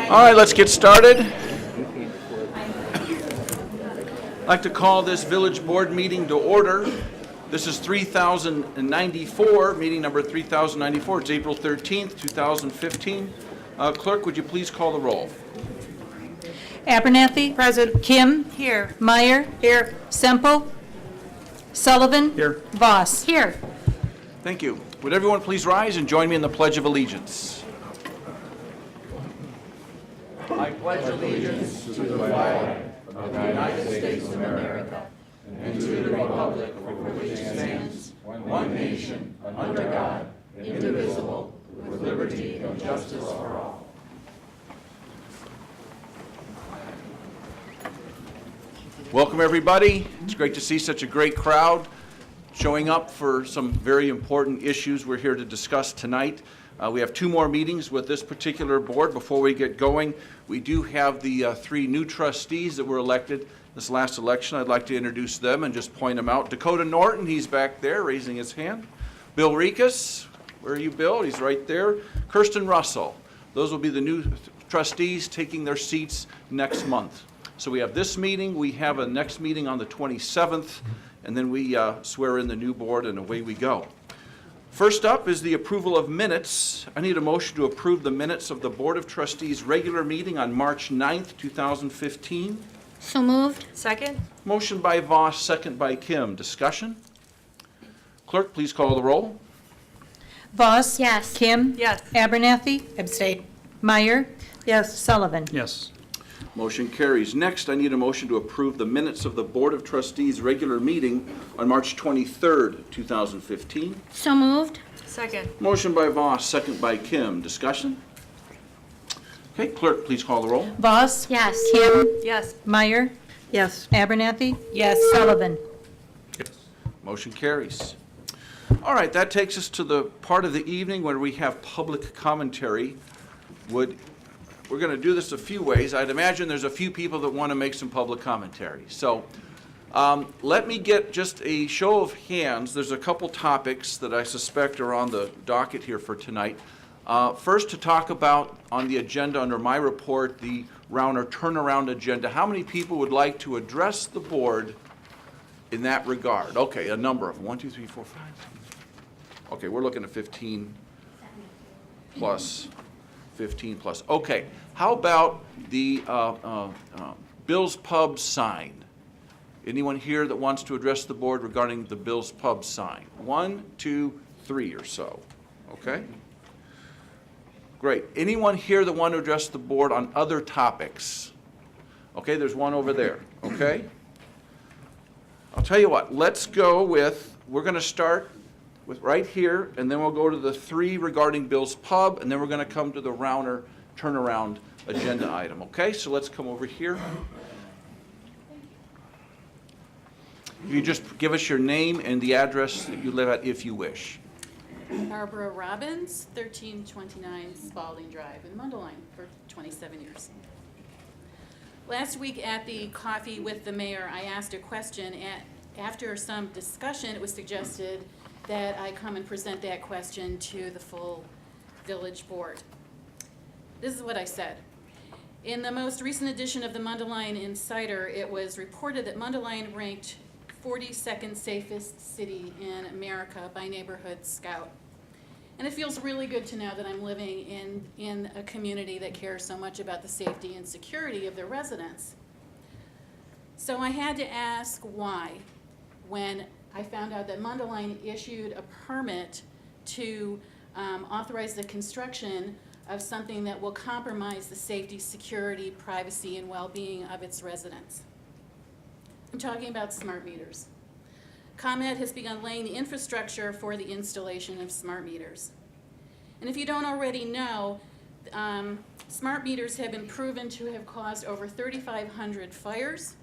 All right, let's get started. I'd like to call this village board meeting to order. This is 3094, meeting number 3094. It's April 13th, 2015. Clerk, would you please call the roll? Abernathy. Present. Kim. Here. Meyer. Here. Semple. Sullivan. Here. Voss. Here. Thank you. Would everyone please rise and join me in the Pledge of Allegiance? I pledge allegiance to the flag of the United States of America and to the republic for which it stands, one nation, under God, indivisible, with liberty and justice for all. Welcome, everybody. It's great to see such a great crowd showing up for some very important issues we're here to discuss tonight. We have two more meetings with this particular board. Before we get going, we do have the three new trustees that were elected this last election. I'd like to introduce them and just point them out. Dakota Norton, he's back there raising his hand. Bill Rikas, where are you, Bill? He's right there. Kirsten Russell. Those will be the new trustees taking their seats next month. So we have this meeting, we have a next meeting on the 27th, and then we swear in the new board and away we go. First up is the approval of minutes. I need a motion to approve the minutes of the Board of Trustees regular meeting on March 9th, 2015. So moved. Second. Motion by Voss, second by Kim. Discussion? Clerk, please call the roll. Voss. Yes. Kim. Yes. Abernathy. Abstain. Meyer. Yes. Sullivan. Yes. Motion carries. Next, I need a motion to approve the minutes of the Board of Trustees regular meeting on March 23rd, 2015. So moved. Second. Motion by Voss, second by Kim. Discussion? Okay, clerk, please call the roll. Voss. Yes. Kim. Yes. Meyer. Yes. Abernathy. Yes. Sullivan. Yes. Motion carries. All right, that takes us to the part of the evening where we have public commentary. We're going to do this a few ways. I'd imagine there's a few people that want to make some public commentary. So let me get just a show of hands. There's a couple topics that I suspect are on the docket here for tonight. First, to talk about on the agenda under my report, the round or turnaround agenda. How many people would like to address the board in that regard? Okay, a number of them. 1, 2, 3, 4, 5. Okay, we're looking at 15 plus. 15 plus. Okay, how about the Bill's Pub sign? Anyone here that wants to address the board regarding the Bill's Pub sign? 1, 2, 3 or so. Okay? Great. Anyone here that want to address the board on other topics? Okay, there's one over there. Okay? I'll tell you what, let's go with, we're going to start with right here, and then we'll go to the 3 regarding Bill's Pub, and then we're going to come to the rounder turnaround agenda item. Okay, so let's come over here. You just give us your name and the address that you live at if you wish. Barbara Robbins, 1329 Spalding Drive in Mundelein for 27 years. Last week at the coffee with the mayor, I asked a question. After some discussion, it was suggested that I come and present that question to the full village board. This is what I said. In the most recent edition of the Mundelein Insider, it was reported that Mundelein ranked 42nd safest city in America by Neighborhood Scout. And it feels really good to know that I'm living in a community that cares so much about the safety and security of their residents. So I had to ask why when I found out that Mundelein issued a permit to authorize the construction of something that will compromise the safety, security, privacy, and well-being of its residents. I'm talking about smart meters. ComEd has begun laying the infrastructure for the installation of smart meters. And if you don't already know, smart meters have been proven to have caused over 3,500 fires.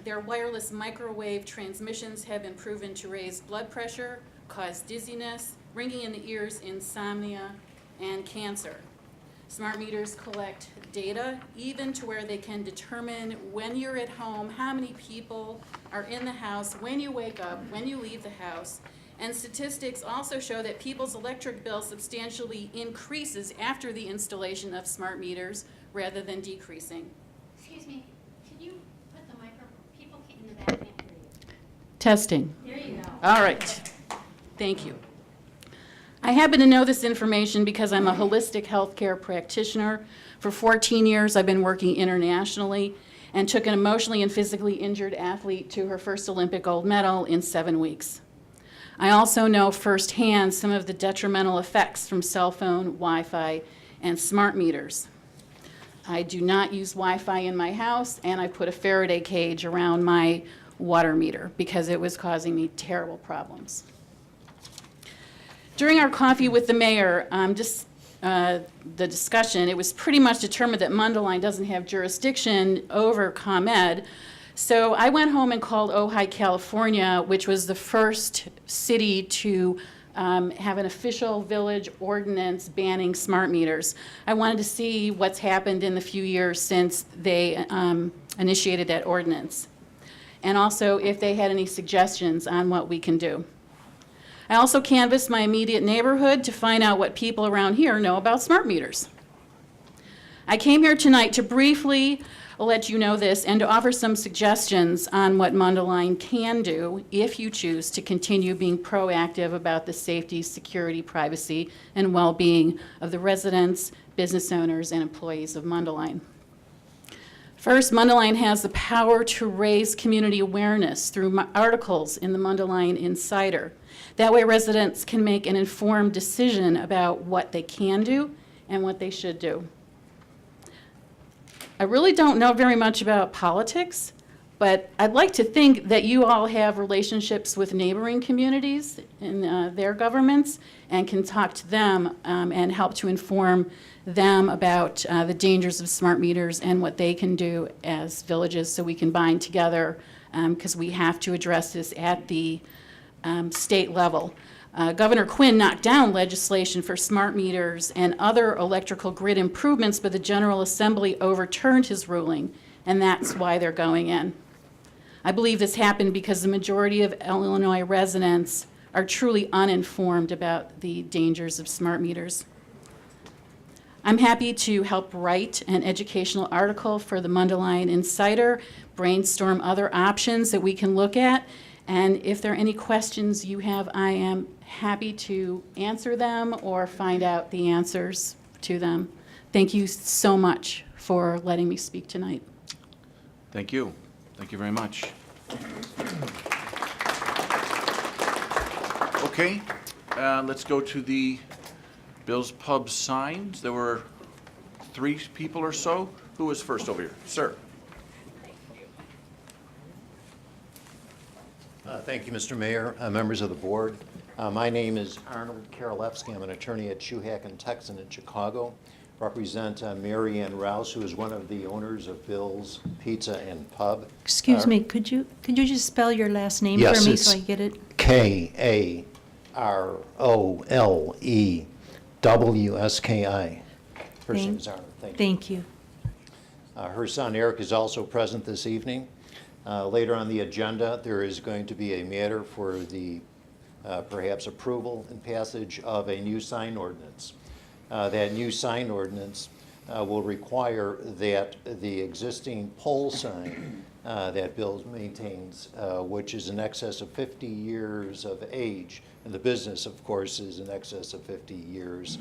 Their wireless microwave transmissions have been proven to raise blood pressure, cause dizziness, ringing in the ears, insomnia, and cancer. Smart meters collect data, even to where they can determine when you're at home, how many people are in the house, when you wake up, when you leave the house, And statistics also show that people's electric bill substantially increases after the installation of smart meters rather than decreasing. Excuse me, can you put the microphone, people in the back can't hear you. Testing. There you go. All right. Thank you. I happen to know this information because I'm a holistic healthcare practitioner. For 14 years, I've been working internationally and took an emotionally and physically injured athlete to her first Olympic gold medal in 7 weeks. I also know firsthand some of the detrimental effects from cell phone, Wi-Fi, and smart meters. I do not use Wi-Fi in my house, and I put a Faraday cage around my water meter because it was causing me terrible problems. During our coffee with the mayor, the discussion, it was pretty much determined that Mundelein doesn't have jurisdiction over ComEd. So I went home and called Ojai, California, which was the first city to have an official village ordinance banning smart meters. I wanted to see what's happened in the few years since they initiated that ordinance, and also if they had any suggestions on what we can do. I also canvassed my immediate neighborhood to find out what people around here know about smart meters. I came here tonight to briefly let you know this and to offer some suggestions on what Mundelein can do if you choose to continue being proactive about the safety, security, privacy, and well-being of the residents, business owners, and employees of Mundelein. First, Mundelein has the power to raise community awareness through articles in the Mundelein Insider. That way residents can make an informed decision about what they can do and what they should do. I really don't know very much about politics, but I'd like to think that you all have relationships with neighboring communities and their governments and can talk to them and help to inform them about the dangers of smart meters and what they can do as villages so we can bind together because we have to address this at the state level. Governor Quinn knocked down legislation for smart meters and other electrical grid improvements, but the General Assembly overturned his ruling, and that's why they're going in. I believe this happened because the majority of Illinois residents are truly uninformed about the dangers of smart meters. I'm happy to help write an educational article for the Mundelein Insider, brainstorm other options that we can look at, and if there are any questions you have, I am happy to answer them or find out the answers to them. Thank you so much for letting me speak tonight. Thank you. Thank you very much. Okay, let's go to the Bill's Pub signs. There were 3 people or so. Who was first over here? Sir. Thank you, Mr. Mayor, members of the board. My name is Arnold Karolewski. I'm an attorney at Schuhack and Texan in Chicago. Represent Mary Ann Rouse, who is one of the owners of Bill's Pizza and Pub. Excuse me, could you just spell your last name Yes, for me it's so I get it? Karolewski. First name is Arnold. Thank you. Her son Eric is also present this evening. Later on the agenda, there is going to be a matter for the perhaps approval and passage of a new sign ordinance. That new sign ordinance will require that the existing pole sign that Bill maintains, which is in excess of 50 years of age, and the business, of course, is in excess of 50 years,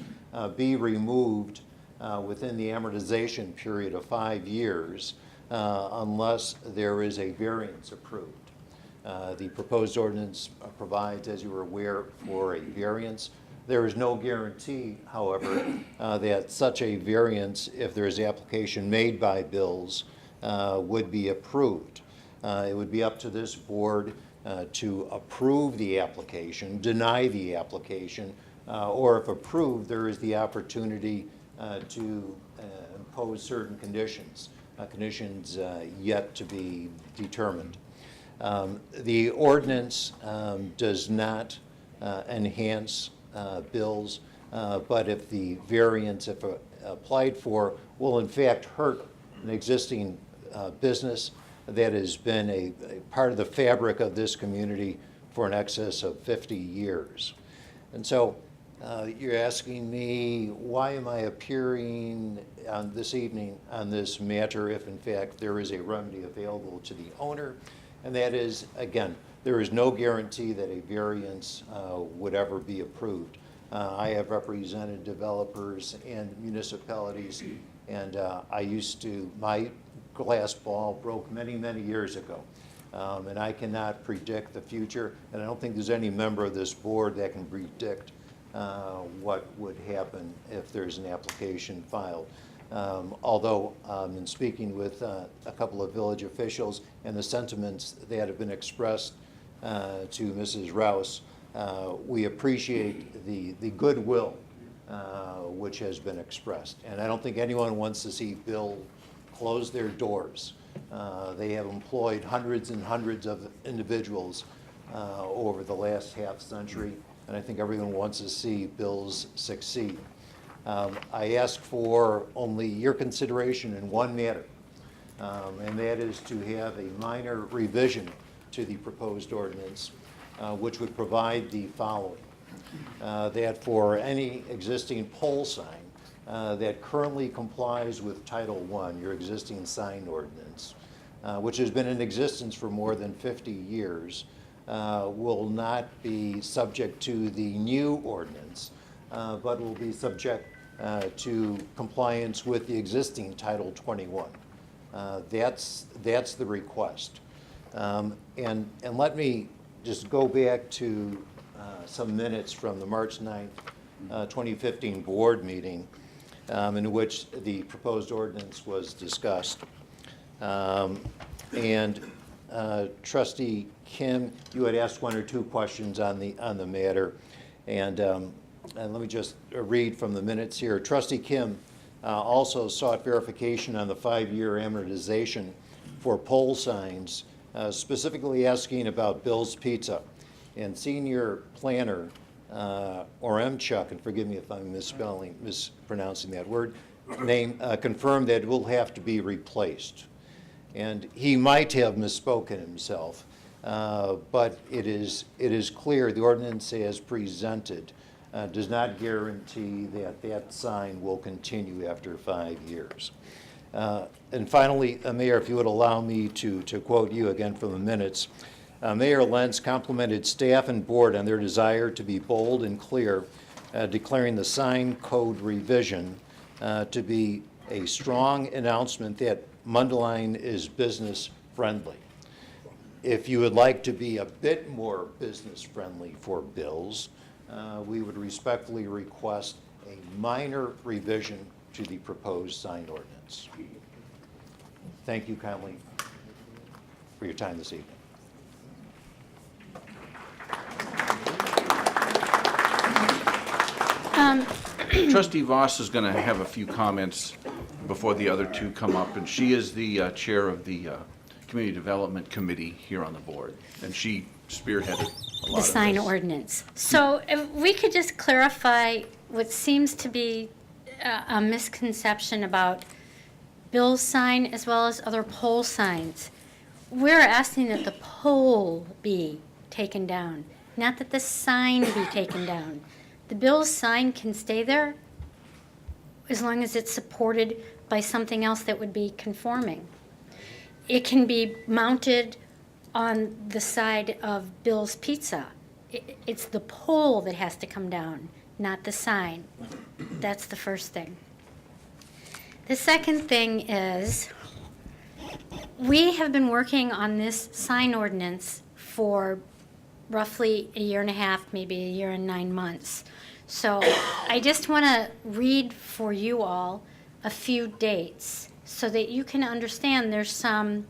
be removed within the amortization period of 5 years unless there is a variance approved. The proposed ordinance provides, as you are aware, for a variance. There is no guarantee, however, that such a variance, if there is application made by Bill's, would be approved. It would be up to this board to approve the application, deny the application, or if approved, there is the opportunity to impose certain conditions, conditions yet to be determined. The ordinance does not enhance bills, but if the variance, if applied for, will in fact hurt an existing business that has been a part of the fabric of this community for an excess of 50 years. And so you're asking me, why am I appearing this evening on this matter if in fact there is a remedy available to the owner? And that is, again, there is no guarantee that a variance would ever be approved. I have represented developers and municipalities, and my glass ball broke many, many years ago. And I cannot predict the future, and I don't think there's any member of this board that can predict what would happen if there's an application filed. Although in speaking with a couple of village officials and the sentiments that have been expressed to Mrs. Rouse, we appreciate the goodwill which has been expressed. And I don't think anyone wants to see Bill close their doors. They have employed hundreds and hundreds of individuals over the last half century, and I think everyone wants to see Bill's succeed. I ask for only your consideration in one matter, and that is to have a minor revision to the proposed ordinance, which would provide the following. That for any existing pole sign that currently complies with Title I, your existing sign ordinance, which has been in existence for more than 50 years, will not be subject to the new ordinance, but will be subject to compliance with the existing Title 21. That's the request. And let me just go back to some minutes from the March 9th, 2015 board meeting in which the proposed ordinance was discussed. Trustee Kim, you had asked one or two questions on the matter, and let me just read from the minutes here. Trustee Kim also sought verification on the 5-year amortization for pole signs, specifically asking about Bill's Pizza. And senior planner, or M. Chuck, and forgive me if I'm mispronouncing that word, name, confirmed that it will have to be replaced. And he might have misspoken himself, but it is clear the ordinance as presented does not guarantee that that sign will continue after 5 years. And finally, Mayor, if you would allow me to quote you again from the minutes, Mayor Lentz complimented staff and board on their desire to be bold and clear, declaring the sign code revision to be a strong announcement that Mundelein is business friendly. If you would like to be a bit more business friendly for Bill's, we would respectfully request a minor revision to the proposed sign ordinance. Thank you kindly for your time this evening. Trustee Voss is going to have a few comments before the other two come up, and she is the chair of the Community Development Committee here on the board, and she spearheaded a lot of The this. sign ordinance. So if we could just clarify what seems to be a misconception about Bill's sign as well as other pole signs. We're asking that the pole be taken down, not that the sign be taken down. The Bill's sign can stay there as long as it's supported by something else that would be conforming. It can be mounted on the side of Bill's Pizza. It's the pole that has to come down, not the sign. That's the first thing. The second thing is, we have been working on this sign ordinance for roughly a year and a half, maybe a year and 9 months. So I just want to read for you all a few dates so that you can understand there's some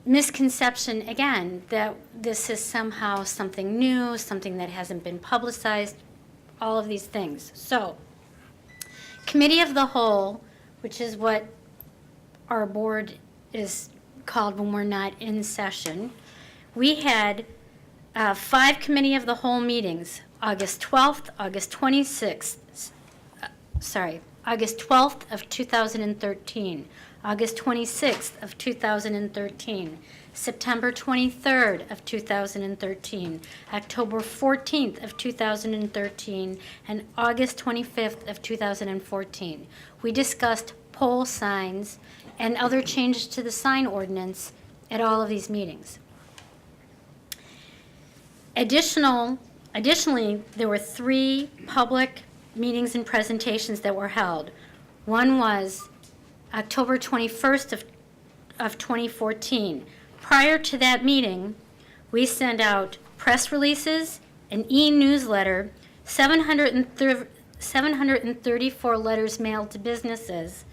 misconception, again, that this is somehow something new, something that hasn't been publicized, all of these things. So, Committee of the Whole, which is what our board is called when we're not in session, we had 5 Committee of the Whole meetings, August 12th, August 26th, August 12th of 2013, August 26th of 2013, September 23rd of 2013, October 14th of 2013, and August 25th of 2014. We discussed pole signs and other changes to the sign ordinance at all of these meetings. Additionally, there were 3 public meetings and presentations that were held. One was October 21st of 2014. Prior to that meeting, we sent out press releases, an e-newsletter, 734 letters mailed to businesses,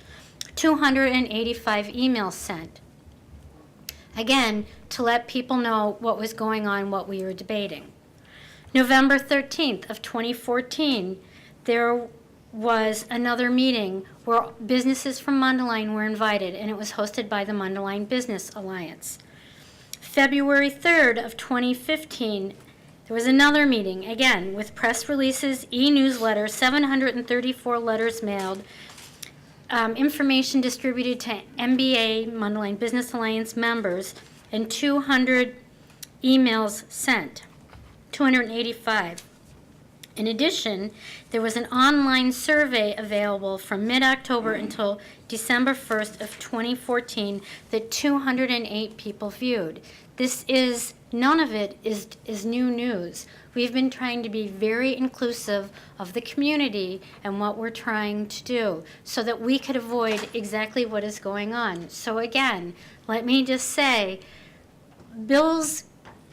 285 emails sent. Again, to let people know what was going on, what we were debating. November 13th of 2014, there was another meeting where businesses from Mundelein were invited, and it was hosted by the Mundelein Business Alliance. February 3rd of 2015, there was another meeting, again, with press releases, e-newsletter, 734 letters mailed, information distributed to MBA, Mundelein Business Alliance members, and 200 emails sent, 285. In addition, there was an online survey available from mid-October until December 1st of 2014 that 208 people viewed. None of it is new news. We've been trying to be very inclusive of the community and what we're trying to do so that we could avoid exactly what is going on. So again, let me just say, Bill's,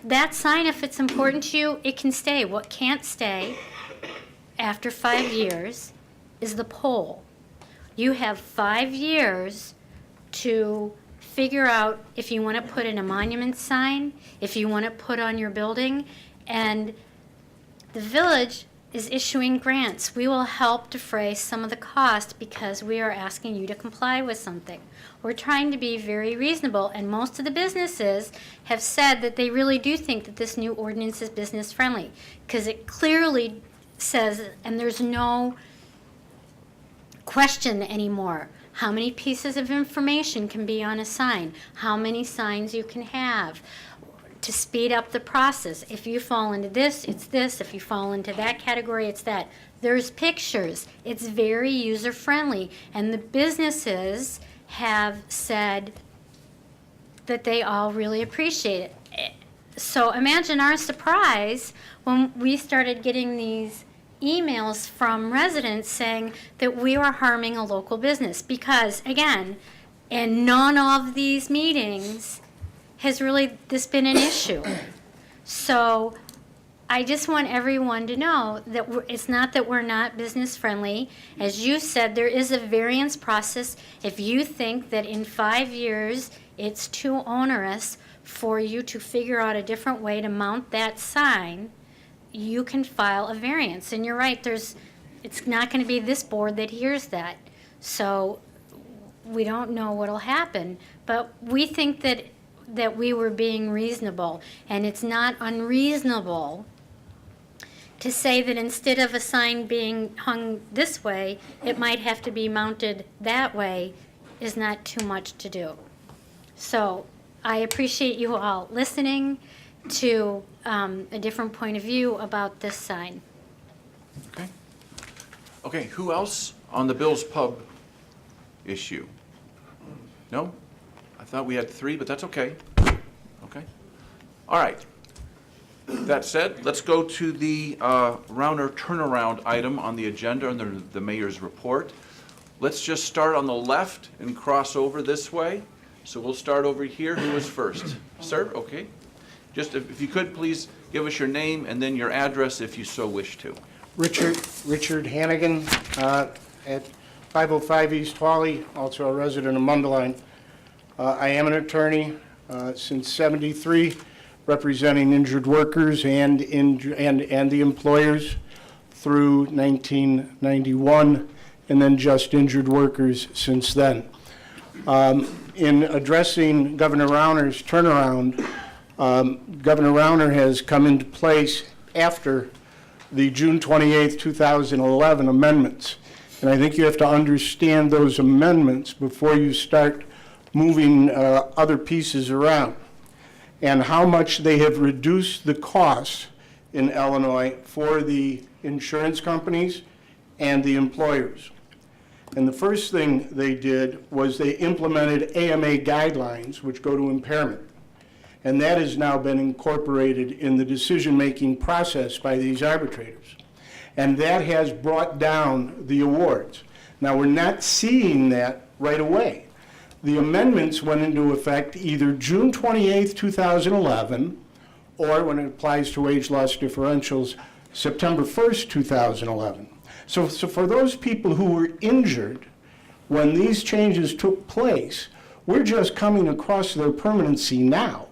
that sign, if it's important to you, it can stay. What can't stay after 5 years is the pole. You have 5 years to figure out if you want to put in a monument sign, if you want to put on your building, and the village is issuing grants. We will help defray some of the cost because we are asking you to comply with something. We're trying to be very reasonable, and most of the businesses have said that they really do think that this new ordinance is business friendly because it clearly says, and there's no question anymore, how many pieces of information can be on a sign, how many signs you can have, to speed up the process. If you fall into this, it's this. If you fall into that category, it's that. There's pictures. It's very user-friendly. And the businesses have said that they all really appreciate it. So imagine our surprise when we started getting these emails from residents saying that we are harming a local business. Because, again, in none of these meetings has really this been an issue. So I just want everyone to know that it's not that we're not business friendly. As you said, there is a variance process. If you think that in 5 years it's too onerous for you to figure out a different way to mount that sign, you can file a variance. And you're right, it's not going to be this board that hears that. So we don't know what'll happen, but we think that we were being reasonable, and it's not unreasonable to say that instead of a sign being hung this way, it might have to be mounted that way is not too much to do. So I appreciate you all listening to a different point of view about this sign. Okay. Okay, who else on the Bill's Pub issue? No? I thought we had 3, but that's okay. Okay. All right. That said, let's go to the Rauner turnaround item on the agenda under the mayor's report. Let's just start on the left and cross over this way. So we'll start over here. Who was first? Sir? Okay. Just if you could, please give us your name and then your address if you so wish to. Richard Hannigan at 505 East Hawley, also a resident of Mundelein. I am an attorney since '73, representing injured workers and the employers through 1991, and then just injured workers since then. In addressing Governor Rauner's turnaround, Governor Rauner has come into place after the June 28, 2011 amendments. And I think you have to understand those amendments before you start moving other pieces around. and how much they have reduced the costs in Illinois for the insurance companies and the employers. And the first thing they did was they implemented AMA guidelines, which go to impairment. And that has now been incorporated in the decision-making process by these arbitrators. And that has brought down the awards. Now, we're not seeing that right away. The amendments went into effect either June 28th, 2011, or when it applies to wage loss differentials, September 1st, 2011. So for those people who were injured when these changes took place, we're just coming across their permanency now.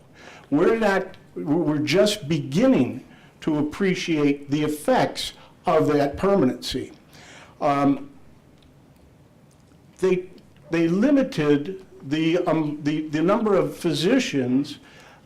We're just beginning to appreciate the effects of that permanency. They limited the number of physicians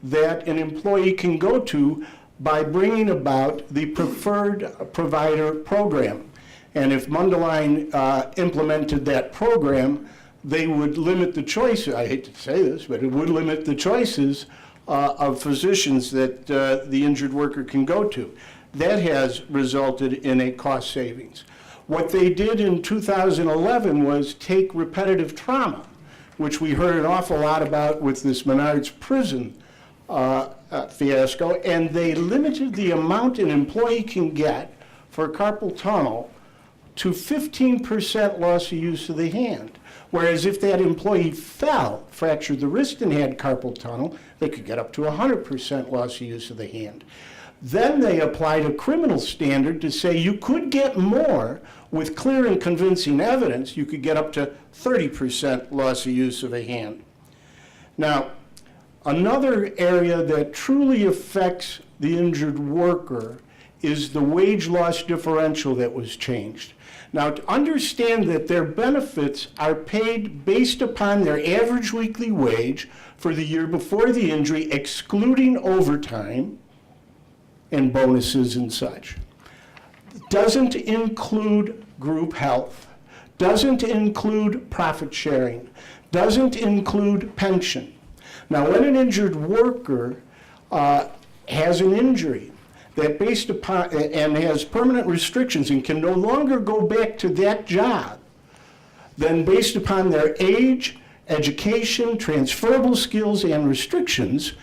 that an employee can go to by bringing about the preferred provider program. And if Mundelein implemented that program, they would limit the choices, I hate to say this, but it would limit the choices of physicians that the injured worker can go to. That has resulted in a cost savings. What they did in 2011 was take repetitive trauma, which we heard an awful lot about with this Menard's prison fiasco, and they limited the amount an employee can get for carpal tunnel to 15% loss of use of the hand. Whereas if that employee fell, fractured the wrist and had carpal tunnel, they could get up to 100% loss of use of the hand. Then they applied a criminal standard to say you could get more with clear and convincing evidence. You could get up to 30% loss of use of a hand. Now, another area that truly affects the injured worker is the wage loss differential that was changed. Now, to understand that their benefits are paid based upon their average weekly wage for the year before the injury, excluding overtime and bonuses and such. Doesn't include group health, doesn't include profit sharing, doesn't include pension. Now, when an injured worker has an injury that based upon and has permanent restrictions and can no longer go back to that job, then based upon their age, education, transferable skills, and restrictions,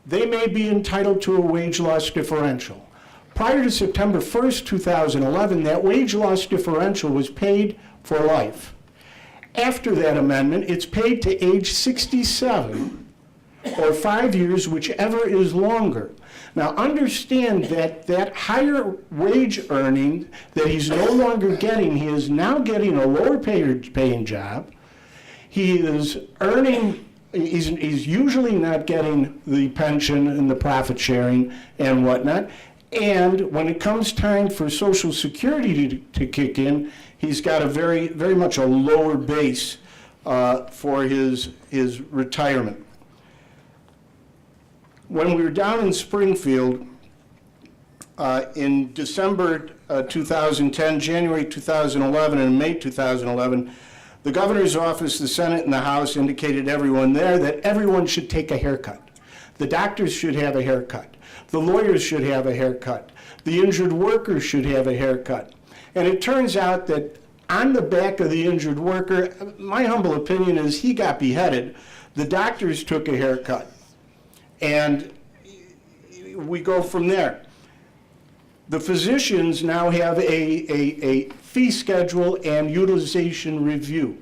they may be entitled to a wage loss differential. Prior to September 1st, 2011, that wage loss differential was paid for life. After that amendment, it's paid to age 67 or 5 years, whichever is longer. Now understand that that higher wage earning that he's no longer getting, he is now getting a lower paying job. He is earning, he's usually not getting the pension and the profit sharing and whatnot. And when it comes time for Social Security to kick in, he's got a very much a lower base for his retirement. When we were down in Springfield in December 2010, January 2011, and May 2011, the governor's office, the Senate, and the House indicated to everyone there that everyone should take a haircut. The doctors should have a haircut. The lawyers should have a haircut. The injured workers should have a haircut. And it turns out that on the back of the injured worker, my humble opinion is he got beheaded. The doctors took a haircut. And we go from there. The physicians now have a fee schedule and utilization review.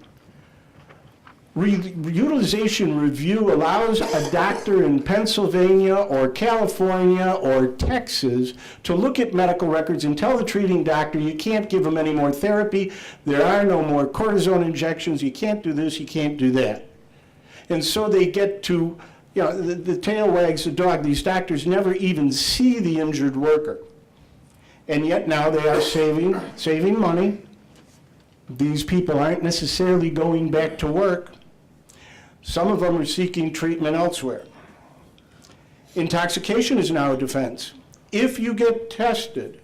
Utilization review allows a doctor in Pennsylvania or California or Texas to look at medical records and tell the treating doctor, you can't give them any more therapy, there are no more cortisone injections, you can't do this, you can't do that. And so they get to, you know, the tail wags the dog. These doctors never even see the injured worker. And yet now they are saving money. These people aren't necessarily going back to work. Some of them are seeking treatment elsewhere. Intoxication is now a defense. If you get tested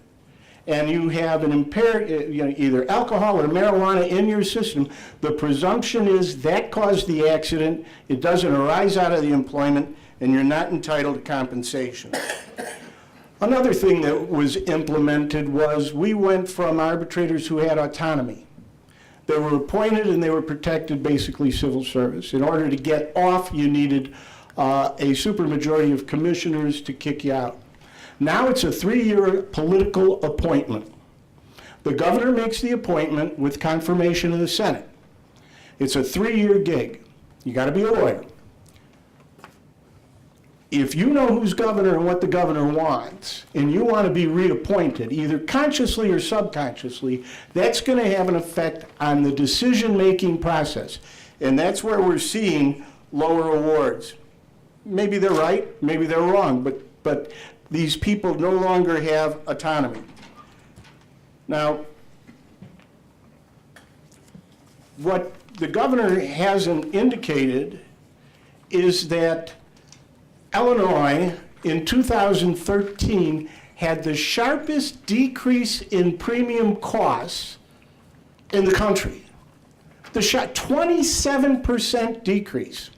and you have an impaired, either alcohol or marijuana in your system, the presumption is that caused the accident. It doesn't arise out of the employment, and you're not entitled to compensation. Another thing that was implemented was we went from arbitrators who had autonomy. They were appointed and they were protected, basically civil service. In order to get off, you needed a supermajority of commissioners to kick you out. Now it's a 3-year political appointment. The governor makes the appointment with confirmation of the Senate. It's a 3-year gig. You got to be a lawyer. If you know who's governor and what the governor wants, and you want to be reappointed, either consciously or subconsciously, that's going to have an effect on the decision-making process. And that's where we're seeing lower awards. Maybe they're right, maybe they're wrong, but these people no longer have autonomy. Now, what the governor hasn't indicated is that Illinois in 2013 had the sharpest decrease in premium costs in the country. The 27% decrease.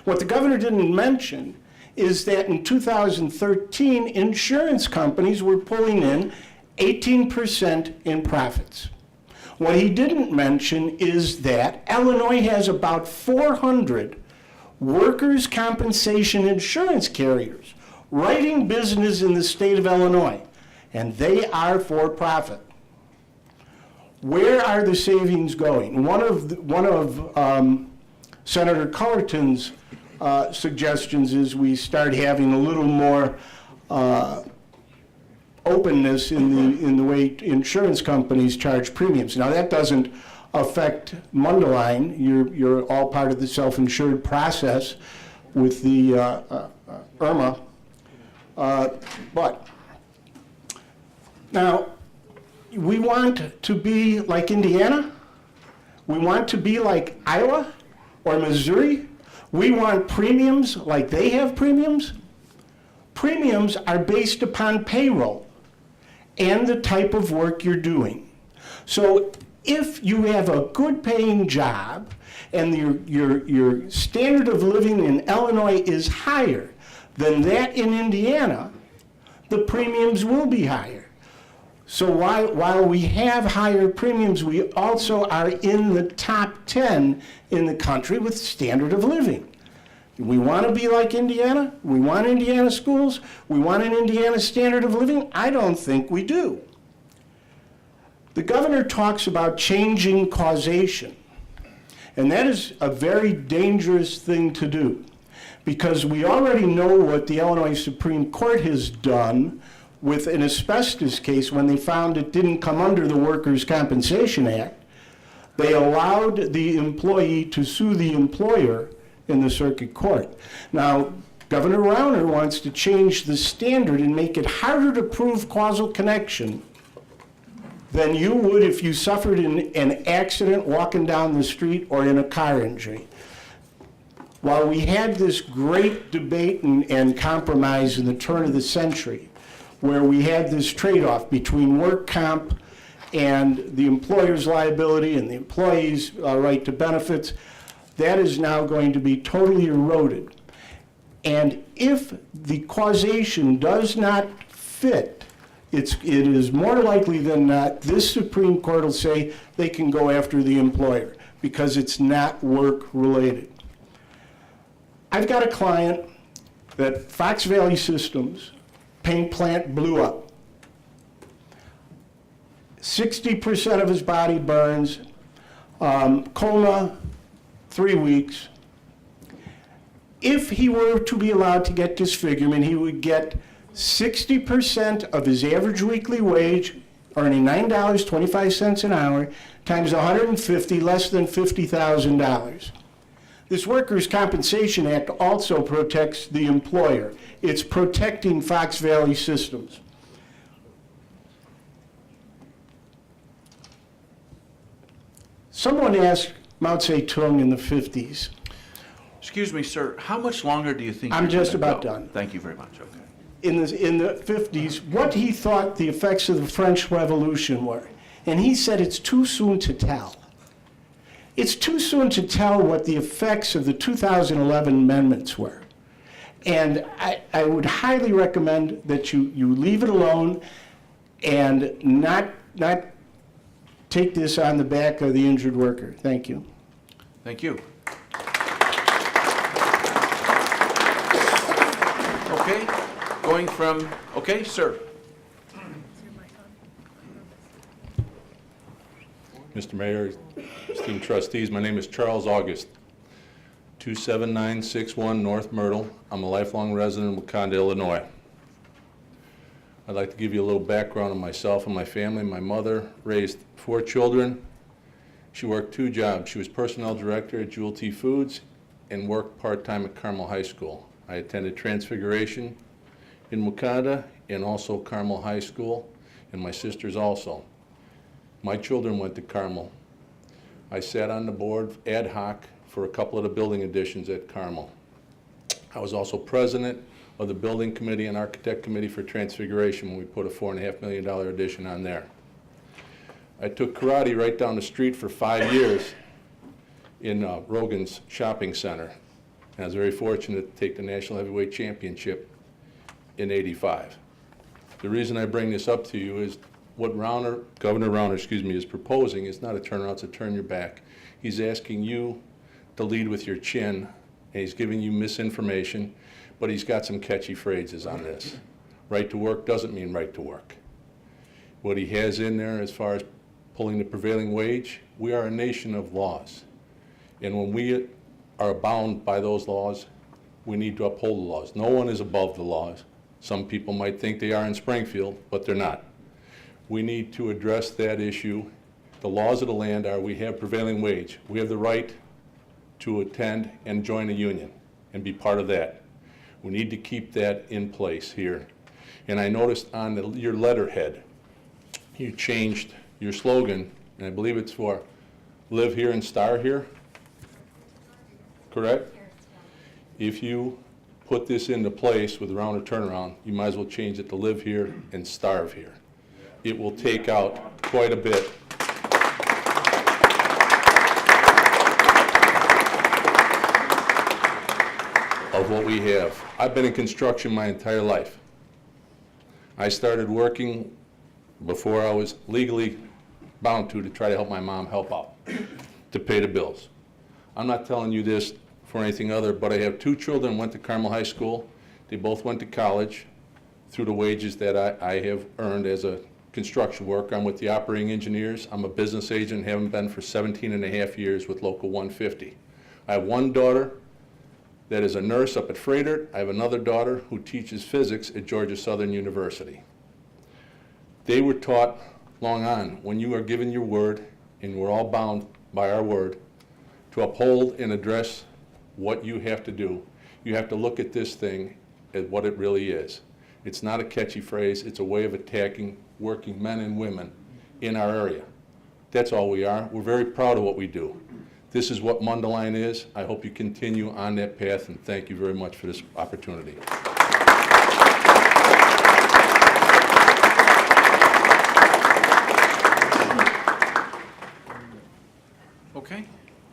What the governor didn't mention is that in 2013, insurance companies were pulling in 18% in profits. What he didn't mention is that Illinois has about 400 workers' compensation insurance carriers writing business in the state of Illinois, and they are for profit. Where are the savings going? One of Senator Cullerton's suggestions is we start having a little more openness in the way insurance companies charge premiums. Now that doesn't affect Mundelein. You're all part of the self-insured process with the IRMA. But now we want to be like Indiana. We want to be like Iowa or Missouri. We want premiums like they have premiums. Premiums are based upon payroll and the type of work you're doing. So if you have a good paying job and your standard of living in Illinois is higher than that in Indiana, the premiums will be higher. So while we have higher premiums, we also are in the top 10 in the country with standard of living. We want to be like Indiana? We want Indiana schools? We want an Indiana standard of living? I don't think we do. The governor talks about changing causation, and that is a very dangerous thing to do because we already know what the Illinois Supreme Court has done with an asbestos case when they found it didn't come under the Workers' Compensation Act. They allowed the employee to sue the employer in the circuit court. Now, Governor Rauner wants to change the standard and make it harder to prove causal connection than you would if you suffered an accident walking down the street or in a car injury. While we had this great debate and compromise in the turn of the century, where we had this trade-off between work comp and the employer's liability and the employee's right to benefits, that is now going to be totally eroded. And if the causation does not fit, it is more likely than not this Supreme Court will say they can go after the employer because it's not work-related. I've got a client that Fox Valley Systems paint plant blew up. 60% of his body burns, coma, 3 weeks. If he were to be allowed to get disfigurement, he would get 60% of his average weekly wage, earning $9.25 an hour, times 150, less than $50,000. This Workers' Compensation Act also protects the employer. It's protecting Fox Valley Systems. Someone asked Mao Zedong in the 50s. Excuse me, sir, how much longer do you think I'm you're just gonna about go? done. Thank you very much, okay. In the 50s, what he thought the effects of the French Revolution were. And he said it's too soon to tell. It's too soon to tell what the effects of the 2011 amendments were. And I would highly recommend that you leave it alone and not take this on the back of the injured worker. Thank you. Thank you. Okay, going from, okay, sir. Mr. Mayor, esteemed trustees, my name is Charles August, 27961 North Myrtle. I'm a lifelong resident of Wakanda, Illinois. I'd like to give you a little background on myself and my family. My mother raised 4 children. She worked 2 jobs. She was personnel director at Jewel T Foods and worked part-time at Carmel High School. I attended Transfiguration in Wakanda and also Carmel High School, and my sisters also. My children went to Carmel. I sat on the board ad hoc for a couple of the building additions at Carmel. I was also president of the building committee and architect committee for Transfiguration when we put a $4.5 million addition on there. I took karate right down the street for 5 years in Rogan's shopping center. And I was very fortunate to take the National Heavyweight Championship in '85. The reason I bring this up to you is what Governor Rauner, is proposing is not a turnaround, it's a turn your back. He's asking you to lead with your chin, and he's giving you misinformation, but he's got some catchy phrases on this. Right to work doesn't mean right to work. What he has in there as far as pulling the prevailing wage, we are a nation of laws. And when we are bound by those laws, we need to uphold the laws. No one is above the laws. Some people might think they are in Springfield, but they're not. We need to address that issue. The laws of the land are we have prevailing wage. We have the right to attend and join a union and be part of that. We need to keep that in place here. And I noticed on your letterhead, you changed your slogan, and I believe it's for live here and star here, correct? If you put this into place with Rauner turnaround, you might as well change it to live here and starve here. It will take out quite a bit of what we have. I've been in construction my entire life. I started working before I was legally bound to try to help my mom help out, to pay the bills. I'm not telling you this for anything other, but I have 2 children who went to Carmel High School. They both went to college through the wages that I have earned as a construction worker. I'm with the operating engineers. I'm a business agent, haven't been for 17 and a half years with Local 150. I have 1 daughter that is a nurse up at Freighter. I have another daughter who teaches physics at Georgia Southern University. They were taught long on, when you are given your word, and we're all bound by our word, to uphold and address what you have to do, you have to look at this thing as what it really is. It's not a catchy phrase, it's a way of attacking working men and women in our area. That's all we are. We're very proud of what we do. This is what Mundelein is. I hope you continue on that path, and thank you very much for this opportunity. Okay,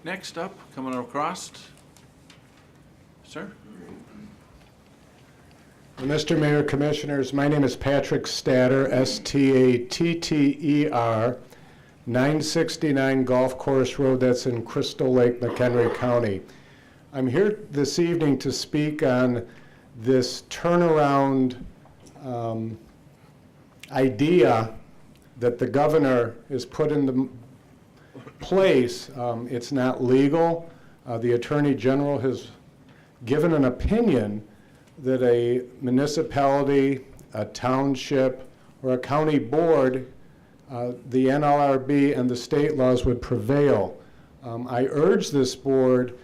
next up, coming across. Sir? Mr. Mayor, Commissioners, my name is Patrick Statter, S-T-A-T-T-E-R, 969 Golf Course Road, that's in Crystal Lake, McHenry County. I'm here this evening to speak on this turnaround idea that the governor has put into place. It's not legal. The Attorney General has given an opinion that a municipality, a township, or a county board, the NLRB and the state laws would prevail. I urge this board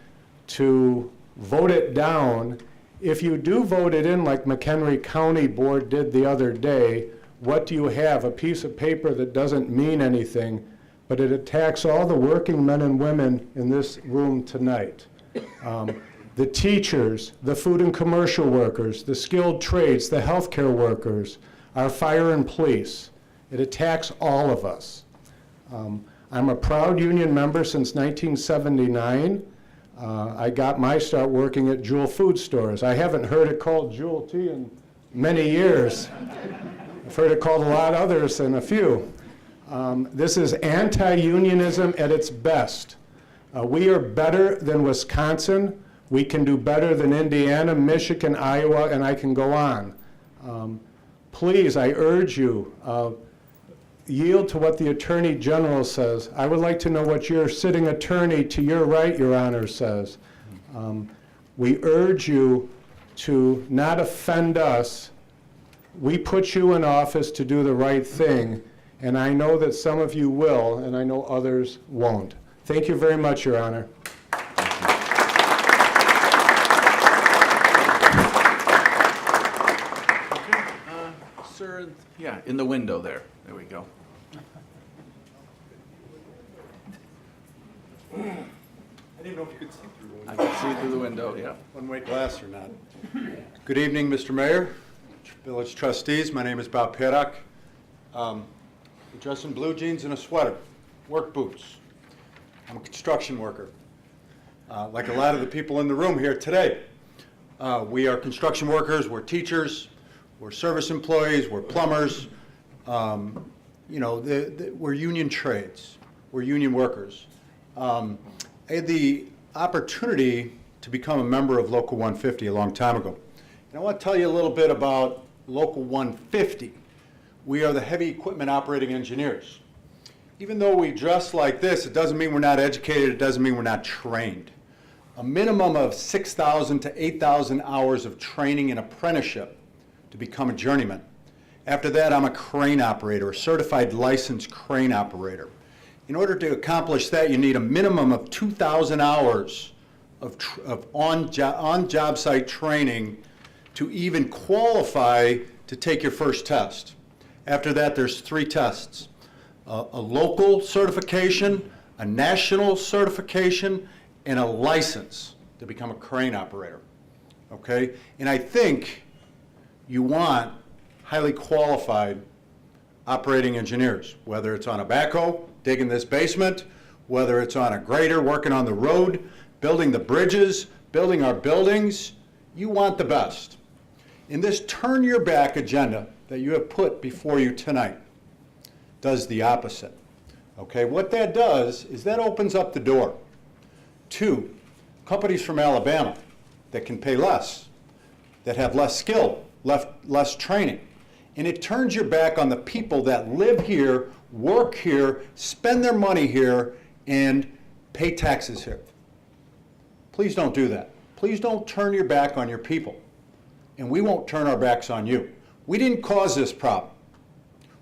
to vote it down. If you do vote it in like McHenry County Board did the other day, what do you have? A piece of paper that doesn't mean anything, but it attacks all the working men and women in this room tonight. The teachers, the food and commercial workers, the skilled trades, the healthcare workers, our fire and police. It attacks all of us. I'm a proud union member since 1979. I got my start working at Jewel Food Stores. I haven't heard it called Jewel Tea in many years. I've heard it called a lot others and a few. This is anti-unionism at its best. We are better than Wisconsin. We can do better than Indiana, Michigan, Iowa, and I can go on. Please, I urge you, yield to what the Attorney General says. I would like to know what your sitting attorney to your right, Your Honor, says. We urge you to not offend us. We put you in office to do the right thing, and I know that some of you will, and I know others won't. Thank you very much, Your Honor. Sir, yeah, in the window there. There we go. I didn't know if you could see through the window. I can see through the window, yeah. One-way glass or not. Good evening, Mr. Mayor, village trustees. My name is Bob Paddock. I'm dressed in blue jeans and a sweater, work boots. I'm a construction worker. Like a lot of the people in the room here today. We are construction workers, we're teachers, we're service employees, we're plumbers. You know, we're union trades, we're union workers. I had the opportunity to become a member of Local 150 a long time ago. And I want to tell you a little bit about Local 150. We are the heavy equipment operating engineers. Even though we dress like this, it doesn't mean we're not educated, it doesn't mean we're not trained. A minimum of 6,000 to 8,000 hours of training and apprenticeship to become a journeyman. After that, I'm a crane operator, a certified licensed crane operator. In order to accomplish that, you need a minimum of 2,000 hours of on-job site training to even qualify to take your first test. After that, there's 3 tests. A local certification, a national certification, and a license to become a crane operator, okay? And I think you want highly qualified operating engineers, whether it's on a backhoe, digging this basement, whether it's on a grader, working on the road, building the bridges, building our buildings. You want the best. In this turn your back agenda that you have put before you tonight does the opposite. Okay, what that does is that opens up the door to companies from Alabama that can pay less, that have less skill, less training. And it turns your back on the people that live here, work here, spend their money here, and pay taxes here. Please don't do that. Please don't turn your back on your people. And we won't turn our backs on you. We didn't cause this problem.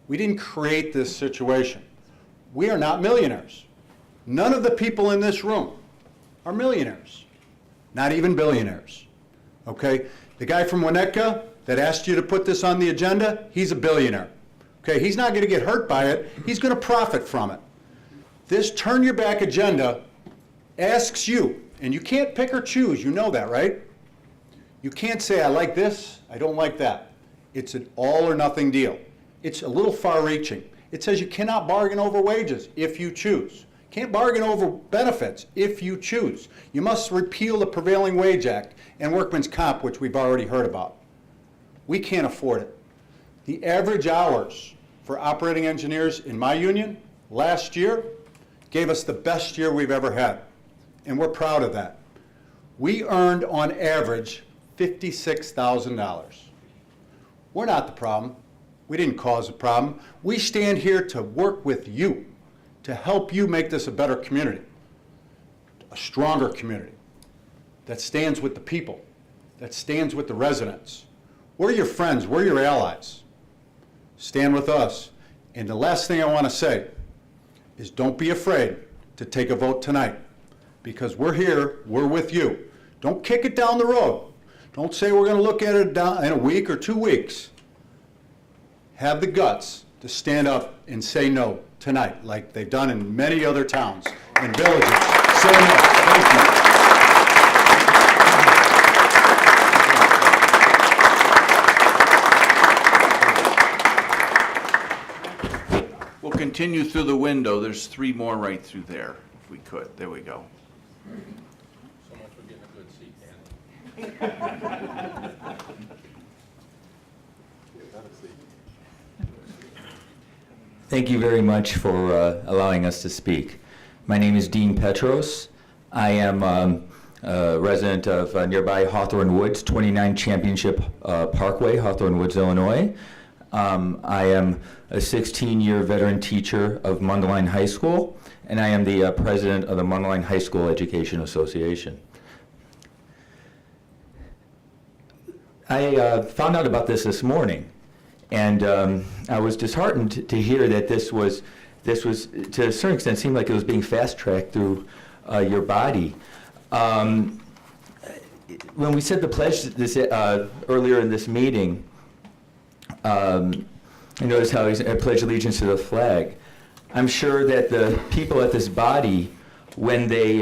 We didn't create this situation. We are not millionaires. None of the people in this room are millionaires, not even billionaires, okay? The guy from Winnetka that asked you to put this on the agenda, he's a billionaire, okay? He's not gonna get hurt by it, he's gonna profit from it. This turn your back agenda asks you, and you can't pick or choose, you know that, right? You can't say, I like this, I don't like that. It's an all or nothing deal. It's a little far-reaching. It says you cannot bargain over wages if you choose. Can't bargain over benefits if you choose. You must repeal the Prevailing Wage Act and Workman's Comp, which we've already heard about. We can't afford it. The average hours for operating engineers in my union last year gave us the best year we've ever had, and we're proud of that. We earned on average $56,000. We're not the problem. We didn't cause the problem. We stand here to work with you, to help you make this a better community, a stronger community that stands with the people, that stands with the residents. We're your friends, we're your allies. Stand with us. And the last thing I want to say is don't be afraid to take a vote tonight, because we're here, we're with you. Don't kick it down the road. Don't say we're going to look at it in a week or 2 weeks. Have the guts to stand up and say no tonight, like they've done in many other towns and villages. Say no. Thank you. We'll continue through the window. There's 3 more right through there, if we could. There we go. Thank you very much for allowing us to speak. My name is Dean Petros. I am a resident of nearby Hawthorne Woods, 29 Championship Parkway, Hawthorne Woods, Illinois. I am a 16-year veteran teacher of Mundelein High School, and I am the president of the Mundelein High School Education Association. I found out about this morning, and I was disheartened to hear that this was, to a certain extent, seemed like it was being fast-tracked through your body. When we said the pledge earlier in this meeting, I noticed how I pledge allegiance to the flag. I'm sure that the people at this body, when they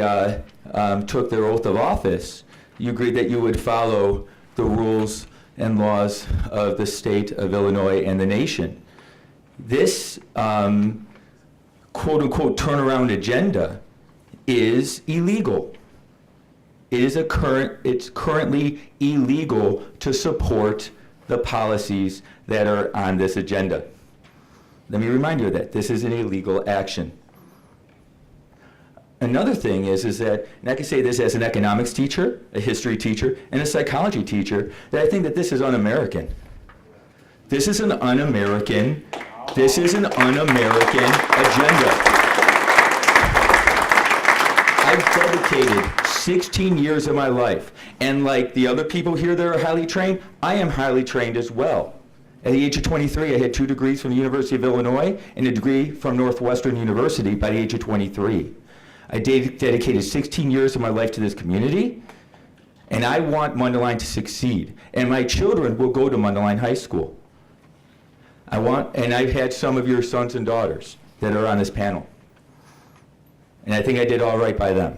took their oath of office, you agreed that you would follow the rules and laws of the state of Illinois and the nation. This quote-unquote turnaround agenda is illegal. It's currently illegal to support the policies that are on this agenda. Let me remind you of that. This is an illegal action. Another thing is that, and I can say this as an economics teacher, a history teacher, and a psychology teacher, that I think that this is un-American. This is an un-American agenda. I've dedicated 16 years of my life, and like the other people here that are highly trained, I am highly trained as well. At the age of 23, I had 2 degrees from the University of Illinois and a degree from Northwestern University by the age of 23. I dedicated 16 years of my life to this community, and I want Mundelein to succeed. And my children will go to Mundelein High School. And I've had some of your sons and daughters that are on this panel. And I think I did all right by them.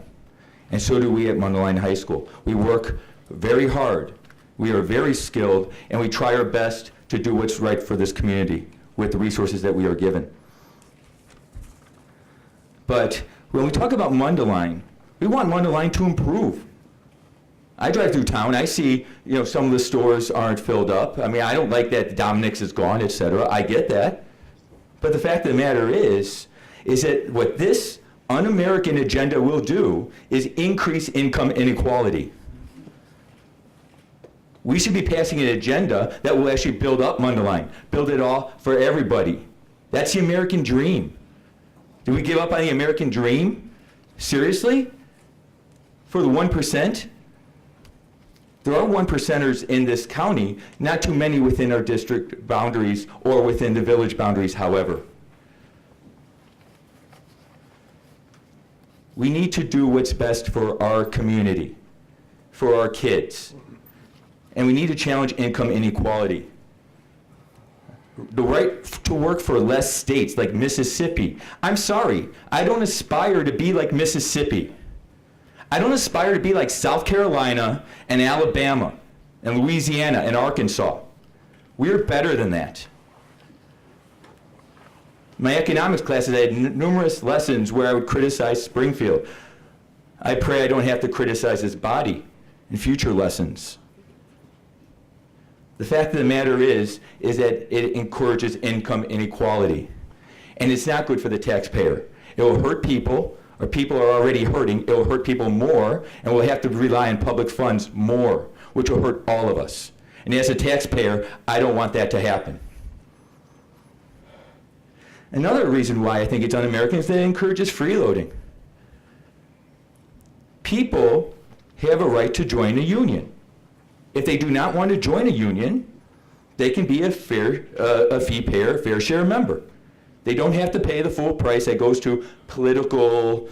And so do we at Mundelein High School. We work very hard. We are very skilled, and we try our best to do what's right for this community with the resources that we are given. But when we talk about Mundelein, we want Mundelein to improve. I drive through town, I see, some of the stores aren't filled up. I mean, I don't like that Dominic's is gone, etc. I get that. But the fact of the matter is that what this un-American agenda will do is increase income inequality. We should be passing an agenda that will actually build up Mundelein, build it all for everybody. That's the American dream. Do we give up on the American dream? Seriously? For the 1%? There are 1%ers in this county, not too many within our district boundaries or within the village boundaries, however. We need to do what's best for our community, for our kids. And we need to challenge income inequality. The right to work for less states like Mississippi. I'm sorry, I don't aspire to be like Mississippi. I don't aspire to be like South Carolina and Alabama and Louisiana and Arkansas. We're better than that. My economics classes, I had numerous lessons where I would criticize Springfield. I pray I don't have to criticize this body in future lessons. The fact of the matter is that it encourages income inequality. And it's not good for the taxpayer. It will hurt people, or people are already hurting. It will hurt people more, and we'll have to rely on public funds more, which will hurt all of us. And as a taxpayer, I don't want that to happen. Another reason why I think it's un-American is that it encourages freeloading. People have a right to join a union. If they do not want to join a union, they can be a fee payer, fair share member. They don't have to pay the full price that goes to political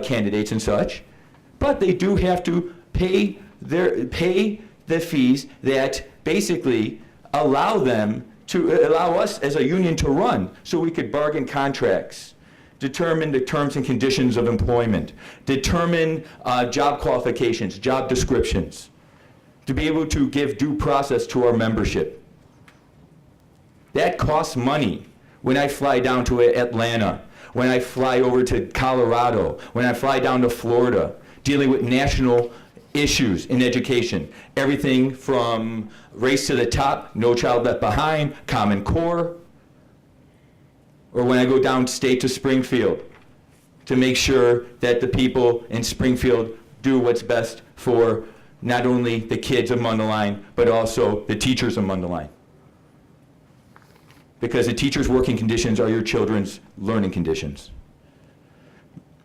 candidates and such, but they do have to pay the fees that basically allow us as a union to run, so we could bargain contracts, determine the terms and conditions of employment, determine job qualifications, job descriptions, to be able to give due process to our membership. That costs money. When I fly down to Atlanta, when I fly over to Colorado, when I fly down to Florida, dealing with national issues in education. Everything from Race to the Top, No Child Left Behind, Common Core, or when I go downstate to Springfield, to make sure that the people in Springfield do what's best for not only the kids of Mundelein, but also the teachers of Mundelein. Because the teachers' working conditions are your children's learning conditions.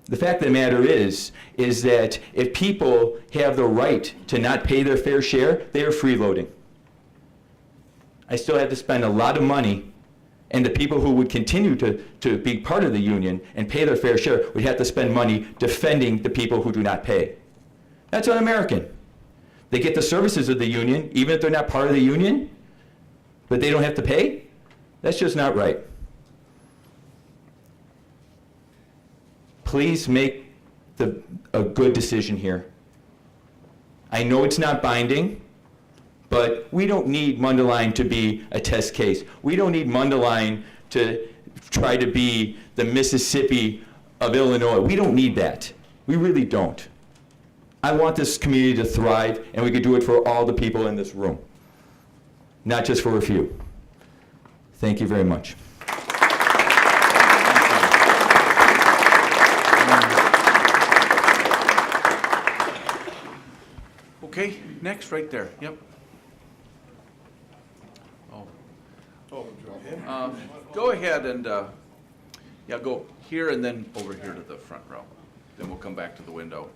The fact of the matter is that if people have the right to not pay their fair share, they are freeloading. I still have to spend a lot of money, and the people who would continue to be part of the union and pay their fair share would have to spend money defending the people who do not pay. That's un-American. They get the services of the union, even if they're not part of the union, but they don't have to pay? That's just not right. Please make a good decision here. I know it's not binding, but we don't need Mundelein to be a test case. We don't need Mundelein to try to be the Mississippi of Illinois. We don't need that. We really don't. I want this community to thrive, and we could do it for all the people in this room, not just for a few. Thank you very much. Okay, next, right there, yep. Go ahead and, yeah, go here and then over here to the front row. Then we'll come back to the window.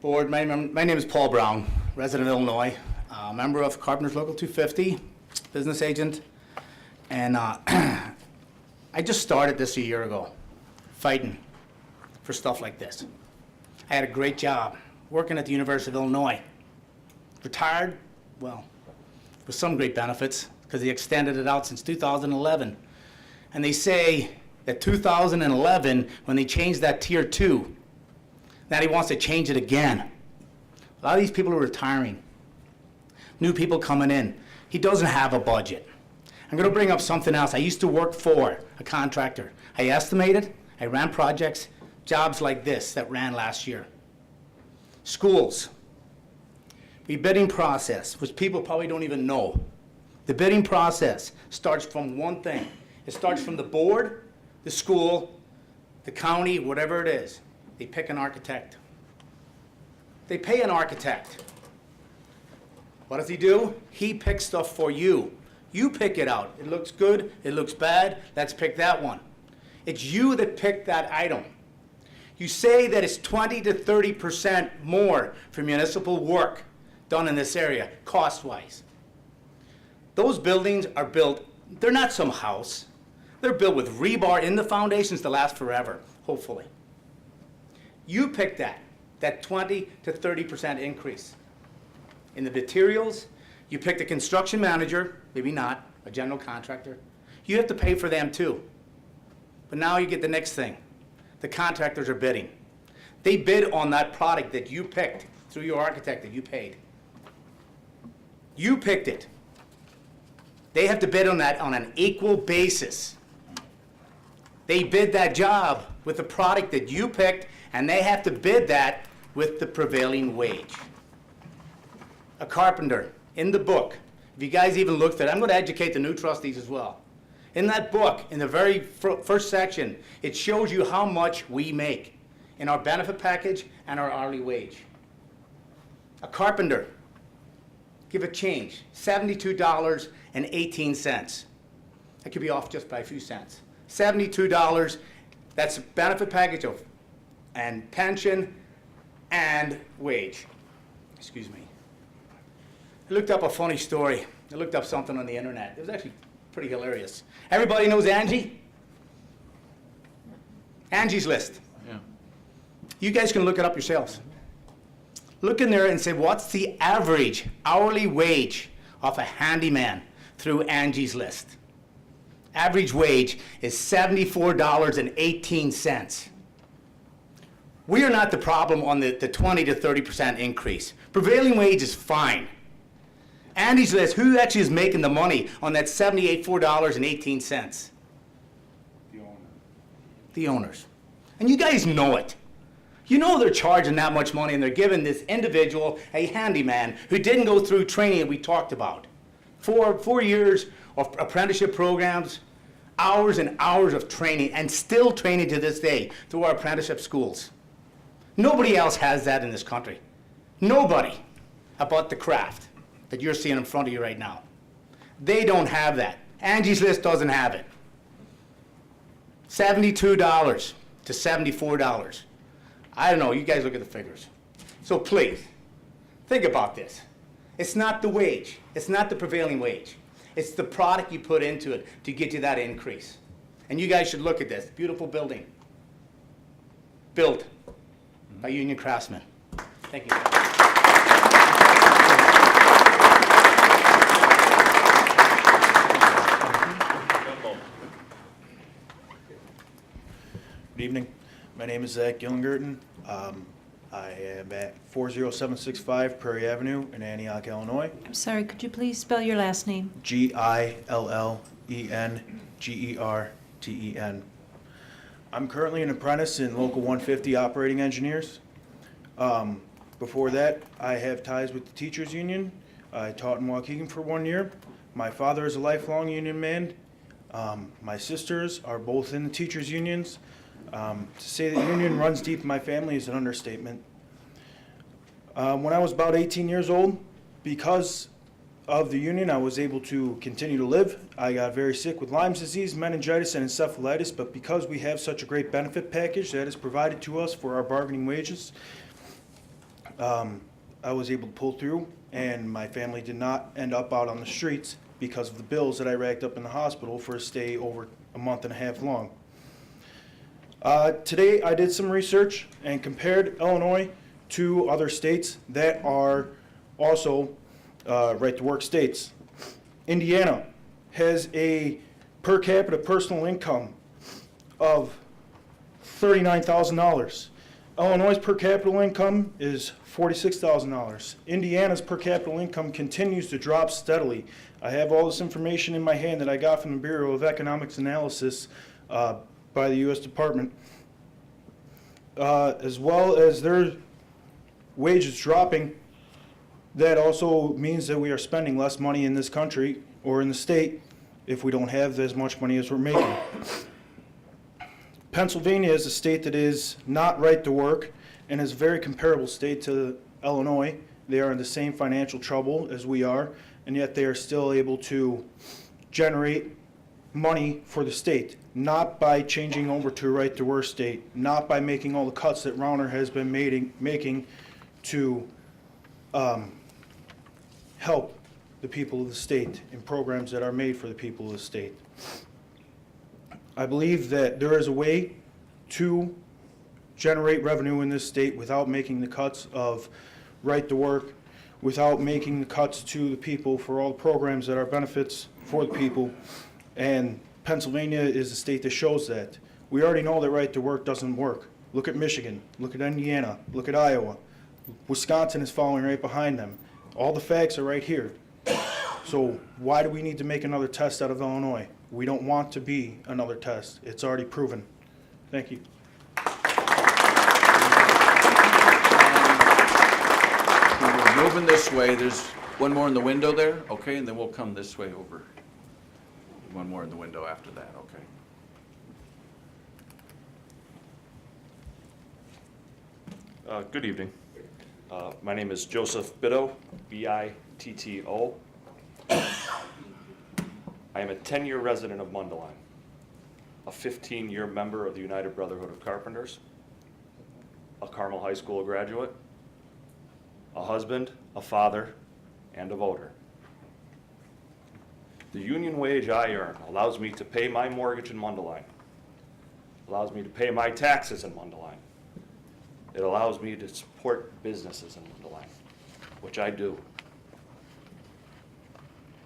Board, my name is Paul Brown, resident of Illinois, member of Carpenters Local 250, business agent, and I just started this a year ago, fighting for stuff like this. I had a great job working at the University of Illinois. Retired, well, with some great benefits, because they extended it out since 2011. And they say that 2011, when they changed that Tier 2, now he wants to change it again. A lot of these people are retiring. New people coming in. He doesn't have a budget. I'm going to bring up something else. I used to work for a contractor. I estimated, I ran projects, jobs like this that ran last year. Schools. The bidding process, which people probably don't even know. The bidding process starts from one thing. It starts from the board, the school, the county, whatever it is. They pick an architect. They pay an architect. What does he do? He picks stuff for you. You pick it out. It looks good, it looks bad, let's pick that one. It's you that pick that item. You say that it's 20 to 30% more for municipal work done in this area, cost-wise. Those buildings are built, they're not some house. They're built with rebar in the foundations to last forever, hopefully. You pick that 20 to 30% increase. In the materials, you pick the construction manager, maybe not, a general contractor. You have to pay for them too. But now you get the next thing. The contractors are bidding. They bid on that product that you picked through your architect that you paid. You picked it. They have to bid on that on an equal basis. They bid that job with the product that you picked, and they have to bid that with the prevailing wage. A carpenter, in the book, if you guys even looked at it, I'm going to educate the new trustees as well. In that book, in the very first section, it shows you how much we make in our benefit package and our hourly wage. A carpenter, give a change, $72.18. That could be off just by a few cents. $72, that's a benefit package of, and pension and wage. Excuse me. I looked up a funny story. I looked up something on the internet. It was actually pretty hilarious. Everybody knows Angie? Angie's List. Yeah. You guys can look it up yourselves. Look in there and say, what's the average hourly wage of a handyman through Angie's List? Average wage is $74.18. We are not the problem on the 20 to 30% increase. Prevailing wage is fine. Angie's List, who actually is making the money on that $74.18? The owners. And you guys know it. You know they're charging that much money and they're giving this individual, a handyman, who didn't go through training that we talked about. 4 years of apprenticeship programs, hours and hours of training, and still training to this day through our apprenticeship schools. Nobody else has that in this country. Nobody about the craft that you're seeing in front of you right now. They don't have that. Angie's List doesn't have it. $72 to $74. I don't know, you guys look at the figures. So please, think about this. It's not the wage, it's not the prevailing wage. It's the product you put into it to get you that increase. And you guys should look at this, beautiful building. Built by union craftsmen. Thank you. Good evening. My name is Zach Gillengerton. I am at 40765 Prairie Avenue in Antioch, Illinois. I'm sorry, could you please spell your last name? Gillengerten. I'm currently an apprentice in Local 150 Operating Engineers. Before that, I have ties with the Teachers Union. I taught in Waukegan for 1 year. My father is a lifelong union man. My sisters are both in the Teachers Unions. To say that union runs deep in my family is an understatement. When I was about 18 years old, because of the union, I was able to continue to live. I got very sick with Lyme's disease, meningitis, and encephalitis, but because we have such a great benefit package that is provided to us for our bargaining wages, I was able to pull through, and my family did not end up out on the streets because of the bills that I racked up in the hospital for a stay over a month and a half long. Today I did some research and compared Illinois to other states that are also right-to-work states. Indiana has a per capita personal income of $39,000. Illinois' per capita income is $46,000. Indiana's per capita income continues to drop steadily. I have all this information in my hand that I got from the Bureau of Economics Analysis by the U.S. Department, as well as their wages dropping. That also means that we are spending less money in this country or in the state if we don't have as much money as we're making. Pennsylvania is a state that is not right to work and is a very comparable state to Illinois. They are in the same financial trouble as we are, and yet they are still able to generate money for the state, not by changing over to a right-to-work state, not by making all the cuts that Rauner has been making to help the people of the state in programs that are made for the people of the state. I believe that there is a way to generate revenue in this state without making the cuts of right-to-work, without making the cuts to the people for all the programs that are benefits for the people. And Pennsylvania is a state that shows that. We already know that right to work doesn't work. Look at Michigan, look at Indiana, look at Iowa. Wisconsin is following right behind them. All the facts are right here. So why do we need to make another test out of Illinois? We don't want to be another test. It's already proven. Thank you. We're moving this way. There's one more in the window there, okay, and then we'll come this way over. One more in the window after that, okay. Good evening. My name is Joseph Bitto, B-I-T-T-O. I am a 10-year resident of Mundelein, a 15-year member of the United Brotherhood of Carpenters, a Carmel High School graduate, a husband, a father, and a voter. The union wage I earn allows me to pay my mortgage in Mundelein, allows me to pay my taxes in Mundelein. It allows me to support businesses in Mundelein, which I do.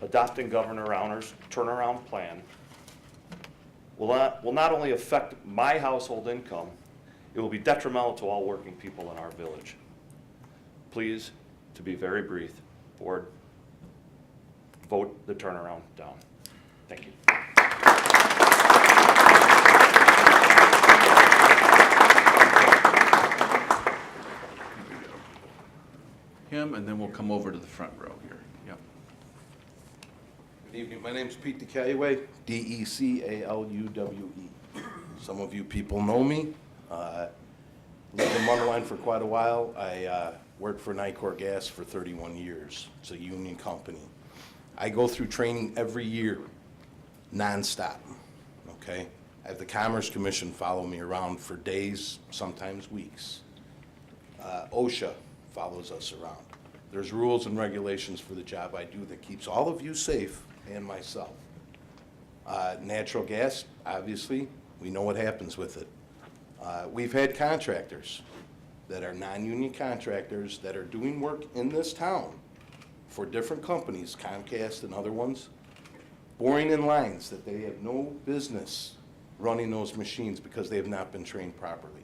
Adopting Governor Rauner's turnaround plan will not only affect my household income, it will be detrimental to all working people in our village. Please, to be very brief, board, vote the turnaround down. Thank you. and then we'll come over to the front row here. Yep. Good evening. My name's Pete DeCaluwe, D-E-C-A-L-U-W-E. Some of you people know me. Lived in Mundelein for quite a while. I worked for Nicor Gas for 31 years. It's a union company. I go through training every year, nonstop, okay? I have the Commerce Commission follow me around for days, sometimes weeks. OSHA follows us around. There's rules and regulations for the job I do that keeps all of you safe and myself. Natural gas, obviously, we know what happens with it. We've had contractors that are non-union contractors that are doing work in this town for different companies, Comcast and other ones, boring in lines that they have no business running those machines because they have not been trained properly.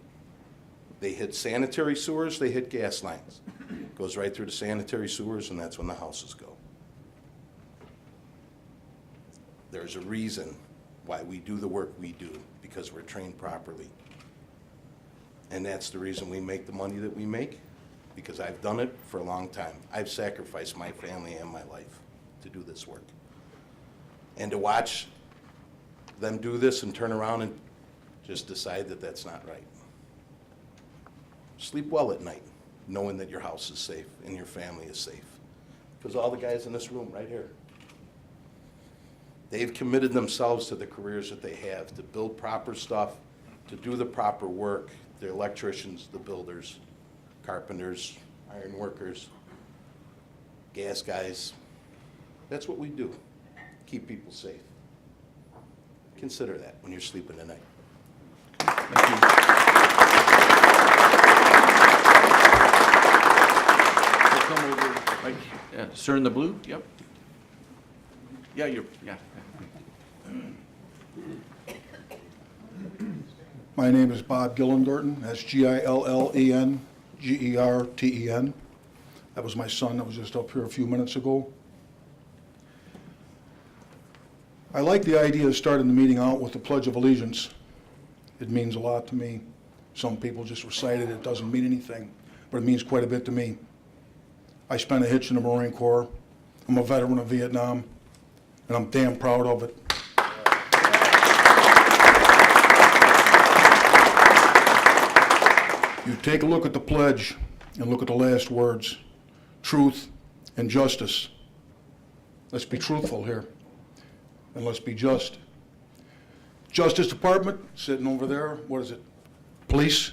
They hit sanitary sewers, they hit gas lines. Goes right through the sanitary sewers, and that's when the houses go. There's a reason why we do the work we do, because we're trained properly. And that's the reason we make the money that we make, because I've done it for a long time. I've sacrificed my family and my life to do this work. And to watch them do this and turn around and just decide that that's not right. Sleep well at night, knowing that your house is safe and your family is safe. Because all the guys in this room right here, they've committed themselves to the careers that they have, to build proper stuff, to do the proper work. The electricians, the builders, carpenters, iron workers, gas guys. That's what we do, keep people safe. Consider that when you're sleeping tonight. Thank you. We'll come over, right, sir in the blue, yep. Yeah, yeah. My name is Bob Gillendorten. That's Gillengerten. That was my son that was just up here a few minutes ago. I like the idea of starting the meeting out with the Pledge of Allegiance. It means a lot to me. Some people just recite it. It doesn't mean anything, but it means quite a bit to me. I spent a hitch in the Marine Corps. I'm a veteran of Vietnam, and I'm damn proud of it. You take a look at the pledge and look at the last words, truth and justice. Let's be truthful here, and let's be just. Justice Department, sitting over there, what is it? Police,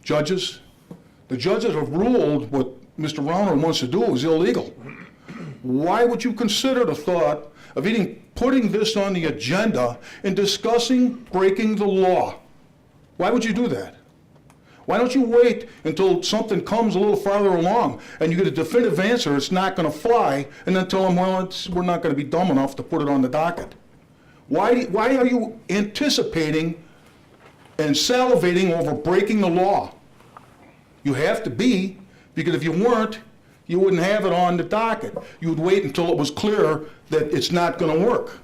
judges. The judges have ruled what Mr. Rauner wants to do is illegal. Why would you consider the thought of even putting this on the agenda and discussing breaking the law? Why would you do that? Why don't you wait until something comes a little farther along and you get a definitive answer, it's not going to fly, and then tell them, well, we're not going to be dumb enough to put it on the docket? Why are you anticipating and salivating over breaking the law? You have to be, because if you weren't, you wouldn't have it on the docket. You would wait until it was clear that it's not going to work.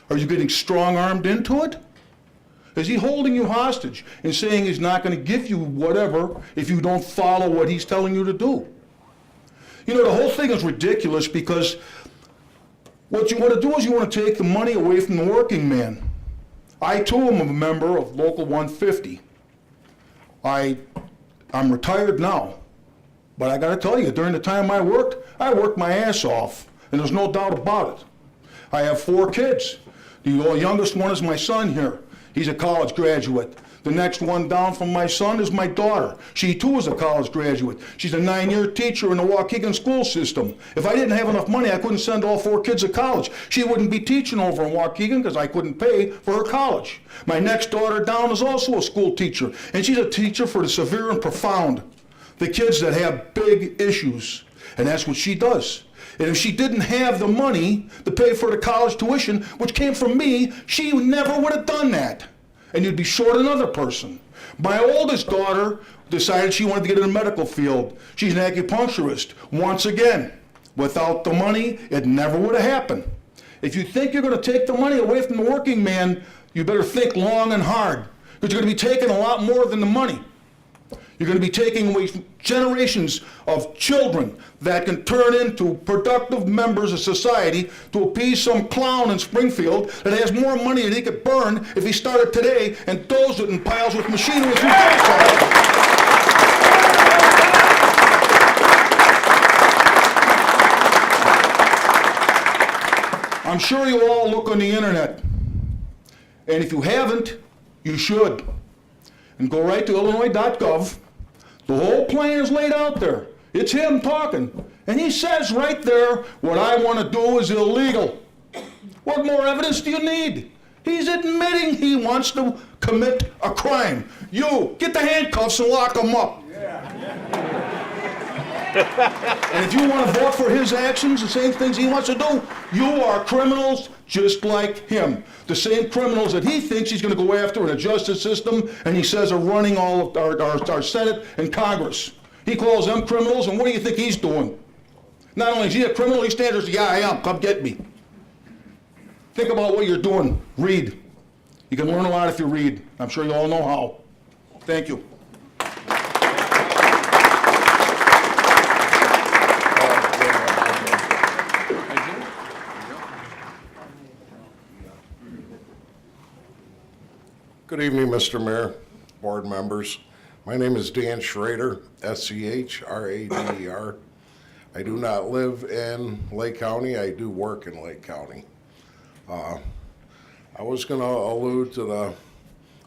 Are you getting strong-armed into it? Is he holding you hostage and saying he's not going to give you whatever if you don't follow what he's telling you to do? You know, the whole thing is ridiculous because what you want to do is you want to take the money away from the working man. I, too, am a member of Local 150. I'm retired now, but I got to tell you, during the time I worked my ass off, and there's no doubt about it. I have 4 kids. The youngest one is my son here. He's a college graduate. The next one down from my son is my daughter. She too is a college graduate. She's a 9-year teacher in the Waukegan school system. If I didn't have enough money, I couldn't send all 4 kids to college. She wouldn't be teaching over in Waukegan because I couldn't pay for her college. My next daughter down is also a school teacher, and she's a teacher for the severe and profound, the kids that have big issues, and that's what she does. And if she didn't have the money to pay for the college tuition, which came from me, she never would have done that. And you'd be short another person. My oldest daughter decided she wanted to get in the medical field. She's an acupuncturist. Once again, without the money, it never would have happened. If you think you're going to take the money away from the working man, you better think long and hard, because you're going to be taking a lot more than the money. You're going to be taking away generations of children that can turn into productive members of society to appease some clown in Springfield that has more money than he could burn if he started today and dozed it in piles with machinery from outside. I'm sure you all look on the internet. And if you haven't, you should. And go right to Illinois.gov. The whole plan is laid out there. It's him talking. And he says right there, what I want to do is illegal. What more evidence do you need? He's admitting he wants to commit a crime. You, get the handcuffs and lock him up. And if you want to vote for his actions, the same things he wants to do, you are criminals just like him. The same criminals that he thinks he's going to go after in the justice system, and he says are running all of our Senate and Congress. He calls them criminals, and what do you think he's doing? Not only is he a criminal, he stands there and says, yeah, I am, come get me. Think about what you're doing. Read. You can learn a lot if you read. I'm sure you all know how. Thank you. Good evening, Mr. Mayor, board members. My name is Dan Schrader, S-C-H-R-A-D-E-R. I do not live in Lake County. I do work in Lake County. I was going to allude to the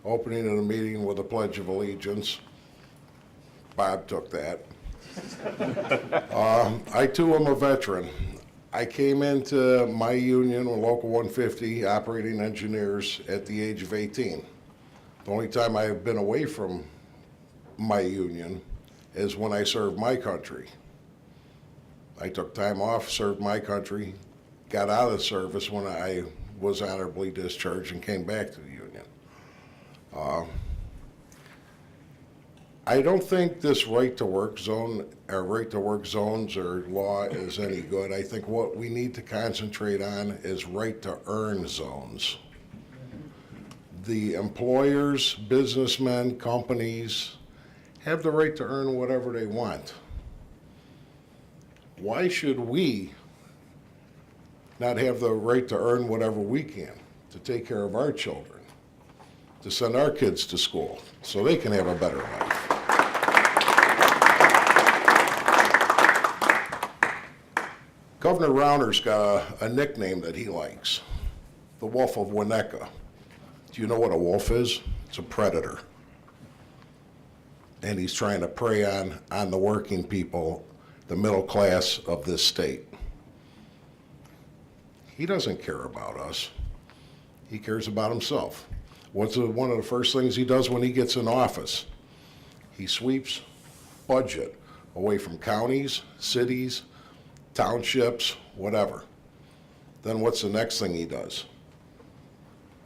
opening of the meeting with the Pledge of Allegiance. Bob took that. I too am a veteran. I came into my union with Local 150 operating engineers at the age of 18. The only time I have been away from my union is when I served my country. I took time off, served my country, got out of service when I was honorably discharged and came back to the union. I don't think this right-to-work zone, or right-to-work zones or law is any good. I think what we need to concentrate on is right-to-earn zones. The employers, businessmen, companies have the right to earn whatever they want. Why should we not have the right to earn whatever we can to take care of our children, to send our kids to school so they can have a better life? Governor Rauner's got a nickname that he likes, the Wolf of Winnetka. Do you know what a wolf is? It's a predator. And he's trying to prey on the working people, the middle class of this state. He doesn't care about us. He cares about himself. What's one of the first things he does when he gets in office? He sweeps budget away from counties, cities, townships, whatever. Then what's the next thing he does?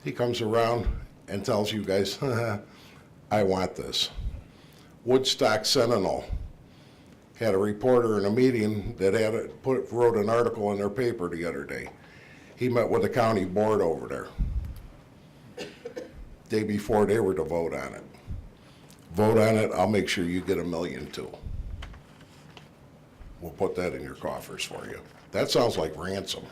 He comes around and tells you guys, I want this. Woodstock Sentinel had a reporter in a meeting that wrote an article in their paper the other day. He met with the county board over there. Day before they were to vote on it. Vote on it, I'll make sure you get $1 million too. We'll put that in your coffers for you. That sounds like ransom.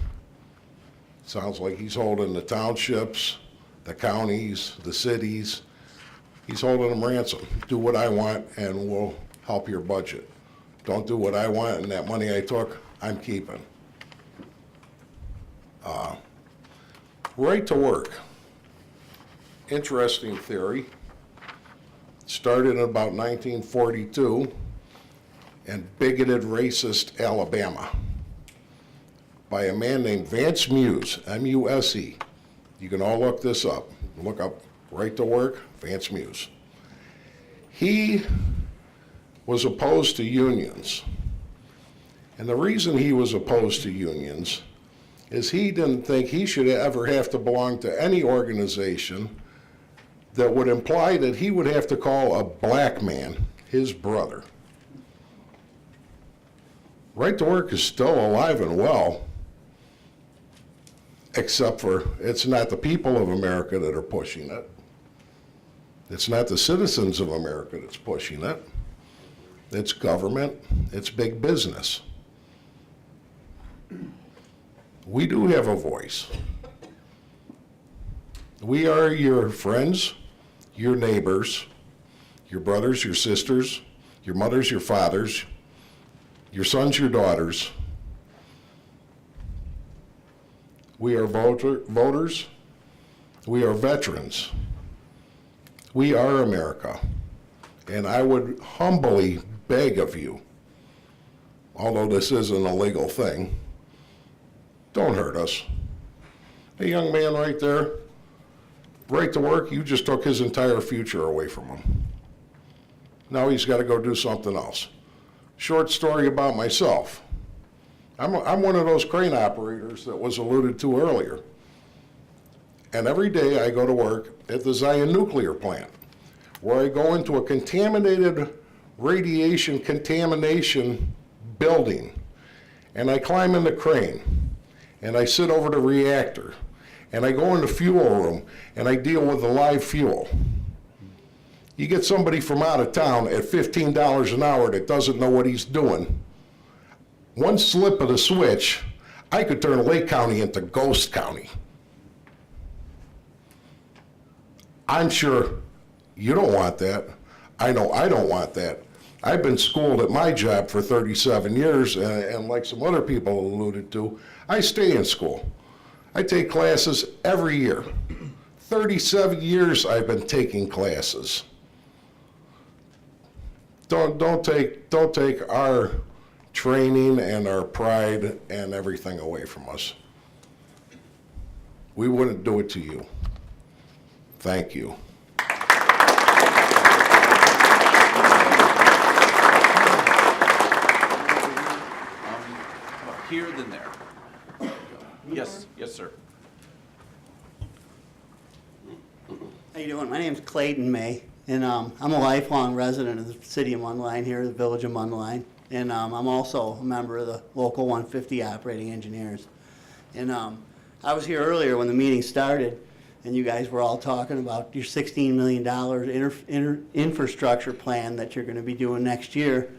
Sounds like he's holding the townships, the counties, the cities. He's holding them ransom. Do what I want and we'll help your budget. Don't do what I want and that money I took, I'm keeping. Right to work. Interesting theory. Started in about 1942 in bigoted, racist Alabama by a man named Vance Muse, M-U-S-E. You can all look this up. Look up right to work, Vance Muse. He was opposed to unions. And the reason he was opposed to unions is he didn't think he should ever have to belong to any organization that would imply that he would have to call a black man his brother. Right to work is still alive and well, except for it's not the people of America that are pushing it. It's not the citizens of America that's pushing it. it's government, it's big business. We do have a voice. We are your friends, your neighbors, your brothers, your sisters, your mothers, your fathers, your sons, your daughters. We are voters. We are veterans. We are America. And I would humbly beg of you, although this isn't a legal thing, don't hurt us. A young man right there, right to work, you just took his entire future away from him. Now he's got to go do something else. Short story about myself. I'm one of those crane operators that was alluded to earlier. And every day I go to work at the Zion nuclear plant, where I go into a contaminated radiation contamination building, and I climb in the crane, and I sit over the reactor, and I go in the fuel room, and I deal with the live fuel. You get somebody from out of town at $15 an hour that doesn't know what he's doing. One slip of the switch, I could turn Lake County into Ghost County. I'm sure you don't want that. I know I don't want that. I've been schooled at my job for 37 years, and like some other people alluded to, I stay in school. I take classes every year. 37 years I've been taking classes. Don't take our training and our pride and everything away from us. We wouldn't do it to you. Thank you. Here than there. Yes, yes, sir. How you doing? My name's Clayton May, and I'm a lifelong resident of the city of Mundelein here, the village of Mundelein, and I'm also a member of the local 150 operating engineers. And I was here earlier when the meeting started, and you guys were all talking about your $16 million infrastructure plan that you're going to be doing next year.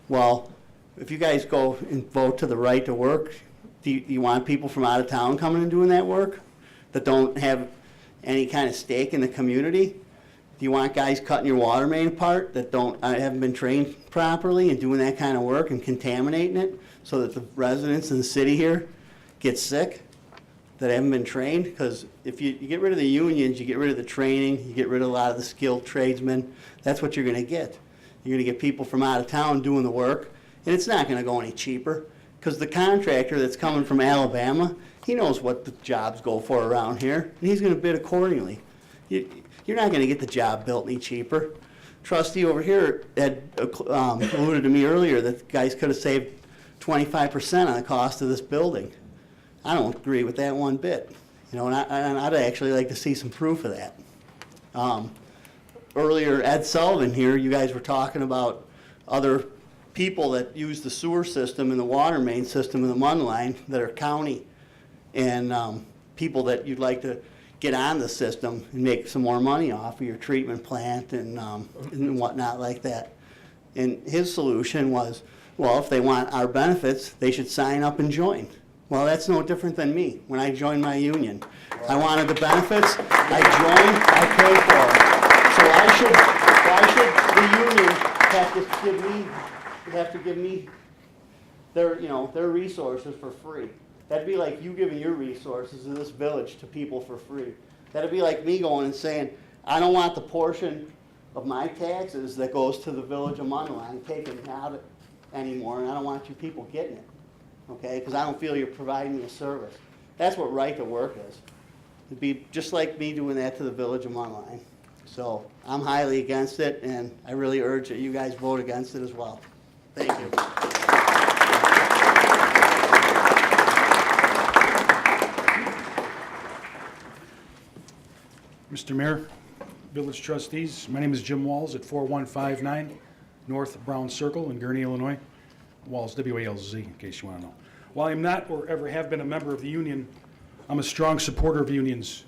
Well, if you guys go and vote to the right to work, do you want people from out of town coming and doing that work that don't have any kind of stake in the community? Do you want guys cutting your water main apart that haven't been trained properly and doing that kind of work and contaminating it so that the residents in the city here get sick that haven't been trained? Because if you get rid of the unions, you get rid of the training, you get rid of a lot of the skilled tradesmen, that's what you're going to get. You're going to get people from out of town doing the work, and it's not going to go any cheaper because the contractor that's coming from Alabama, he knows what the jobs go for around here, and he's going to bid accordingly. You're not going to get the job built any cheaper. Trustee over here had alluded to me earlier that guys could have saved 25% on the cost of this building. I don't agree with that one bit. You know, and I'd actually like to see some proof of that. Earlier, Ed Sullivan here, you guys were talking about other people that use the sewer system and the water main system in the Mundelein that are county, and people that you'd like to get on the system and make some more money off of your treatment plant and whatnot like that. And his solution was, well, if they want our benefits, they should sign up and join. Well, that's no different than me when I joined my union. I wanted the benefits, I joined, I paid for it. So why should the union have to give me their resources for free? That'd be like you giving your resources in this village to people for free. That'd be like me going and saying, I don't want the portion of my taxes that goes to the village of Mundelein taken out anymore, and I don't want you people getting it, okay? Because I don't feel you're providing me a service. That's what right to work is. It'd be just like me doing that to the village of Mundelein. So I'm highly against it, and I really urge that you guys vote against it as well. Thank you. Mr. Mayor, village trustees, my name is Jim Walls at 4159 North Brown Circle in Gurnee, Illinois. Walls, W-A-L-Z, in case you want to know. While I'm not or ever have been a member of the union, I'm a strong supporter of unions.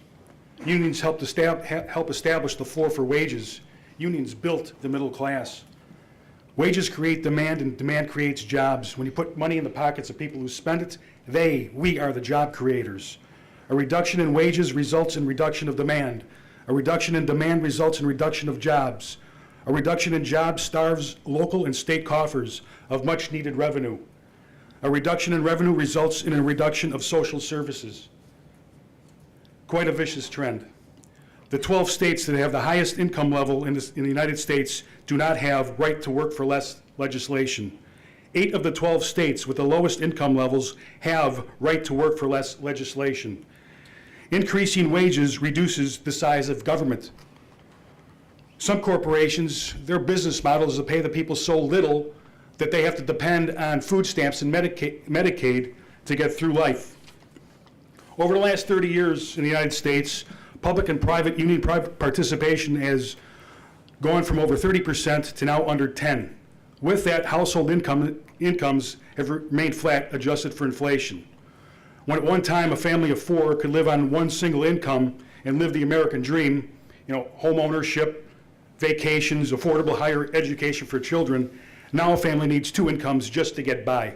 Unions help establish the floor for wages. Unions built the middle class. Wages create demand, and demand creates jobs. When you put money in the pockets of people who spend it, we are the job creators. A reduction in wages results in reduction of demand. A reduction in demand results in reduction of jobs. A reduction in jobs starves local and state coffers of much-needed revenue. A reduction in revenue results in a reduction of social services. Quite a vicious trend. The 12 states that have the highest income level in the United States do not have right to work for less legislation. 8 of the 12 states with the lowest income levels have right to work for less legislation. Increasing wages reduces the size of government. Some corporations, their business model is to pay the people so little that they have to depend on food stamps and Medicaid to get through life. Over the last 30 years in the United States, public and private union participation has gone from over 30% to now under 10%. With that, household incomes have remained flat, adjusted for inflation. When at one time a family of 4 could live on one single income and live the American dream, home ownership, vacations, affordable higher education for children, now a family needs 2 incomes just to get by.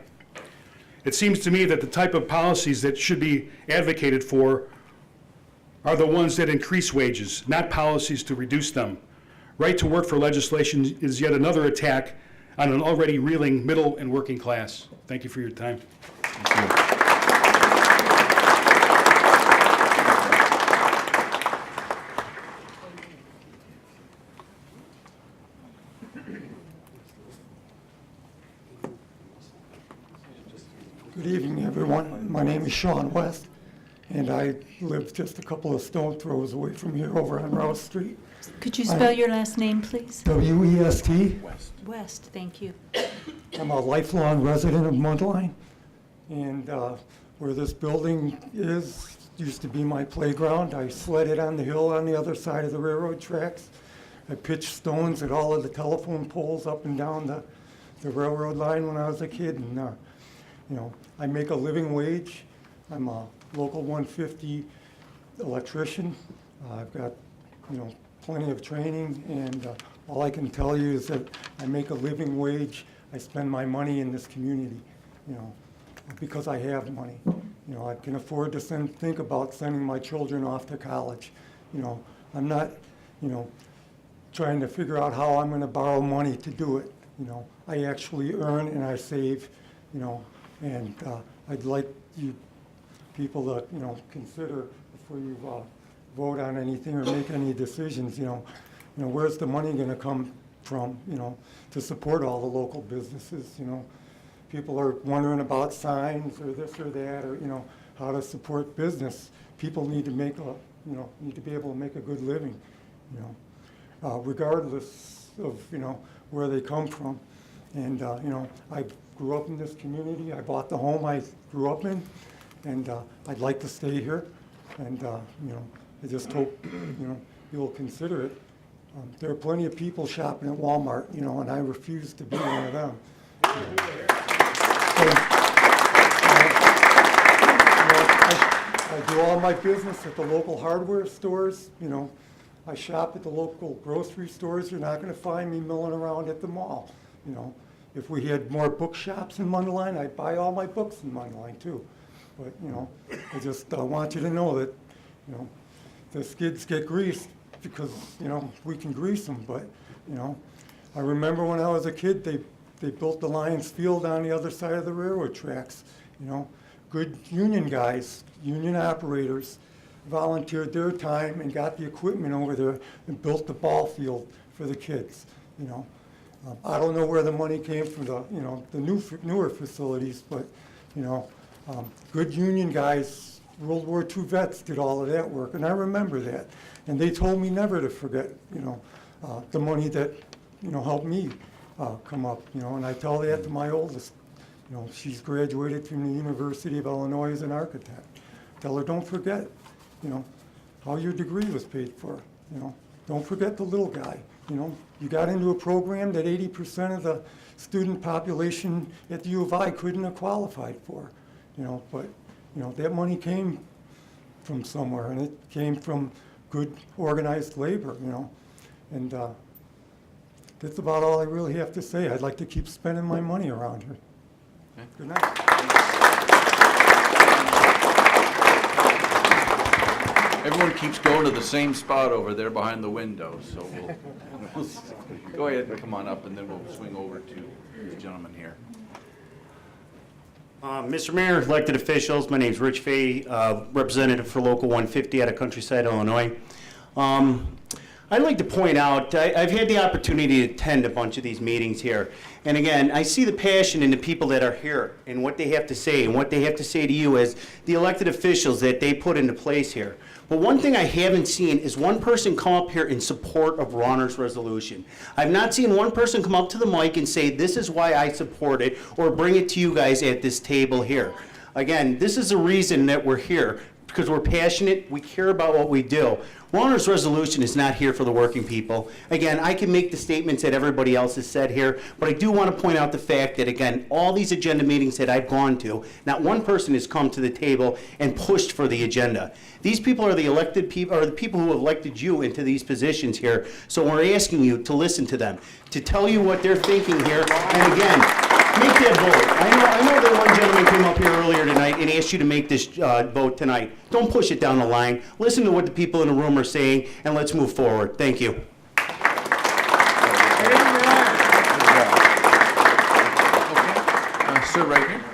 It seems to me that the type of policies that should be advocated for are the ones that increase wages, not policies to reduce them. Right to work for legislation is yet another attack on an already reeling middle and working class. Thank you for your time. Good evening, everyone. My name is Sean West, and I live just a couple of stone throws away from here over on Rouse Street. Could you spell your last name, please? W-E-S-T. West, thank you. I'm a lifelong resident of Mundelein, and where this building is used to be my playground. I sledded on the hill on the other side of the railroad tracks. I pitched stones at all of the telephone poles up and down the railroad line when I was a kid, and I make a living wage. I'm a local 150 electrician. I've got, plenty of training, and all I can tell you is that I make a living wage. I spend my money in this community, because I have money. I can afford to think about sending my children off to college. I'm not, trying to figure out how I'm going to borrow money to do it. I actually earn and I save, and I'd like you people to, consider before you vote on anything or make any decisions, where's the money going to come from, to support all the local businesses, People are wondering about signs or this or that, or, how to support business. People need to make need to be able to make a good living, regardless of, where they come from. And, I grew up in this community. I bought the home I grew up in, and I'd like to stay here. And, I just hope, you'll consider it. There are plenty of people shopping at Walmart, and I refuse to be one of them. I do all my business at the local hardware stores, I shop at the local grocery stores. You're not going to find me milling around at the mall, If we had more bookshops in Mundelein, I'd buy all my books in Mundelein too. But, I just want you to know that, the skids get greased because, we can grease them. But, I remember when I was a kid, they built the Lions Field on the other side of the railroad tracks. Good union guys, union operators, volunteered their time and got the equipment over there and built the ball field for the kids. I don't know where the money came from the newer facilities, but good union guys, World War II vets did all of that work, and I remember that. And they told me never to forget the money that helped me come up. And I tell that to my oldest. She's graduated from the University of Illinois as an architect. Tell her, don't forget, how your degree was paid for. Don't forget the little guy. You got into a program that 80% of the student population at the U of I couldn't have qualified for. But that money came from somewhere, and it came from good organized labor. And That's about all I really have to say. I'd like to keep spending my money around here. Good night. Everyone keeps going to the same spot over there behind the window, so we'll go ahead and come on up, and then we'll swing over to the gentleman here. Mr. Mayor, elected officials, my name is Rich Fay, representative for Local 150 out of Countryside, Illinois. I'd like to point out, I've had the opportunity to attend a bunch of these meetings here. And again, I see the passion in the people that are here and what they have to say and what they have to say to you as the elected officials that they put into place here. But one thing I haven't seen is one person come up here in support of Ronner's resolution. I've not seen one person come up to the mic and say, this is why I support it, or bring it to you guys at this table here. Again, this is the reason that we're here, because we're passionate, we care about what we do. Ronner's resolution is not here for the working people. Again, I can make the statements that everybody else has said here, but I do want to point out the fact that, again, all these agenda meetings that I've gone to, not one person has come to the table and pushed for the agenda. These people are the elected people, or the people who elected you into these positions here, so we're asking you to listen to them, to tell you what they're thinking here, and again, make that vote. I know that one gentleman came up here earlier tonight and asked you to make this vote tonight. Don't push it down the line. Listen to what the people in the room are saying, and let's move forward. Thank you. Sir, right here.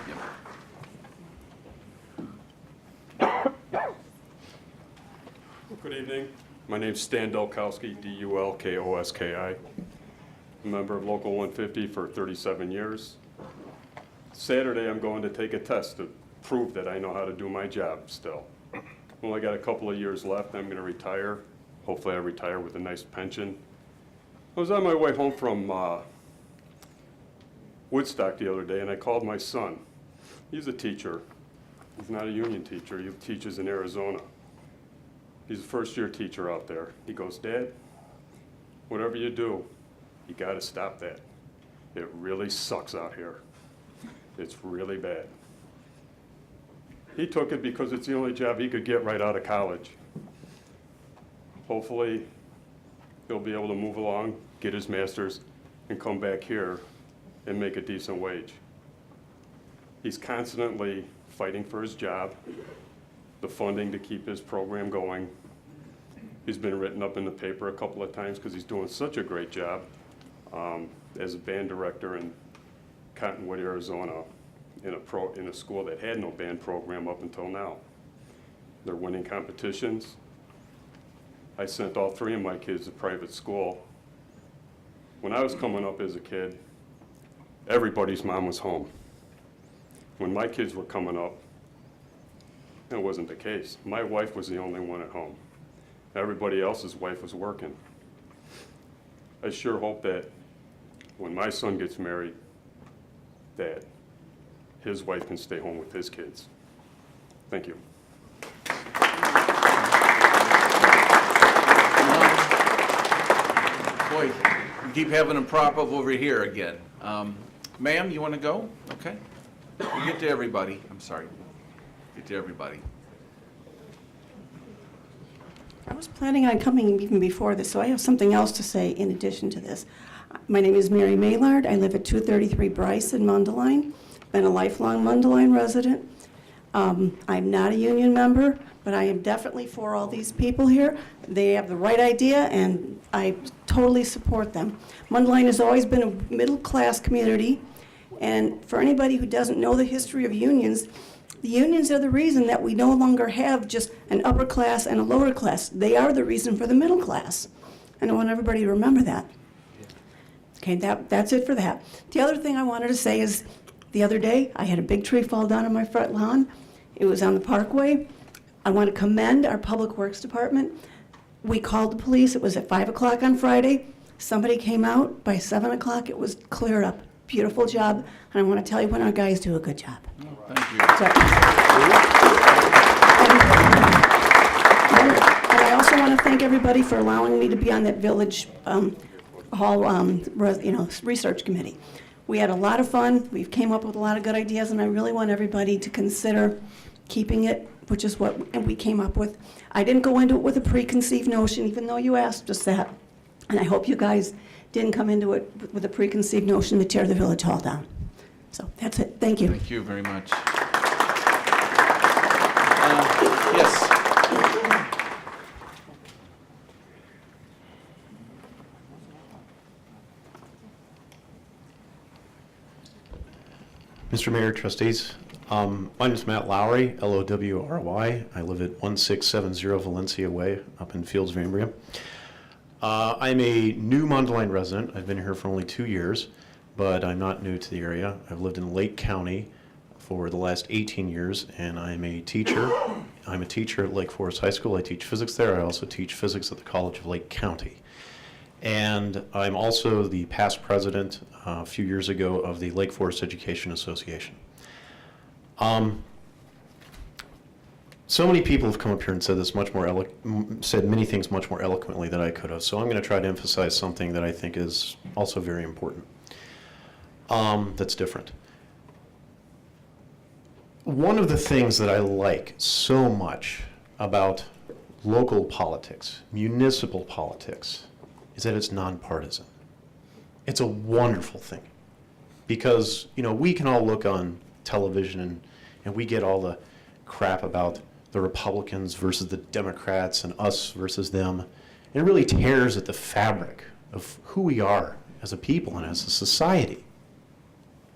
Good evening. My name's Stan Dulkowski, D-U-L-K-O-S-K-I. I'm a member of Local 150 for 37 years. Saturday, I'm going to take a test to prove that I know how to do my job still. Only got a couple of years left. I'm going to retire. Hopefully I retire with a nice pension. I was on my way home from Woodstock the other day, and I called my son. He's a teacher. He's not a union teacher. He teaches in Arizona. He's a first-year teacher out there. He goes, Dad, whatever you do, you got to stop that. It really sucks out here. It's really bad. He took it because it's the only job he could get right out of college. Hopefully, he'll be able to move along, get his master's, and come back here and make a decent wage. He's constantly fighting for his job, the funding to keep his program going. He's been written up in the paper a couple of times because he's doing such a great job as a band director in Cottonwood, Arizona, in a school that had no band program up until now. They're winning competitions. I sent all three of my kids to private school. When I was coming up as a kid, everybody's mom was home. When my kids were coming up, that wasn't the case. My wife was the only one at home. Everybody else's wife was working. I sure hope that when my son gets married, that his wife can stay home with his kids. Thank you. Boy, we keep having them prop up over here again. Ma'am, you want to go? Okay. We'll get to everybody. I'm sorry. Get to everybody. I was planning on coming even before this, so I have something else to say in addition to this. My name is Mary Maylard. I live at 233 Bryce in Mundelein. Been a lifelong Mundelein resident. I'm not a union member, but I am definitely for all these people here. They have the right idea, and I totally support them. Mundelein has always been a middle-class community, and for anybody who doesn't know the history of unions, the unions are the reason that we no longer have just an upper class and a lower class. They are the reason for the middle class. And I want everybody to remember that. Okay, that's it for that. The other thing I wanted to say is the other day I had a big tree fall down on my front lawn. It was on the parkway. I want to commend our Public Works Department. We called the police. It was at 5 o'clock on Friday. Somebody came out. By 7 o'clock it was cleared up. Beautiful job. And I want to tell you when our guys do a good job. Thank you. And I also want to thank everybody for allowing me to be on that village hall research committee. We had a lot of fun. We came up with a lot of good ideas, and I really want everybody to consider keeping it, which is what we came up with. I didn't go into it with a preconceived notion, even though you asked us that. And I hope you guys didn't come into it with a preconceived notion to tear the village hall down. So that's it. Thank you. Thank you very much. Yes. Mr. Mayor, trustees, my name is Matt Lowry, Lowry. I live at 1670 Valencia Way up in Fields of Ambria. I'm a new Mundelein resident. I've been here for only 2 years, but I'm not new to the area. I've lived in Lake County for the last 18 years, and I'm a teacher. I'm a teacher at Lake Forest High School. I teach physics there. I also teach physics at the College of Lake County. And I'm also the past president a few years ago of the Lake Forest Education Association. So many people have come up here and said this much more said many things much more eloquently than I could have. So I'm going to try to emphasize something that I think is also very important. That's different. One of the things that I like so much about local politics, municipal politics, is that it's nonpartisan. It's a wonderful thing because, you know, we can all look on television and we get all the crap about the Republicans versus the Democrats and us versus them. And it really tears at the fabric of who we are as a people and as a society.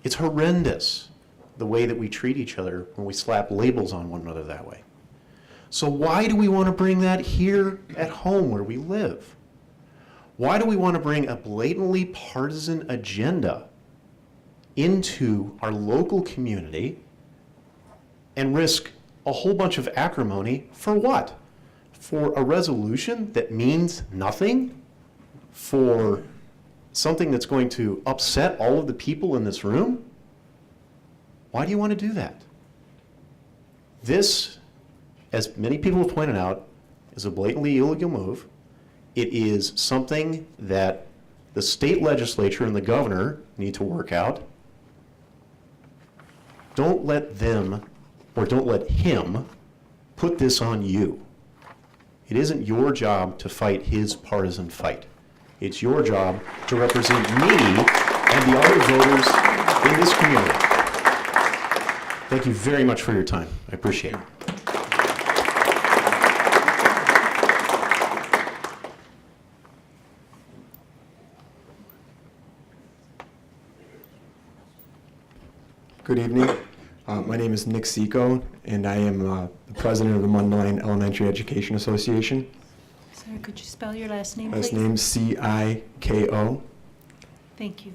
It's horrendous the way that we treat each other when we slap labels on one another that way. So why do we want to bring that here at home where we live? Why do we want to bring a blatantly partisan agenda into our local community and risk a whole bunch of acrimony for what? For a resolution that means nothing? For something that's going to upset all of the people in this room? Why do you want to do that? This, as many people have pointed out, is a blatantly illegal move. It is something that the state legislature and the governor need to work out. Don't let them, or don't let him, put this on you. It isn't your job to fight his partisan fight. It's your job to represent me and the other voters in this community. Thank you very much for your time. I appreciate it. Good evening. My name is Nick Seco, and I am the president of the Mundelein Elementary Education Association. Sir, could you spell your last name, please? Last name C-I-K-O. Thank you.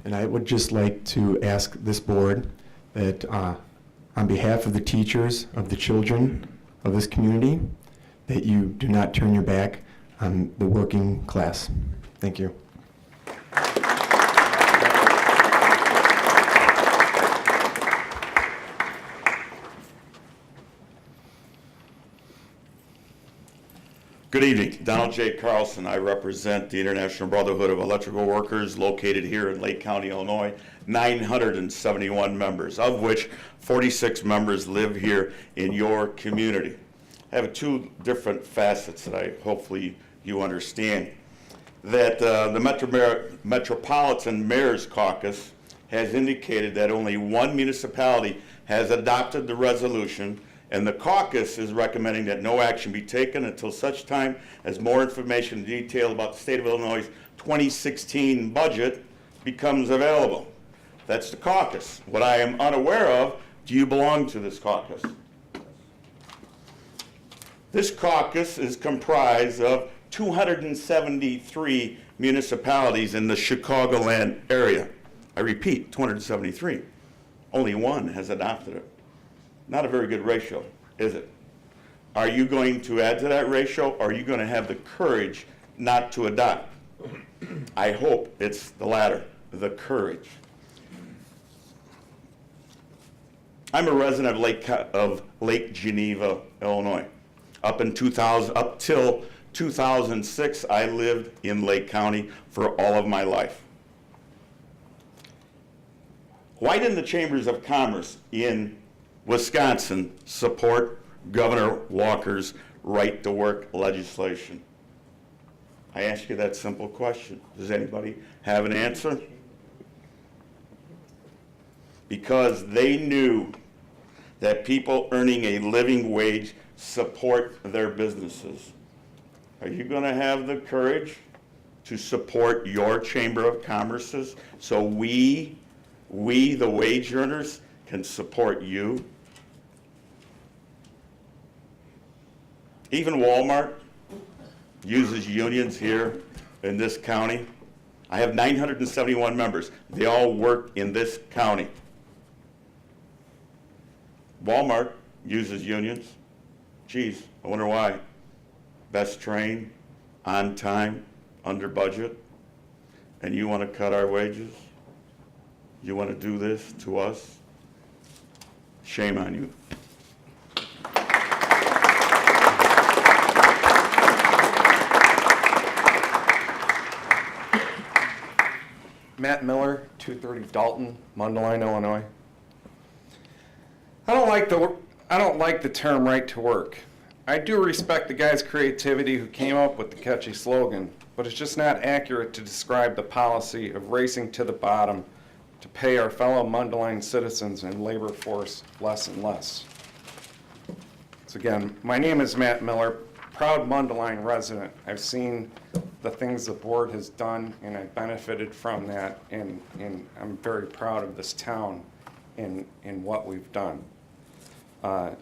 And I would just like to ask this board that on behalf of the teachers, of the children of this community, that you do not turn your back on the working class. Thank you. Good evening. Donald J. Carlson. I represent the International Brotherhood of Electrical Workers located here in Lake County, Illinois. 971 members, of which 46 members live here in your community. I have two different facets that I hopefully you understand. That the Metropolitan Mayor's Caucus has indicated that only one municipality has adopted the resolution, and the caucus is recommending that no action be taken until such time as more information and detail about the state of Illinois' 2016 budget becomes available. That's the caucus. What I am unaware of, do you belong to this caucus? This caucus is comprised of 273 municipalities in the Chicagoland area. I repeat, 273. Only one has adopted it. Not a very good ratio, is it? Are you going to add to that ratio, or are you going to have the courage not to adopt? I hope it's the latter, the courage. I'm a resident of Lake Geneva, Illinois. Up till 2006, I lived in Lake County for all of my life. Why didn't the Chambers of Commerce in Wisconsin support Governor Walker's right-to-work legislation? I ask you that simple question. Does anybody have an answer? Because they knew that people earning a living wage support their businesses. Are you going to have the courage to support your Chamber of Commerce's so we, the wage earners, can support you? Even Walmart uses unions here in this county. I have 971 members. They all work in this county. Walmart uses unions. Geez, I wonder why. Best trained, on time, under budget, and you want to cut our wages? You want to do this to us? Shame on you. Matt Miller, 230 Dalton, Mundelein, Illinois. I don't like the term right to work. I do respect the guy's creativity who came up with the catchy slogan, but it's just not accurate to describe the policy of racing to the bottom to pay our fellow Mundelein citizens and labor force less and less. So again, my name is Matt Miller, proud Mundelein resident. I've seen the things the board has done, and I've benefited from that, and I'm very proud of this town in what we've done. I'm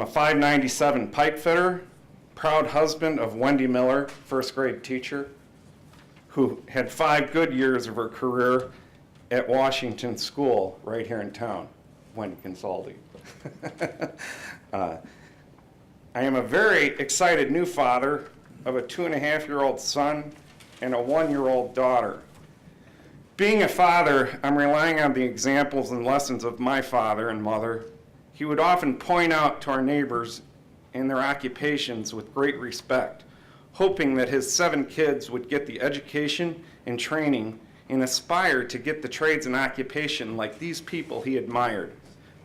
a 597 pipe fitter, proud husband of Wendy Miller, first grade teacher, who had 5 good years of her career at Washington School right here in town, Wendy Consaldi. I am a very excited new father of a 2.5-year-old son and a 1-year-old daughter. Being a father, I'm relying on the examples and lessons of my father and mother. He would often point out to our neighbors and their occupations with great respect, hoping that his 7 kids would get the education and training and aspire to get the trades and occupation like these people he admired.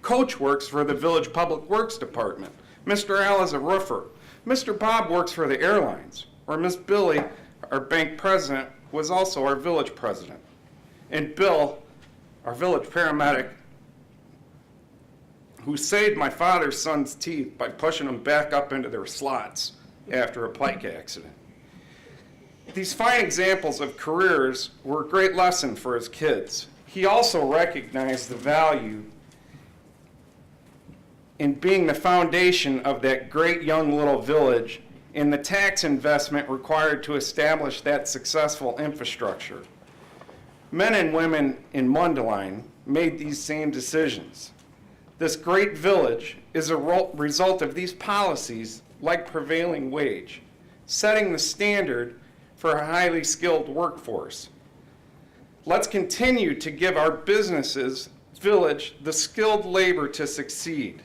Coach works for the Village Public Works Department. Mr. Al is a roofer. Mr. Bob works for the airlines, or Miss Billy, our bank president, was also our village president. And Bill, our village paramedic, who saved my father's son's teeth by pushing them back up into their slots after a bike accident. These fine examples of careers were a great lesson for his kids. He also recognized the value in being the foundation of that great young little village and the tax investment required to establish that successful infrastructure. Men and women in Mundelein made these same decisions. This great village is a result of these policies like prevailing wage, setting the standard for a highly skilled workforce. Let's continue to give our businesses, village, the skilled labor to succeed.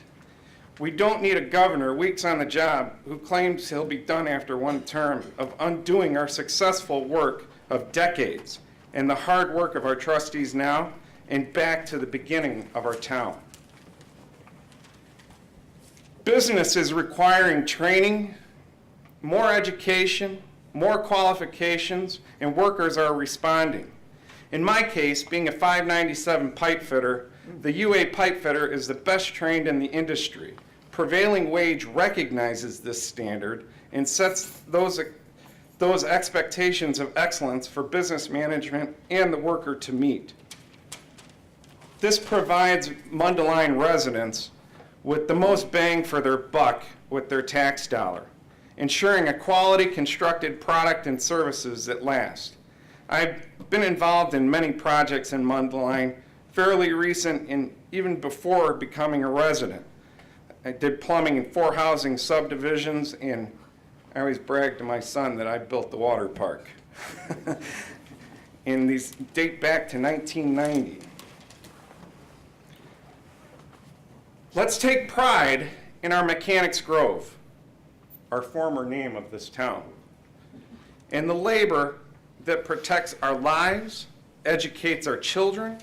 We don't need a governor weeks on the job who claims he'll be done after one term of undoing our successful work of decades and the hard work of our trustees now and back to the beginning of our town. Businesses requiring training, more education, more qualifications, and workers are responding. In my case, being a 597 pipe fitter, the UA pipe fitter is the best trained in the industry. Prevailing wage recognizes this standard and sets those expectations of excellence for business management and the worker to meet. This provides Mundelein residents with the most bang for their buck with their tax dollar, ensuring a quality constructed product and services that last. I've been involved in many projects in Mundelein, fairly recent and even before becoming a resident. I did plumbing in 4 housing subdivisions, and I always brag to my son that I built the water park. And these date back to 1990. Let's take pride in our Mechanics Grove, our former name of this town, and the labor that protects our lives, educates our children,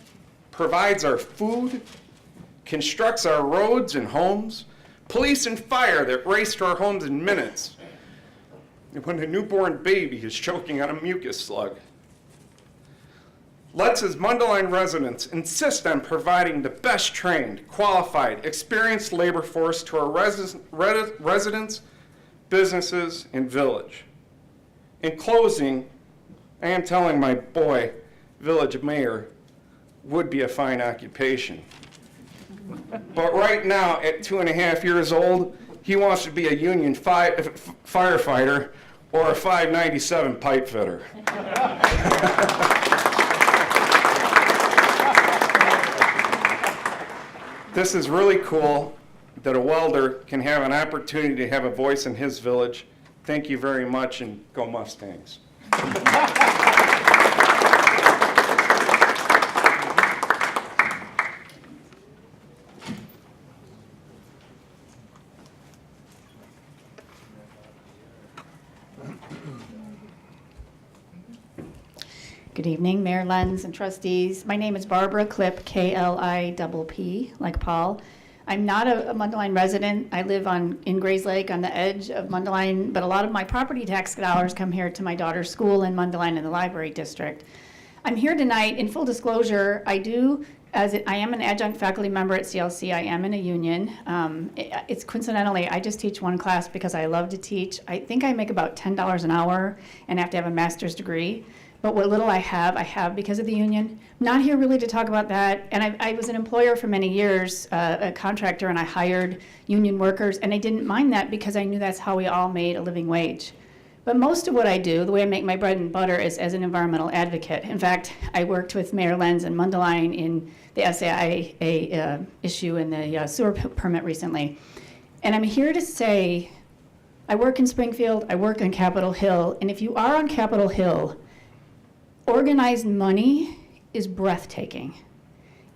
provides our food, constructs our roads and homes, police and fire that race to our homes in minutes, when a newborn baby is choking on a mucus slug. Let's, as Mundelein residents, insist on providing the best trained, qualified, experienced labor force to our residents, businesses, and village. In closing, I am telling my boy, village mayor, would be a fine occupation. But right now, at 2.5 years old, he wants to be a union firefighter or a 597 pipe fitter. This is really cool that a welder can have an opportunity to have a voice in his village. Thank you very much, and go Mustangs. Good evening, Mayor Lenz and trustees. My name is Barbara Klipp, K-L-I-P-P, like Paul. I'm not a Mundelein resident. I live in Grays Lake on the edge of Mundelein, but a lot of my property tax dollars come here to my daughter's school in Mundelein in the library district. I'm here tonight, in full disclosure, I am an adjunct faculty member at CLC. I am in a union. It's coincidentally, I just teach one class because I love to teach. I think I make about $10 an hour and have to have a master's degree. But what little I have because of the union. I'm not here really to talk about that. And I was an employer for many years, a contractor, and I hired union workers. And I didn't mind that because I knew that's how we all made a living wage. But most of what I do, the way I make my bread and butter, is as an environmental advocate. In fact, I worked with Mayor Lenz and Mundelein in the SAIA issue and the sewer permit recently. And I'm here to say, I work in Springfield, I work on Capitol Hill, and if you are on Capitol Hill, organized money is breathtaking.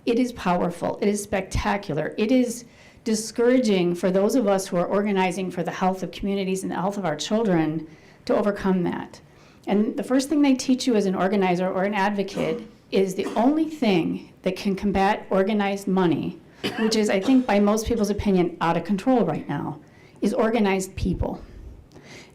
It is powerful. It is spectacular. It is discouraging for those of us who are organizing for the health of communities and the health of our children to overcome that. And the first thing they teach you as an organizer or an advocate is the only thing that can combat organized money, which is, I think, by most people's opinion, out of control right now, is organized people.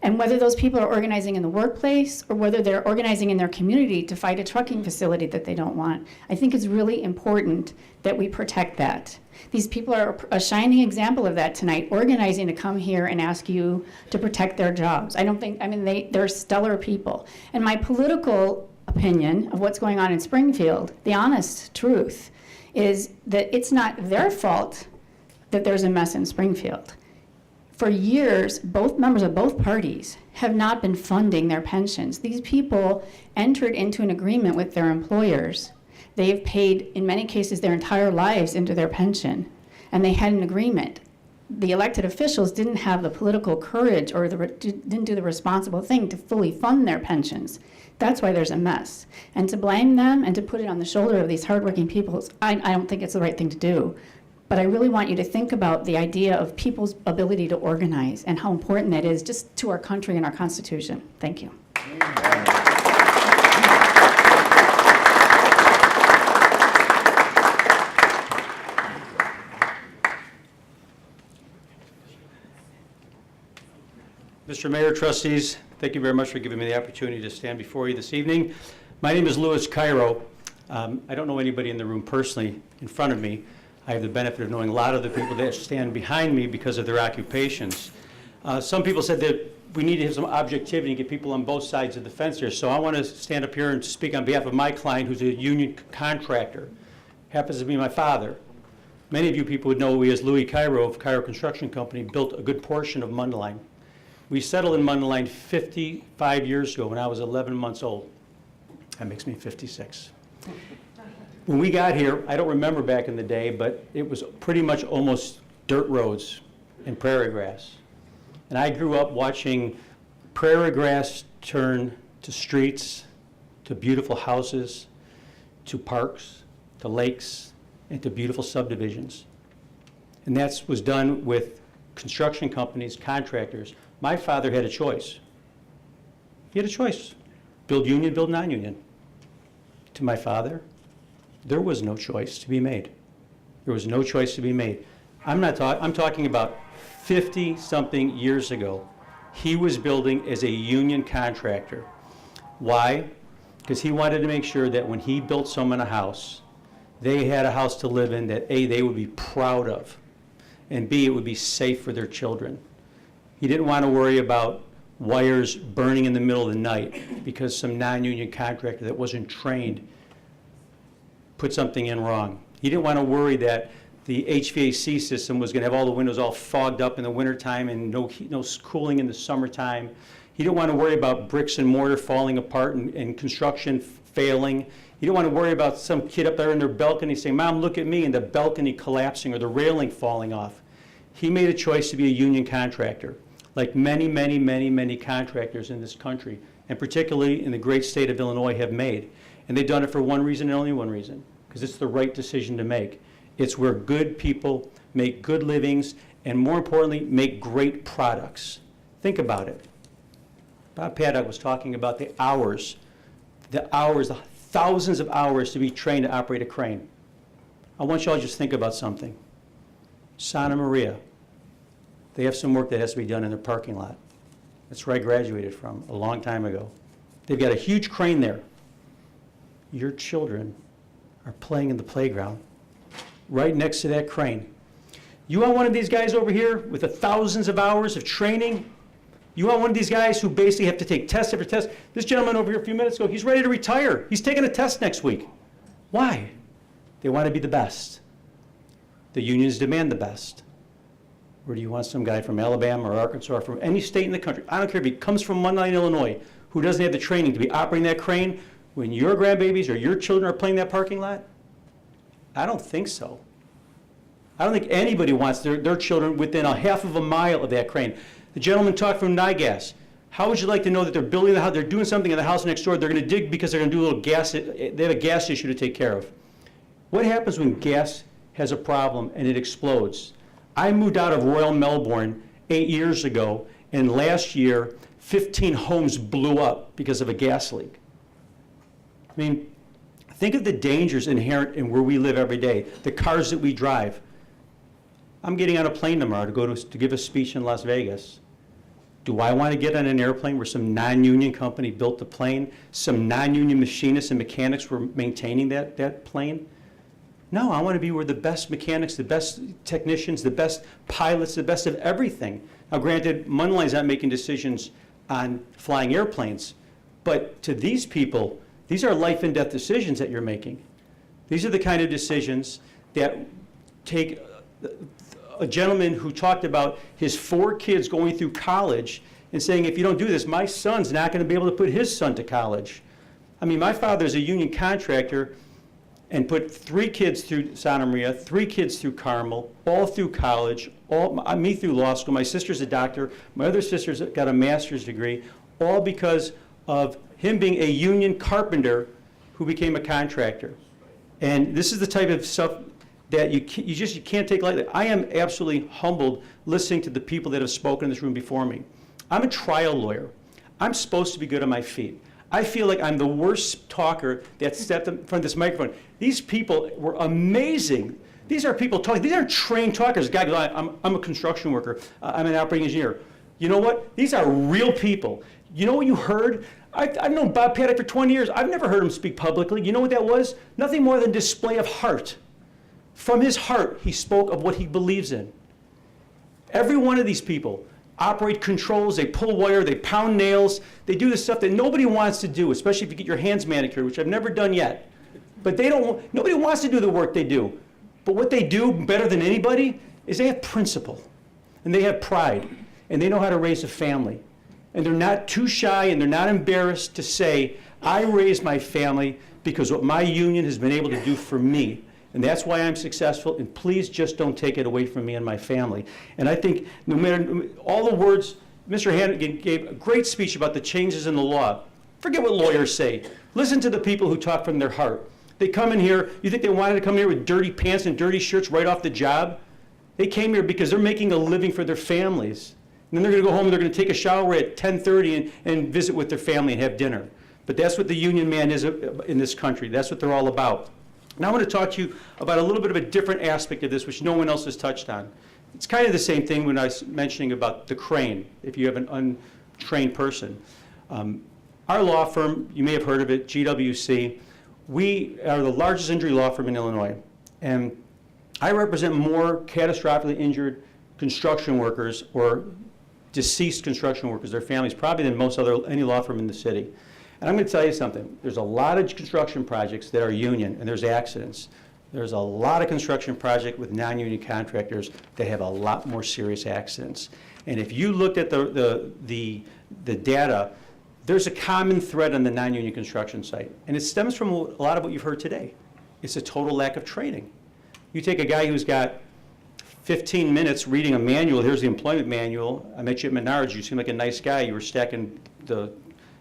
And whether those people are organizing in the workplace or whether they're organizing in their community to fight a trucking facility that they don't want, I think it's really important that we protect that. These people are a shining example of that tonight, organizing to come here and ask you to protect their jobs. They're stellar people. And my political opinion of what's going on in Springfield, the honest truth, is that it's not their fault that there's a mess in Springfield. For years, both members of both parties have not been funding their pensions. These people entered into an agreement with their employers. They have paid, in many cases, their entire lives into their pension, and they had an agreement. The elected officials didn't have the political courage or didn't do the responsible thing to fully fund their pensions. That's why there's a mess. And to blame them and to put it on the shoulder of these hardworking people, I don't think it's the right thing to do. But I really want you to think about the idea of people's ability to organize and how important that is just to our country and our Constitution. Thank you. Mr. Mayor, trustees, thank you very much for giving me the opportunity to stand before you this evening. My name is Louis Cairo. I don't know anybody in the room personally in front of me. I have the benefit of knowing a lot of the people that stand behind me because of their occupations. Some people said that we need to have some objectivity and get people on both sides of the fence here. So I want to stand up here and speak on behalf of my client, who's a union contractor. Happens to be my father. Many of you people would know we, as Louis Cairo of Cairo Construction Company, built a good portion of Mundelein. We settled in Mundelein 55 years ago when I was 11 months old. That makes me 56. When we got here, I don't remember back in the day, but it was pretty much almost dirt roads and prairie grass. And I grew up watching prairie grass turn to streets, to beautiful houses, to parks, to lakes, and to beautiful subdivisions. And that was done with construction companies, contractors. My father had a choice. He had a choice. Build union, build non-union. To my father, there was no choice to be made. There was no choice to be made. I'm talking about 50-something years ago. he was building as a union contractor. Why? Because he wanted to make sure that when he built someone a house, they had a house to live in that A, they would be proud of, and B, it would be safe for their children. He didn't want to worry about wires burning in the middle of the night because some non-union contractor that wasn't trained put something in wrong. He didn't want to worry that the HVAC system was going to have all the windows all fogged up in the wintertime and no cooling in the summertime. He didn't want to worry about bricks and mortar falling apart and construction failing. He didn't want to worry about some kid up there in their balcony saying, "Mom, look at me," and the balcony collapsing or the railing falling off. He made a choice to be a union contractor, like many, many, many, many contractors in this country, and particularly in the great state of Illinois have made. And they've done it for one reason and only one reason, because it's the right decision to make. It's where good people make good livings and, more importantly, make great products. Think about it. Bob Paddock was talking about the thousands of hours to be trained to operate a crane. I want you all to just think about something. Santa Maria, they have some work that has to be done in their parking lot. That's where I graduated from a long time ago. They've got a huge crane there. Your children are playing in the playground right next to that crane. You want one of these guys over here with the thousands of hours of training? You want one of these guys who basically have to take test after test? This gentleman over here a few minutes ago, he's ready to retire. He's taking a test next week. Why? They want to be the best. The unions demand the best. Or do you want some guy from Alabama or Arkansas or from any state in the country? I don't care if he comes from Mundelein, Illinois, who doesn't have the training to be operating that crane when your grandbabies or your children are playing that parking lot? I don't think so. I don't think anybody wants their children within a half of a mile of that crane. The gentleman talked from NIGAS. How would you like to know that they're building the house, they're doing something in the house next door, they're going to dig because they're going to do a little gas, they have a gas issue to take care of. What happens when gas has a problem and it explodes? I moved out of Royal Melbourne 8 years ago, and last year, 15 homes blew up because of a gas leak. I mean, think of the dangers inherent in where we live every day, the cars that we drive. I'm getting on a plane tomorrow to go to give a speech in Las Vegas. Do I want to get on an airplane where some non-union company built the plane, some non-union machinists and mechanics were maintaining that plane? No, I want to be where the best mechanics, the best technicians, the best pilots, the best of everything. Now granted, Mundelein's not making decisions on flying airplanes, but to these people, these are life and death decisions that you're making. These are the kind of decisions that take a gentleman who talked about his 4 kids going through college and saying, if you don't do this, my son's not going to be able to put his son to college. I mean, my father's a union contractor and put 3 kids through Santa Maria, 3 kids through Carmel, all through college, me through law school. My sister's a doctor. My other sister's got a master's degree, all because of him being a union carpenter who became a contractor. And this is the type of stuff that you can't take lightly. I am absolutely humbled listening to the people that have spoken in this room before me. I'm a trial lawyer. I'm supposed to be good on my feet. I feel like I'm the worst talker that stepped in front of this microphone. These people were amazing. These are people talking. These aren't trained talkers. A guy goes, I'm a construction worker. I'm an operating engineer. You know what? These are real people. You know what you heard? I've known Bob Paddock for 20 years. I've never heard him speak publicly. You know what that was? Nothing more than display of heart. From his heart, he spoke of what he believes in. Every one of these people operate controls, they pull wire, they pound nails, they do the stuff that nobody wants to do, especially if you get your hands manicured, which I've never done yet. But nobody wants to do the work they do. But what they do better than anybody is they have principle, and they have pride, and they know how to raise a family. And they're not too shy, and they're not embarrassed to say, I raised my family because what my union has been able to do for me. And that's why I'm successful, and please just don't take it away from me and my family. And I think no matter all the words, Mr. Hannigan gave a great speech about the changes in the law. Forget what lawyers say. Listen to the people who talk from their heart. They come in here, you think they wanted to come here with dirty pants and dirty shirts right off the job? They came here because they're making a living for their families. And then they're going to go home and they're going to take a shower at 10:30 and visit with their family and have dinner. But that's what the union man is in this country. That's what they're all about. Now I want to talk to you about a little bit of a different aspect of this, which no one else has touched on. It's kind of the same thing when I was mentioning about the crane, if you have an untrained person. Our law firm, you may have heard of it, GWC, we are the largest injury law firm in Illinois. And I represent more catastrophically injured construction workers or deceased construction workers, their families, probably than any law firm in the city. And I'm going to tell you something. There's a lot of construction projects that are union, and there's accidents. There's a lot of construction projects with non-union contractors that have a lot more serious accidents. And if you looked at the data, there's a common thread on the non-union construction site. And it stems from a lot of what you've heard today. It's a total lack of training. You take a guy who's got 15 minutes reading a manual. Here's the employment manual. I met you at Menards. You seem like a nice guy. You were stacking the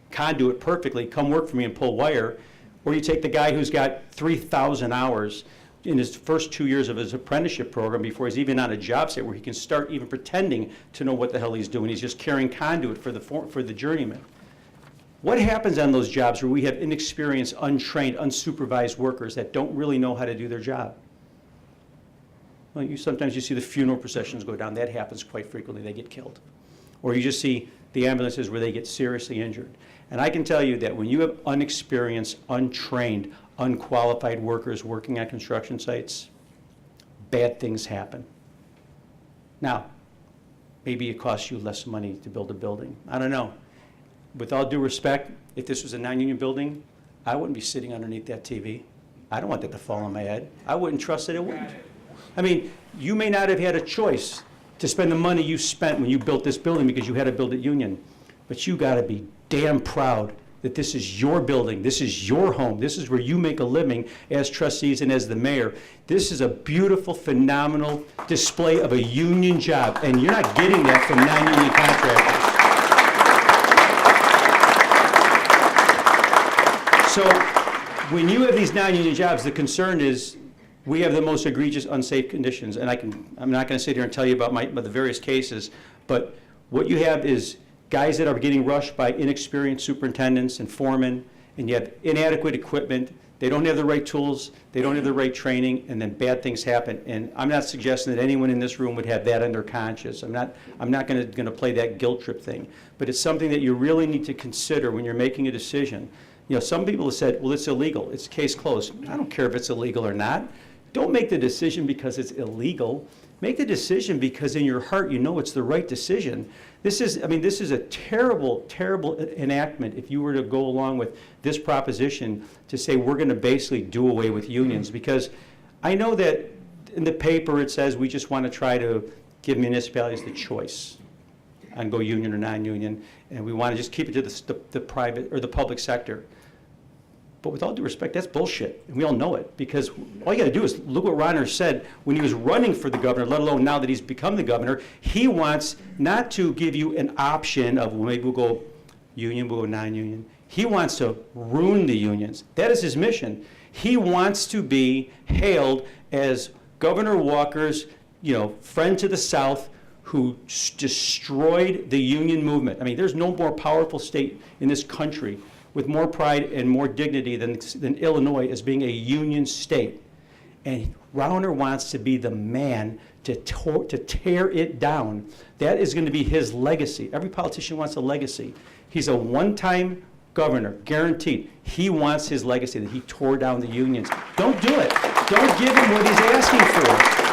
conduit perfectly. Come work for me and pull wire. Or you take the guy who's got 3,000 hours in his first 2 years of his apprenticeship program before he's even on a job site where he can start even pretending to know what the hell he's doing. He's just carrying conduit for the journeyman. What happens on those jobs where we have inexperienced, untrained, unsupervised workers that don't really know how to do their job? Well, sometimes you see the funeral processions go down. That happens quite frequently. They get killed. Or you just see the ambulances where they get seriously injured. And I can tell you that when you have unexperienced, untrained, unqualified workers working on construction sites, bad things happen. Now, maybe it costs you less money to build a building. I don't know. With all due respect, if this was a non-union building, I wouldn't be sitting underneath that TV. I don't want that to fall on my head. I wouldn't trust that it wouldn't. I mean, you may not have had a choice to spend the money you spent when you built this building because you had to build it union, but you got to be damn proud that this is your building, this is your home, this is where you make a living as trustees and as the mayor. This is a beautiful, phenomenal display of a union job, and you're not getting that from non-union contractors. So when you have these non-union jobs, the concern is we have the most egregious unsafe conditions, and I'm not going to sit here and tell you about the various cases, but what you have is guys that are getting rushed by inexperienced superintendents and foremen, and you have inadequate equipment, they don't have the right tools, they don't have the right training, and then bad things happen. And I'm not suggesting that anyone in this room would have that in their conscience. I'm not going to play that guilt trip thing, but it's something that you really need to consider when you're making a decision. You know, some people have said, well, it's illegal, it's case closed. I don't care if it's illegal or not. Don't make the decision because it's illegal. Make the decision because in your heart you know it's the right decision. This is a terrible, terrible enactment if you were to go along with this proposition to say we're going to basically do away with unions, because I know that in the paper it says we just want to try to give municipalities the choice on go union or non-union, and we want to just keep it to the private or the public sector. But with all due respect, that's bullshit, and we all know it, because all you got to do is look what Ronner said when he was running for the governor, let alone now that he's become the governor. He wants not to give you an option of, well, maybe we'll go union, we'll go non-union. He wants to ruin the unions. That is his mission. He wants to be hailed as Governor Walker's, friend to the South, who destroyed the union movement. I mean, there's no more powerful state in this country with more pride and more dignity than Illinois as being a union state. And Rauner wants to be the man to tear it down. That is going to be his legacy. Every politician wants a legacy. He's a one-time governor, guaranteed. He wants his legacy, that he tore down the unions. Don't do it. Don't give him what he's asking for.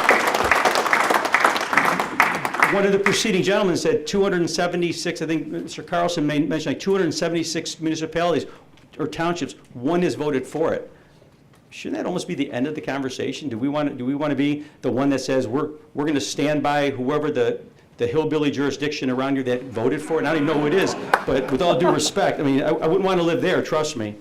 One of the preceding gentlemen said 276, I think Mr. Carlson mentioned like 276 municipalities or townships, one has voted for it. Shouldn't that almost be the end of the conversation? Do we want to be the one that says we're going to stand by whoever the hillbilly jurisdiction around here that voted for it? And I don't even know who it is, but with all due respect, I mean, I wouldn't want to live there, trust me.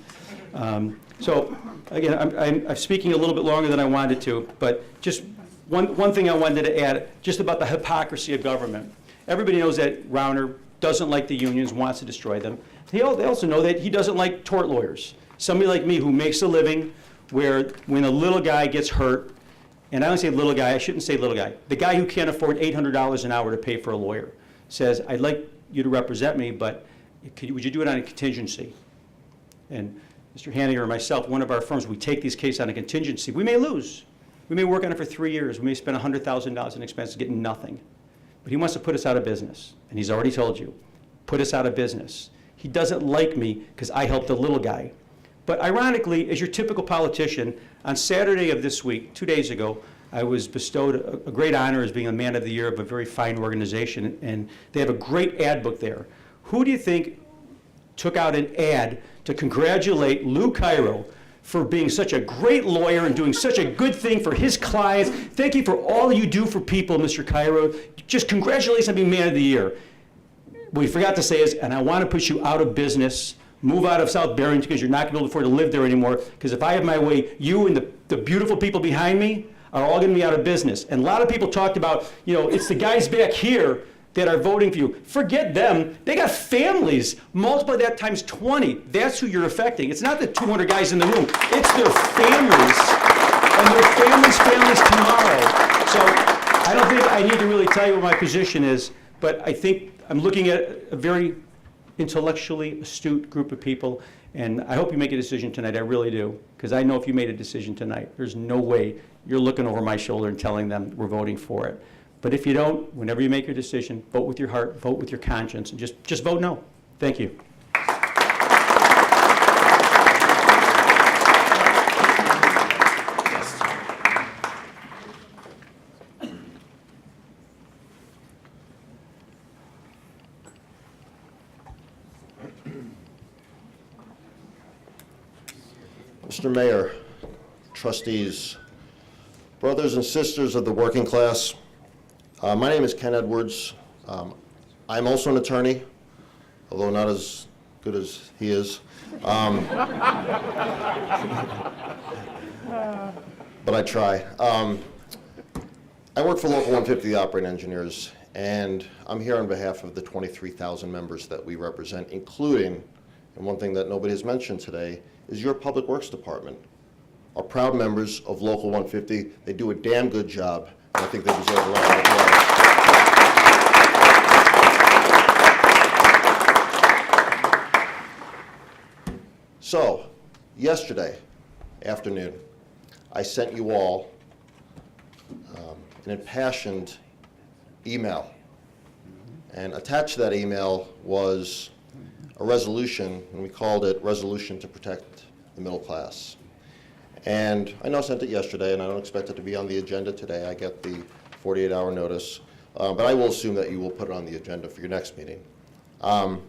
So again, I'm speaking a little bit longer than I wanted to, but just one thing I wanted to add, just about the hypocrisy of government. Everybody knows that Rauner doesn't like the unions, wants to destroy them. They also know that he doesn't like tort lawyers. Somebody like me who makes a living where when a little guy gets hurt, and I don't say little guy, I shouldn't say little guy, the guy who can't afford $800 an hour to pay for a lawyer says, I'd like you to represent me, but would you do it on a contingency? And Mr. Hanninger and myself, one of our firms, we take these cases on a contingency. We may lose. We may work on it for 3 years. We may spend $100,000 in expenses getting nothing. But he wants to put us out of business. And he's already told you, put us out of business. He doesn't like me because I helped the little guy. But ironically, as your typical politician, on Saturday of this week, 2 days ago, I was bestowed a great honor as being a Man of the Year of a very fine organization, and they have a great ad book there. Who do you think took out an ad to congratulate Lou Cairo for being such a great lawyer and doing such a good thing for his clients? Thank you for all you do for people, Mr. Cairo. Just congratulations on being Man of the Year. What we forgot to say is, and I want to put you out of business, move out of South Barrington because you're not going to be able to afford to live there anymore, because if I have my way, you and the beautiful people behind me are all going to be out of business. And a lot of people talked about, it's the guys back here that are voting for you. Forget them. They got families. Multiply that times 20. That's who you're affecting. It's not the 200 guys in the room. It's their families and their families' tomorrow. So I don't think I need to really tell you what my position is, but I think I'm looking at a very intellectually astute group of people, and I hope you make a decision tonight. I really do, because I know if you made a decision tonight, there's no way you're looking over my shoulder and telling them we're voting for it. But if you don't, whenever you make your decision, vote with your heart, vote with your conscience, and just vote no. Thank you. Mr. Mayor, trustees, brothers and sisters of the working class, my name is Ken Edwards. I'm also an attorney, although not as good as he is. But I try. I work for Local 150, the operating engineers, and I'm here on behalf of the 23,000 members that we represent, including, and one thing that nobody has mentioned today, is your Public Works Department. Our proud members of Local 150, they do a damn good job, and I think they deserve a round of applause. So, yesterday afternoon, I sent you all an impassioned email, and attached to that email was a resolution, and we called it Resolution to Protect the Middle Class. And I know I sent it yesterday, and I don't expect it to be on the agenda today. I get the 48-hour notice, but I will assume that you will put it on the agenda for your next meeting. And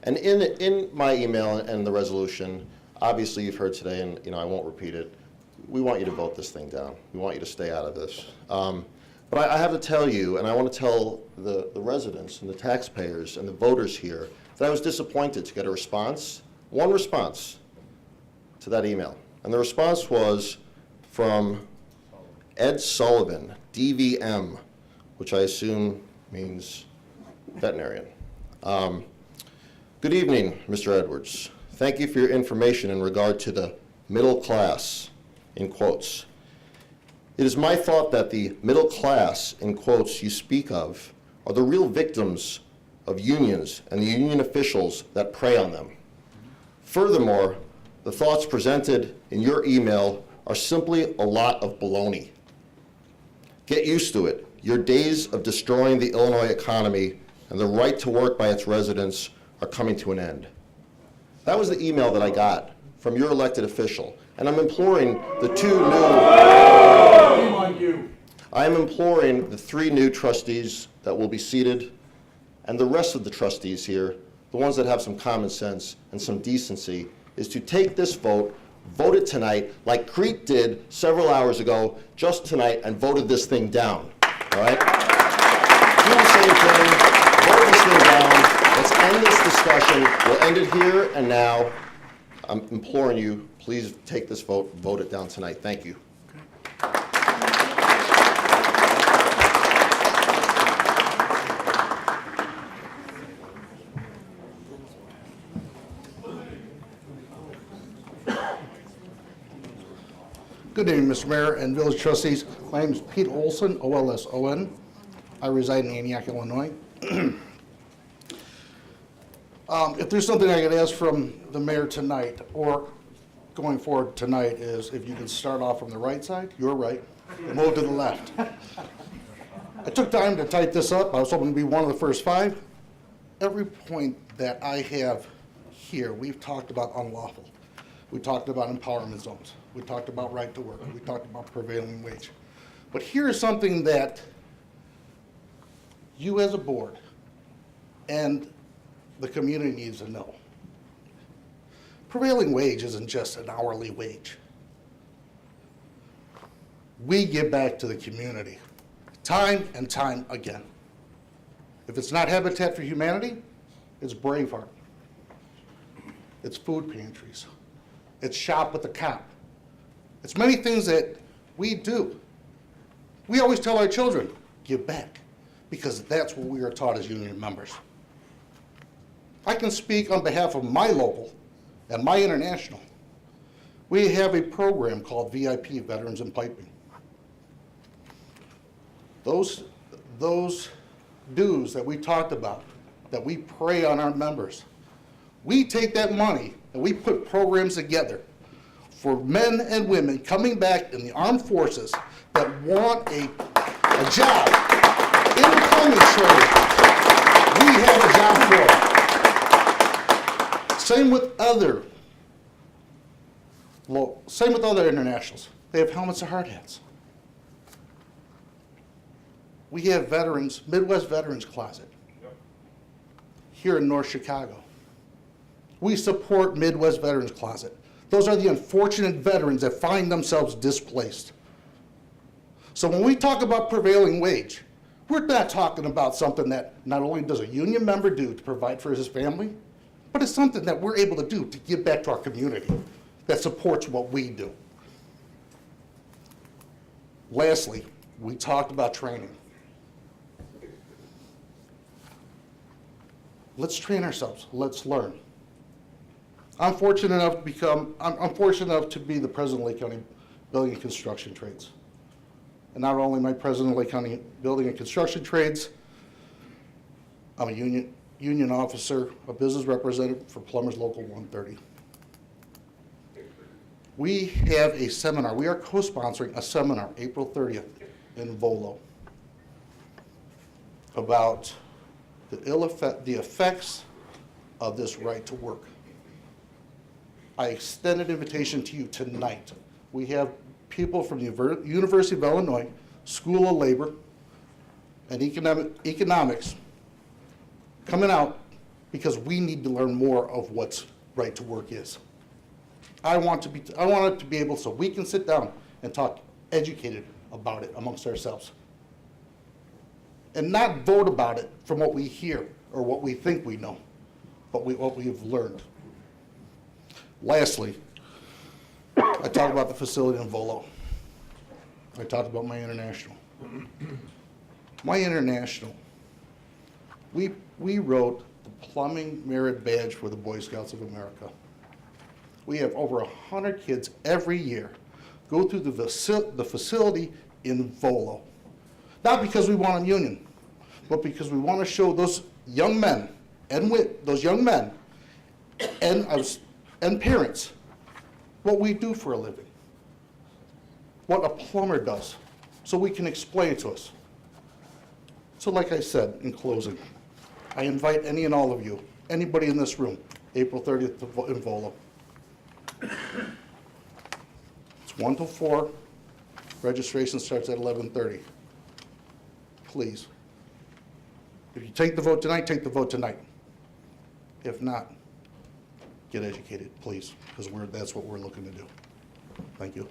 in my email and the resolution, obviously you've heard today, and I won't repeat it, we want you to vote this thing down. We want you to stay out of this. But I have to tell you, and I want to tell the residents and the taxpayers and the voters here, that I was disappointed to get a response, one response, to that email. And the response was from Ed Sullivan, DVM, which I assume means veterinarian. Good evening, Mr. Edwards. Thank you for your information in regard to the middle class, in quotes. It is my thought that the middle class, in quotes, you speak of are the real victims of unions and the union officials that prey on them. Furthermore, the thoughts presented in your email are simply a lot of baloney. Get used to it. Your days of destroying the Illinois economy and the right to work by its residents are coming to an end. That was the email that I got from your elected official, and I'm imploring the I'm imploring the 3 new trustees that will be seated and the rest of the trustees here, the ones that have some common sense and some decency, is to take this vote, vote it tonight, like Crete did several hours ago, just tonight, and voted this thing down, all right? Do the same thing, vote this thing down, let's end this discussion, we'll end it here and now. I'm imploring you, please take this vote, vote it down tonight, thank you. Good evening, Mr. Mayor and village trustees. My name is Pete Olson, O-L-S-O-N. I reside in Antioch, Illinois. If there's something I could ask from the mayor tonight, or going forward tonight is if you can start off from the right side, your right, and move to the left. I took time to type this up. I was hoping to be one of the first 5. Every point that I have here, we've talked about unlawful. We talked about empowerment zones. We talked about right to work. We talked about prevailing wage. But here's something that you as a board and the community needs to know. Prevailing wage isn't just an hourly wage. We give back to the community time and time again. If it's not Habitat for Humanity, it's Braveheart. It's food pantries. It's Shop with the Cop. It's many things that we do. We always tell our children, give back, because that's what we are taught as union members. I can speak on behalf of my local and my international. We have a program called VIP, Veterans in Piping. Those dues that we talked about, that we prey on our members, we take that money and we put programs together for men and women coming back in the armed forces that want a job in the plumbing trade. We have a job for them. Same with other internationals. They have helmets and hard hats. We have veterans, Midwest Veterans Closet, here in North Chicago. We support Midwest Veterans Closet. Those are the unfortunate veterans that find themselves displaced. So when we talk about prevailing wage, we're not talking about something that not only does a union member do to provide for his family, but it's something that we're able to do to give back to our community that supports what we do. Lastly, we talked about training. Let's train ourselves. Let's learn. I'm fortunate enough to be the president of Lake County Building and Construction Trades. And not only am I president of Lake County Building and Construction Trades, I'm a union officer, a business representative for Plumbers Local 130. We have a seminar. We are co-sponsoring a seminar April 30th in Volo about the effects of this right to work. I extend an invitation to you tonight. We have people from the University of Illinois, School of Labor, and Economics coming out because we need to learn more of what's right to work is. I want it to be able so we can sit down and talk educated about it amongst ourselves. And not vote about it from what we hear or what we think we know, but what we have learned. Lastly, I talked about the facility in Volo. I talked about my international. My international, we wrote the plumbing merit badge for the Boy Scouts of America. We have over 100 kids every year go through the facility in Volo. Not because we want a union, but because we want to show those young men and parents what we do for a living, what a plumber does, so we can explain it to us. So like I said in closing, I invite any and all of you, anybody in this room, April 30th in Volo. It's 1 till 4. Registration starts at 11:30. Please. If you take the vote tonight, take the vote tonight. If not, get educated, please, because that's what we're looking to do. Thank you.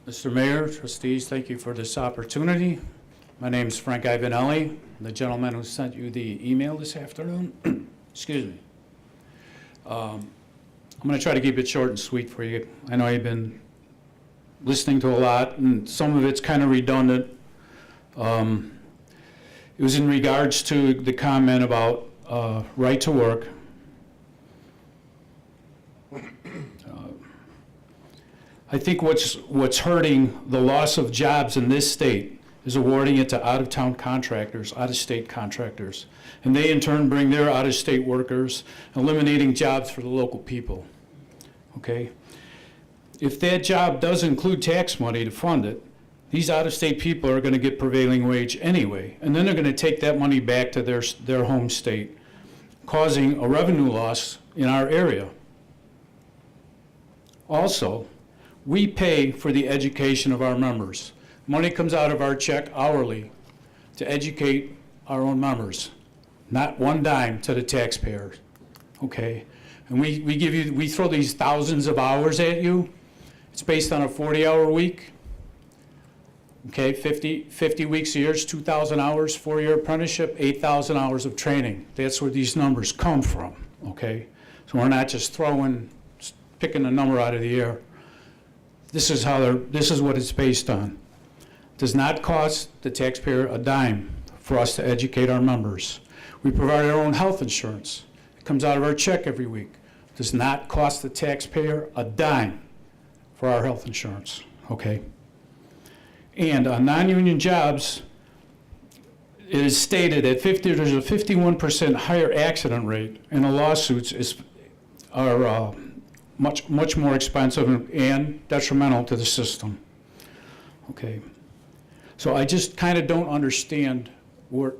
Mr. Mayor, trustees, thank you for this opportunity. My name is Frank Ivanelli, the gentleman who sent you the email this afternoon. Excuse me. I'm going to try to keep it short and sweet for you. I know you've been listening to a lot, and some of it's kind of redundant. It was in regards to the comment about right to work. I think what's hurting the loss of jobs in this state is awarding it to out-of-town contractors, out-of-state contractors. And they in turn bring their out-of-state workers, eliminating jobs for the local people. Okay? If that job does include tax money to fund it, these out-of-state people are going to get prevailing wage anyway. And then they're going to take that money back to their home state, causing a revenue loss in our area. Also, we pay for the education of our members. Money comes out of our check hourly to educate our own members, not one dime to the taxpayers, okay? And we throw these thousands of hours at you. It's based on a 40-hour week, okay? 50 weeks a year is 2,000 hours, 4-year apprenticeship, 8,000 hours of training. That's where these numbers come from, okay? So we're not just picking a number out of the air. This is what it's based on. Does not cost the taxpayer a dime for us to educate our members. We provide our own health insurance. It comes out of our check every week. Does not cost the taxpayer a dime for our health insurance, okay? And on non-union jobs, it is stated that there's a 51% higher accident rate, and the lawsuits are much more expensive and detrimental to the system, okay? So I just kind of don't understand we're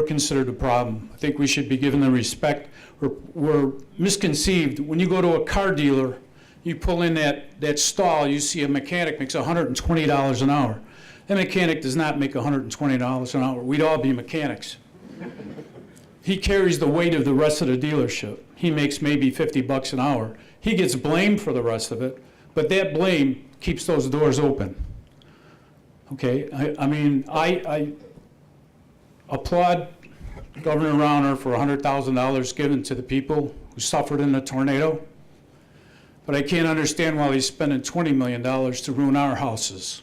considered a problem. I think we should be given the respect. We're misconceived. When you go to a car dealer, you pull in that stall, you see a mechanic makes $120 an hour. That mechanic does not make $120 an hour. We'd all be mechanics. He carries the weight of the rest of the dealership. He makes maybe $50 an hour. He gets blamed for the rest of it, but that blame keeps those doors open. Okay, I applaud Governor Rauner for $100,000 given to the people who suffered in the tornado, but I can't understand why he's spending $20 million to ruin our houses.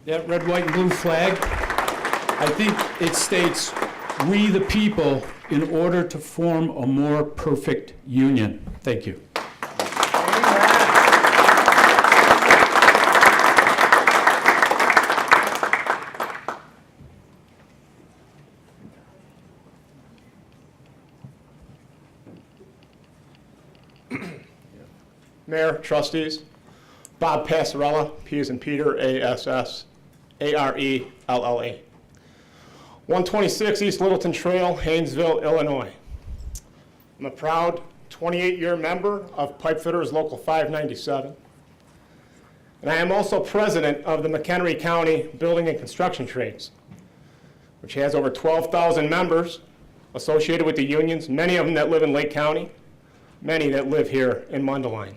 That red, white, and blue flag, I think it states, we the people, in order to form a more perfect union. Thank you. Mayor, trustees, Bob Passarella, P as in Peter, A-S-S-A-R-E-L-L-A. 126 East Littleton Trail, Haynesville, Illinois. I'm a proud 28-year member of Pipefitters Local 597. And I am also president of the McHenry County Building and Construction Trades, which has over 12,000 members associated with the unions, many of them that live in Lake County, many that live here in Mundelein.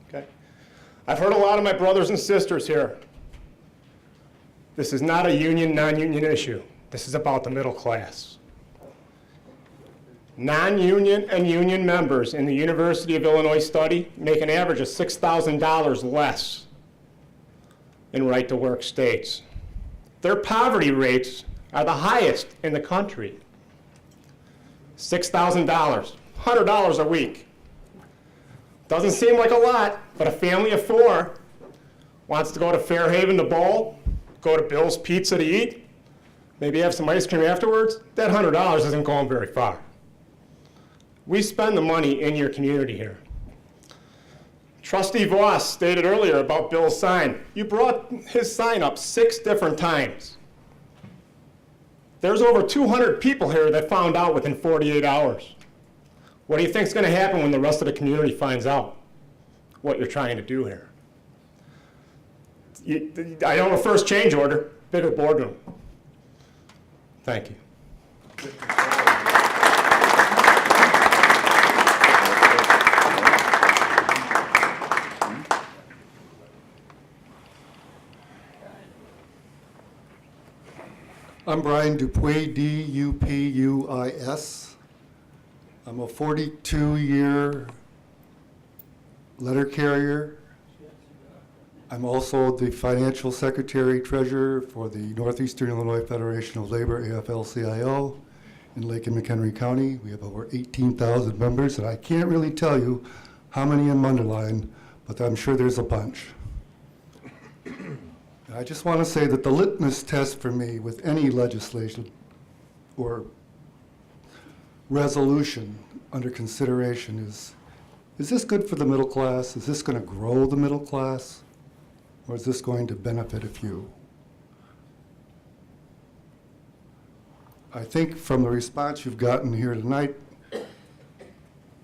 Okay. I've heard a lot of my brothers and sisters here. This is not a union, non-union issue. This is about the middle class. Non-union and union members in the University of Illinois study make an average of $6,000 less in right-to-work states. Their poverty rates are the highest in the country. $6,000, $100 a week. Doesn't seem like a lot, but a family of 4 wants to go to Fairhaven to bowl, go to Bill's Pizza to eat, maybe have some ice cream afterwards. That $100 isn't going very far. We spend the money in your community here. Trustee Voss stated earlier about Bill's sign. You brought his sign up 6 different times. There's over 200 people here that found out within 48 hours. What do you think is going to happen when the rest of the community finds out what you're trying to do here? I know a first change order, bigger boardroom. Thank you. I'm Brian Dupuis, D-U-P-U-I-S. I'm a 42-year letter carrier. I'm also the financial secretary treasurer for the Northeastern Illinois Federation of Labor, AFL-CIO, in Lake and McHenry County. We have over 18,000 members, and I can't really tell you how many in Mundelein, but I'm sure there's a bunch. And I just want to say that the litmus test for me with any legislation or resolution under consideration is this good for the middle class? Is this going to grow the middle class? Or is this going to benefit a few? I think from the response you've gotten here tonight,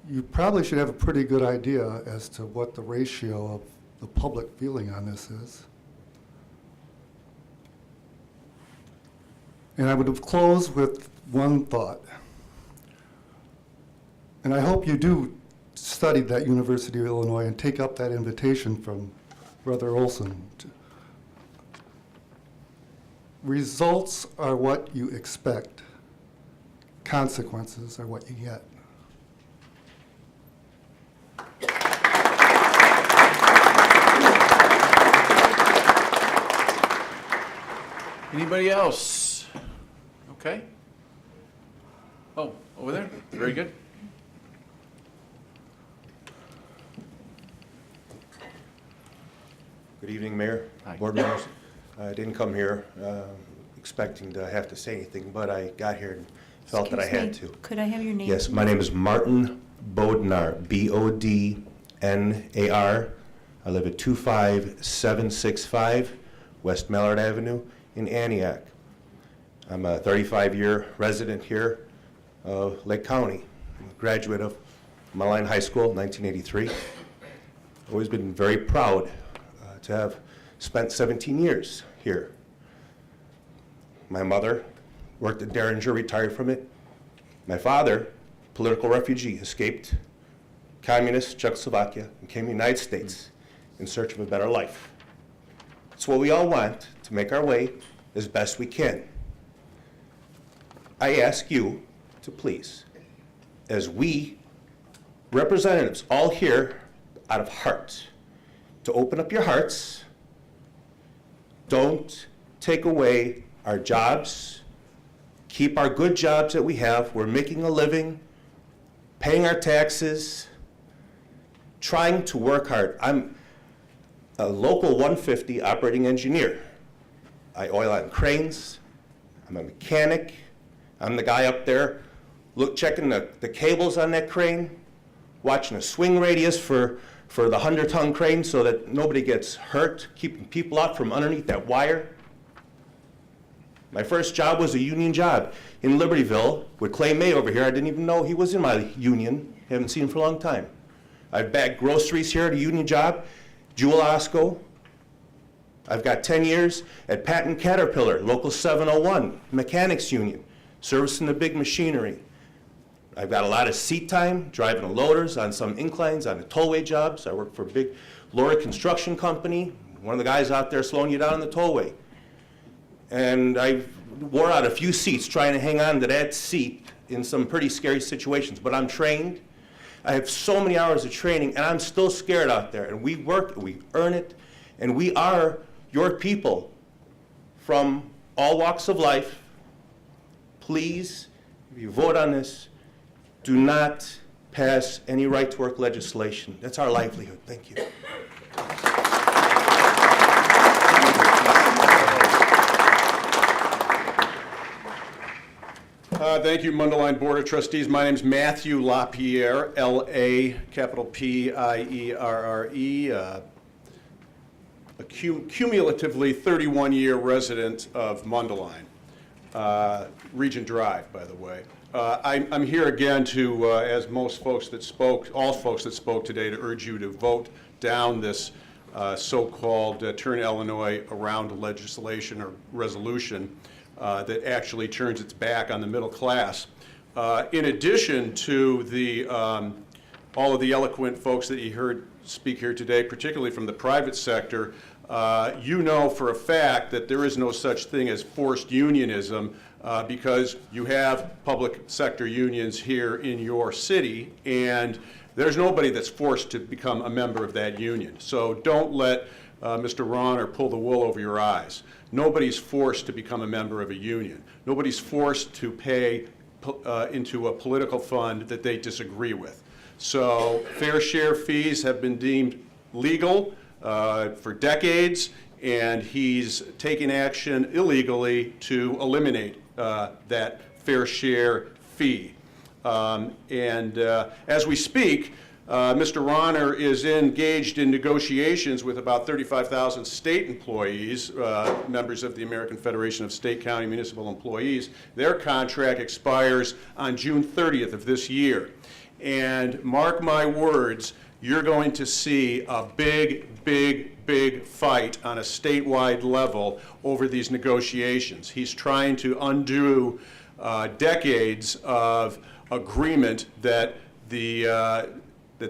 you probably should have a pretty good idea as to what the ratio of the public feeling on this is. And I would close with one thought. And I hope you do study that University of Illinois and take up that invitation from Brother Olson. Results are what you expect. Consequences are what you get. Anybody else? Okay. Oh, over there? Very good. Good evening, Mayor, Hi. board members. I didn't come here expecting to have to say anything, but I got here and felt that I had Excuse to. me, could I have your name? Yes, my name is Martin Bodnar, B-O-D-N-A-R. I live at 25765 West Mallard Avenue in Antioch. I'm a 35-year resident here of Lake County. I'm a graduate of Mundelein High School, 1983. Always been very proud to have spent 17 years here. My mother worked at Derringer, retired from it. My father, political refugee, escaped communist Czechoslovakia and came to the United States in search of a better life. It's what we all want, to make our way as best we can. I ask you to please, as we representatives all here out of heart, to open up your hearts. Don't take away our jobs. Keep our good jobs that we have. We're making a living, paying our taxes, trying to work hard. I'm a local 150 operating engineer. I oil on cranes. I'm a mechanic. I'm the guy up there checking the cables on that crane, watching a swing radius for the 100-ton crane so that nobody gets hurt, keeping people out from underneath that wire. My first job was a union job in Libertyville with Clay May over here. I didn't even know he was in my union. Haven't seen him for a long time. I've bagged groceries here at a union job, Jewel Osco. I've got 10 years at Patton Caterpillar, Local 701, Mechanics Union, servicing the big machinery. I've got a lot of seat time, driving the loaders on some inclines, on the tollway jobs. I work for a big lorry construction company. One of the guys out there slowing you down on the tollway. And I wore out a few seats trying to hang on to that seat in some pretty scary situations. But I'm trained. I have so many hours of training, and I'm still scared out there. And we work, we earn it, and we are your people from all walks of life. Please, if you vote on this, do not pass any right-to-work legislation. That's our livelihood. Thank you. Thank you, Mundelein Board of Trustees. My name is Matthew LaPierre, L-A, capital P-I-E-R-R-E, a cumulatively 31-year resident of Mundelein, Regent Drive, by the way. I'm here again to, as most folks that spoke, all folks that spoke today, to urge you to vote down this so-called Turn Illinois Around legislation or resolution that actually turns its back on the middle class. In addition to the, all of the eloquent folks that you heard speak here today, particularly from the private sector, you know for a fact that there is no such thing as forced unionism because you have public sector unions here in your city, and there's nobody that's forced to become a member of that union. So don't let Mr. Ron pull the wool over your eyes. Nobody's forced to become a member of a union. Nobody's forced to pay into a political fund that they disagree with. So fair share fees have been deemed legal for decades, and he's taken action illegally to eliminate that fair share fee. As we speak, Mr. Ronner is engaged in negotiations with about 35,000 state employees, members of the American Federation of State, County, Municipal Employees. Their contract expires on June 30th of this year. And mark my words, you're going to see a big fight on a statewide level over these negotiations. He's trying to undo decades of agreement that the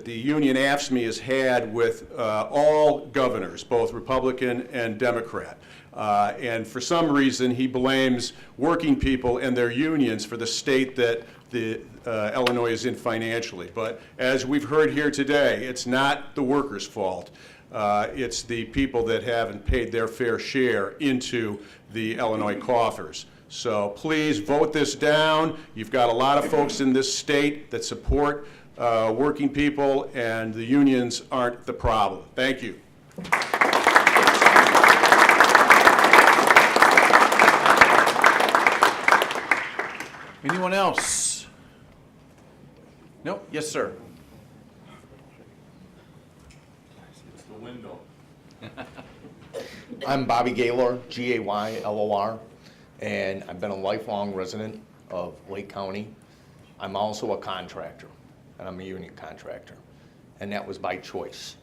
union AFSCME has had with all governors, both Republican and Democrat. And for some reason, he blames working people and their unions for the state that Illinois is in financially. But as we've heard here today, it's not the workers' fault. It's the people that haven't paid their fair share into the Illinois coffers. So please vote this down. You've got a lot of folks in this state that support working people, and the unions aren't the problem. Thank you. Anyone else? No? Yes, sir. It's the window. I'm Bobby Gaylor, Gaylor, and I've been a lifelong resident of Lake County. I'm also a contractor, and I'm a union contractor, and that was by choice.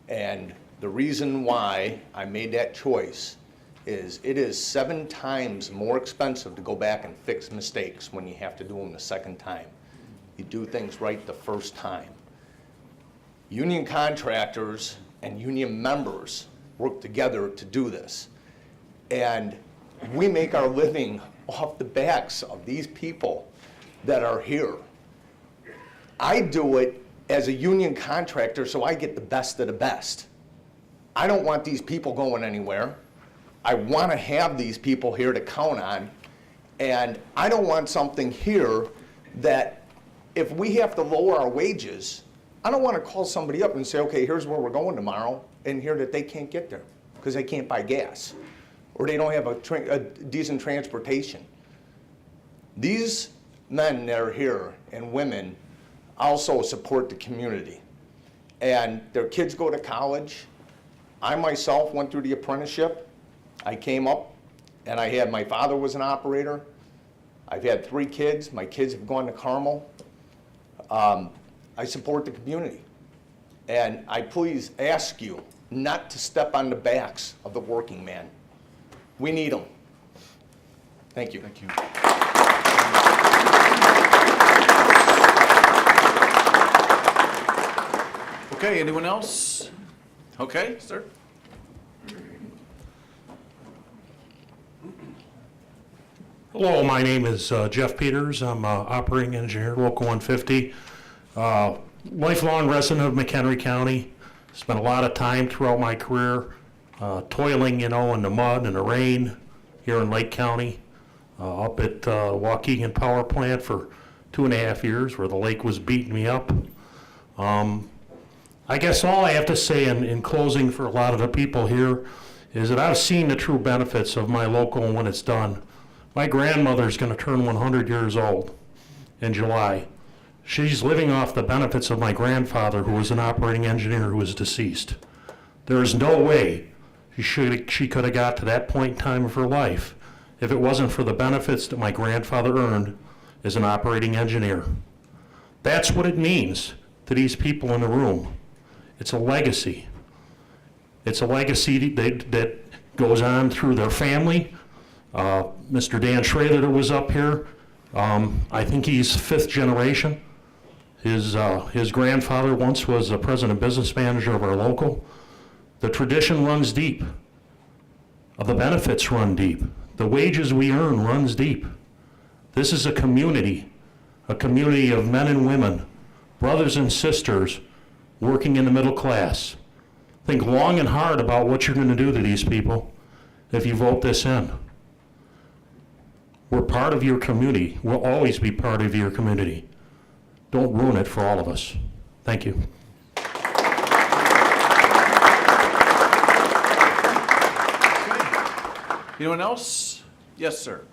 And the reason why I made that choice is it is 7 times more expensive to go back and fix mistakes when you have to do them the second time. You do things right the first time. Union contractors and union members work together to do this. And we make our living off the backs of these people that are here. I do it as a union contractor so I get the best of the best. I don't want these people going anywhere. I want to have these people here to count on, and I don't want something here that if we have to lower our wages, I don't want to call somebody up and say, okay, here's where we're going tomorrow, and hear that they can't get there because they can't buy gas or they don't have a decent transportation. These men that are here and women also support the community, and their kids go to college. I myself went through the apprenticeship. I came up and my father was an operator. I've had 3 kids. My kids have gone to Carmel. I support the community. And I please ask you not to step on the backs of the working man. We need them. Thank you. Thank you. Okay, anyone else? Okay, sir. Hello, my name is Jeff Peters. I'm operating engineer, Local 150. Lifelong resident of McHenry County. Spent a lot of time throughout my career toiling, in the mud and the rain here in Lake County. Up at Waukegan Power Plant for 2.5 years, where the lake was beating me up. I guess all I have to say in closing for a lot of the people here is that I've seen the true benefits of my local when it's done. My grandmother's going to turn 100 years old in July. She's living off the benefits of my grandfather, who was an operating engineer who was deceased. There is no way she could have got to that point in time of her life if it wasn't for the benefits that my grandfather earned as an operating engineer. That's what it means to these people in the room. It's a legacy. It's a legacy that goes on through their family. Mr. Dan Schrader that was up here, I think he's 5th generation. His grandfather once was the president business manager of our local. The tradition runs deep. The benefits run deep. The wages we earn runs deep. This is a community of men and women, brothers and sisters, working in the middle class. Think long and hard about what you're going to do to these people if you vote this in. We're part of your community. We'll always be part of your community. Don't ruin it for all of us. Thank you. Anyone else? Yes, sir.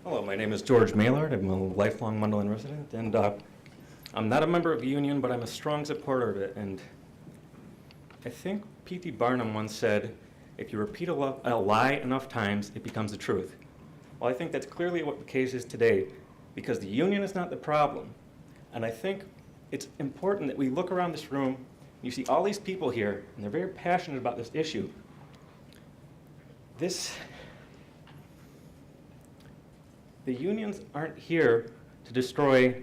Hello, my name is George Maylard. I'm a lifelong Mundelein resident, and I'm not a member of the union, but I'm a strong supporter of it. And I think P.T. Barnum once said, if you repeat a lie enough times, it becomes the truth. Well, I think that's clearly what the case is today, because the union is not the problem. And I think it's important that we look around this room, you see all these people here, and they're very passionate about this issue. The unions aren't here to destroy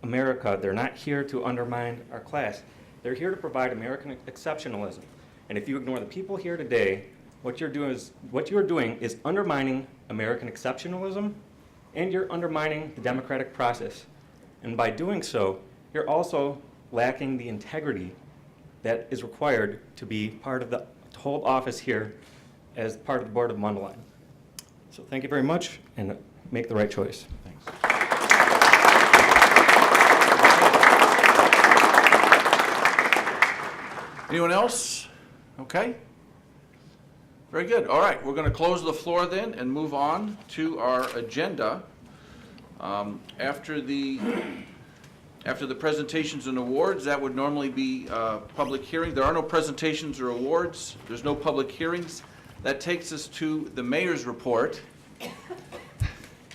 America. They're not here to undermine our class. They're here to provide American exceptionalism. And if you ignore the people here today, what you're doing is undermining American exceptionalism, and you're undermining the democratic process. And by doing so, you're also lacking the integrity that is required to be part of to hold office here as part of the board of Mundelein. So thank you very much, and make the right choice. Thanks. Anyone else? Okay. Very good. All right, we're going to close the floor then and move on to our agenda. After the presentations and awards, that would normally be public hearing. There are no presentations or awards. There's no public hearings. That takes us to the mayor's report.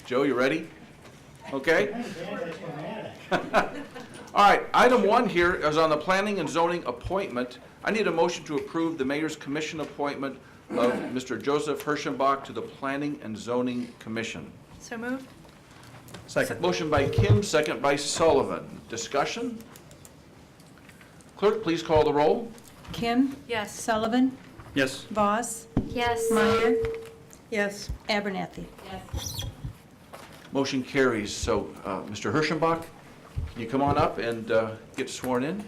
Joe, you ready? Okay. All right, item 1 here is on the planning and zoning appointment. I need a motion to approve the mayor's commission appointment of Mr. Joseph Hirschenbach to the Planning and Zoning Commission. So moved. Second. Motion by Kim, second by Sullivan. Discussion? Clerk, please call the roll. Kim? Yes. Sullivan? Yes. Voss? Yes. Meyer? Yes. Abernathy? Yes. Motion carries. So, Mr. Hirschenbach, can you come on up and get sworn in?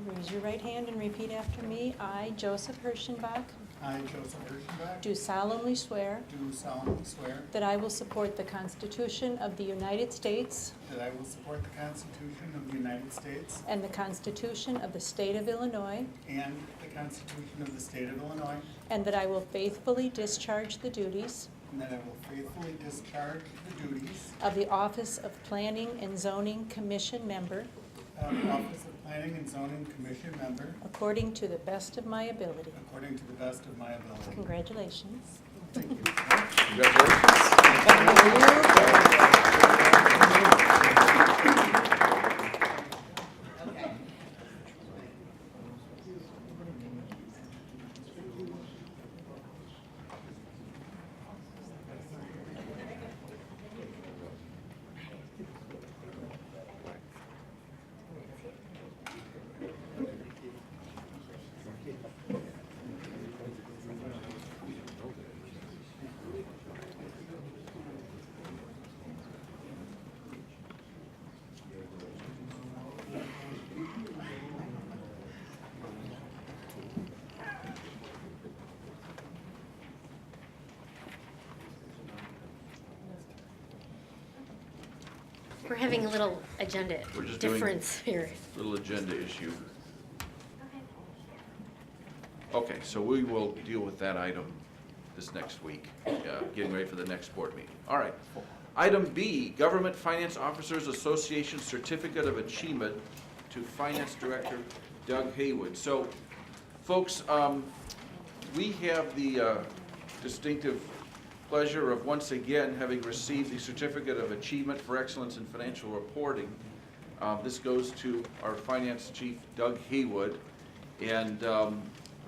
Raise your right hand and repeat after me. I, Joseph Hirschenbach, I, Joseph Hirschenbach, do solemnly swear do solemnly swear that I will support the Constitution of the United States that I will support the Constitution of the United States and the Constitution of the State of Illinois, and the Constitution of the State of Illinois, and that I will faithfully discharge the duties and that I will faithfully discharge the duties of the Office of Planning and Zoning Commission member of the Office of Planning and Zoning Commission member according to the best of my ability. according to the best of my ability. Congratulations. Thank you. We're having a little agenda We're just doing difference here. Little agenda issue. Okay, so we will deal with that item this next week, getting ready for the next board meeting. All right. Item B, Government Finance Officers Association Certificate of Achievement to Finance Director Doug Haywood. So, folks, we have the distinctive pleasure of once again having received the Certificate of Achievement for Excellence in Financial Reporting. This goes to our Finance Chief, Doug Haywood, and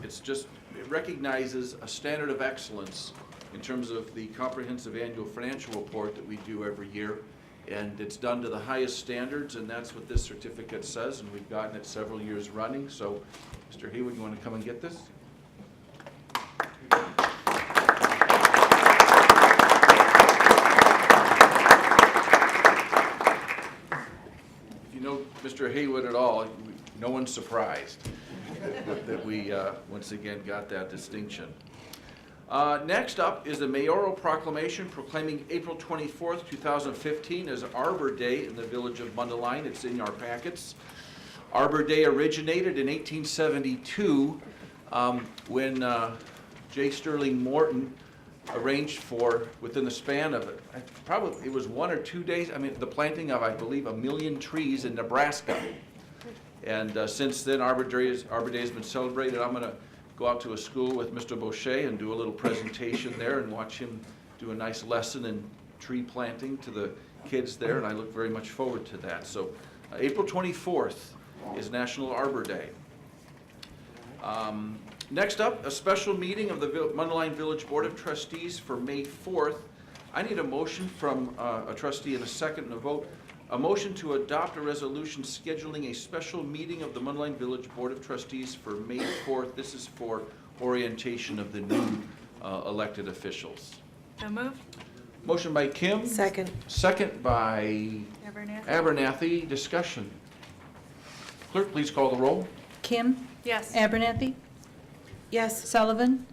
it recognizes a standard of excellence in terms of the comprehensive annual financial report that we do every year, and it's done to the highest standards, and that's what this certificate says, and we've gotten it several years running. So, Mr. Haywood, you want to come and get this? you know Mr. Haywood at all, no one's surprised that we once again got that distinction. Next up is the mayoral proclamation proclaiming April 24th, 2015 as Arbor Day in the village of Mundelein. It's in our packets. Arbor Day originated in 1872 when J. Sterling Morton arranged for, within the span of, probably it was 1 or 2 days, the planting of, I believe, 1 million trees in Nebraska. And since then, Arbor Day has been celebrated. I'm going to go out to a school with Mr. Boucher and do a little presentation there and watch him do a nice lesson in tree planting to the kids there, and I look very much forward to that. So April 24th is National Arbor Day. Next up, a special meeting of the Mundelein Village Board of Trustees for May 4th. I need a motion from a trustee and a second and a vote. A motion to adopt a resolution scheduling a special meeting of the Mundelein Village Board of Trustees for May 4th. This is for orientation of the new elected officials. So moved. Motion by Kim. Second. Second by Abernathy. Discussion. Clerk, please call the roll. Kim? Yes. Abernathy? Yes. Sullivan?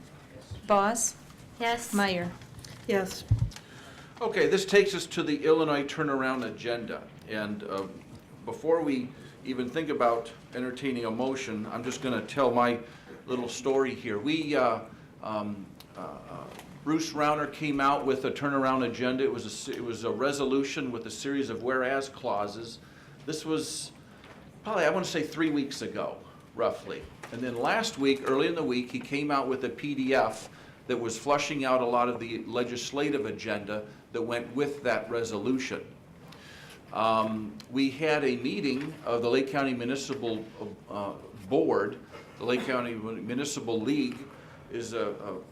Boss? Yes. Meyer? Yes. Okay, this takes us to the Illinois turnaround agenda. And before we even think about entertaining a motion, I'm just going to tell my little story here. Bruce Rauner came out with a turnaround agenda. It was a resolution with a series of whereas clauses. This was probably, I want to say 3 weeks ago, roughly. And then last week, early in the week, he came out with a PDF that was flushing out a lot of the legislative agenda that went with that resolution. We had a meeting of the Lake County Municipal Board. The Lake County Municipal League is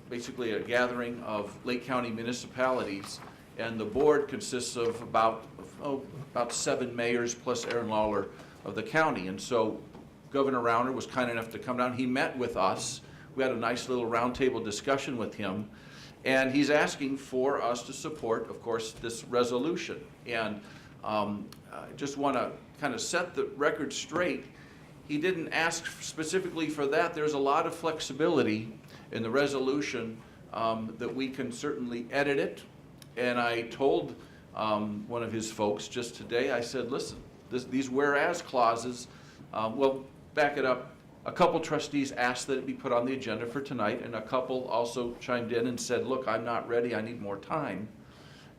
basically a gathering of Lake County municipalities, and the board consists of about 7 mayors plus Aaron Lawler of the county. And so Governor Rauner was kind enough to come down. He met with us. We had a nice little roundtable discussion with him, and he's asking for us to support, of course, this resolution. And I just want to kind of set the record straight. He didn't ask specifically for that. There's a lot of flexibility in the resolution that we can certainly edit it. And I told one of his folks just today, I said, listen, these whereas clauses, well, back it up. A couple trustees asked that it be put on the agenda for tonight, and a couple also chimed in and said, look, I'm not ready, I need more time.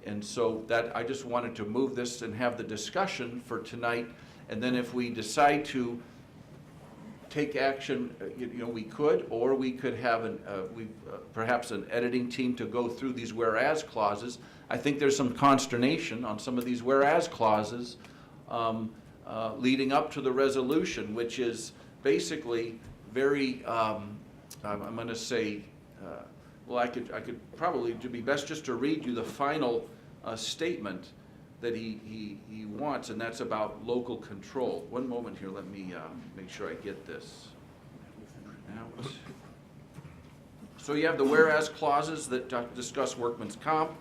And so that I just wanted to move this and have the discussion for tonight, and then if we decide to take action, we could, or we could have perhaps an editing team to go through these whereas clauses. I think there's some consternation on some of these whereas clauses leading up to the resolution, which is basically very, I'm going to say, well, I could probably, to be best just to read you the final statement that he wants, and that's about local control. One moment here, let me make sure I get this out. So you have the whereas clauses that discuss workman's comp,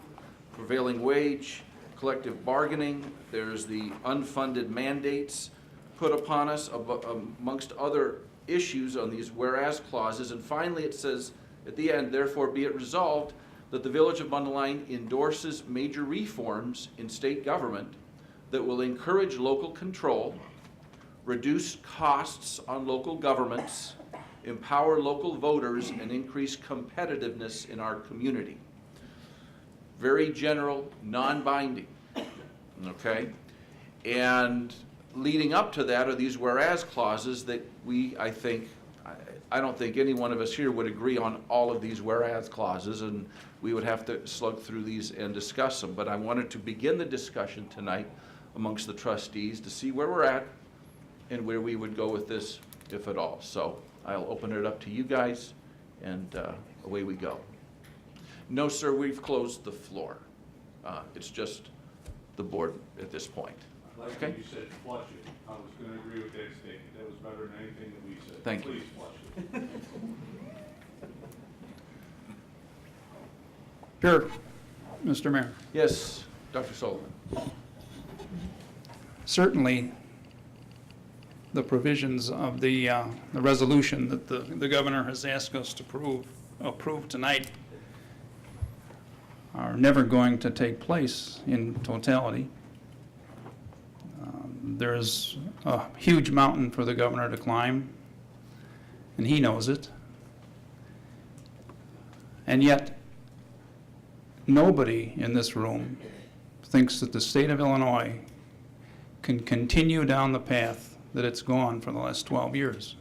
prevailing wage, collective bargaining. There's the unfunded mandates put upon us amongst other issues on these whereas clauses. And finally it says at the end, therefore be it resolved that the Village of Mundelein endorses major reforms in state government that will encourage local control, reduce costs on local governments, empower local voters, and increase competitiveness in our community. Very general, non-binding, okay? And leading up to that are these whereas clauses that I don't think any one of us here would agree on all of these whereas clauses, and we would have to slug through these and discuss them. But I wanted to begin the discussion tonight amongst the trustees to see where we're at and where we would go with this, if at all. So I'll open it up to you guys, and away we go. No, sir, we've closed the floor. It's just the board at this point. Like Okay? you said, flush it. I was going to agree with that statement. That was better than anything that we said. Thank you. Please flush it. Sure. Mr. Mayor. Yes, Dr. Sullivan. Certainly, the provisions of the resolution that the governor has asked us to approve tonight are never going to take place in totality. There's a huge mountain for the governor to climb, and he knows it. And yet, nobody in this room thinks that the state of Illinois can continue down the path that it's gone for the last 12 years.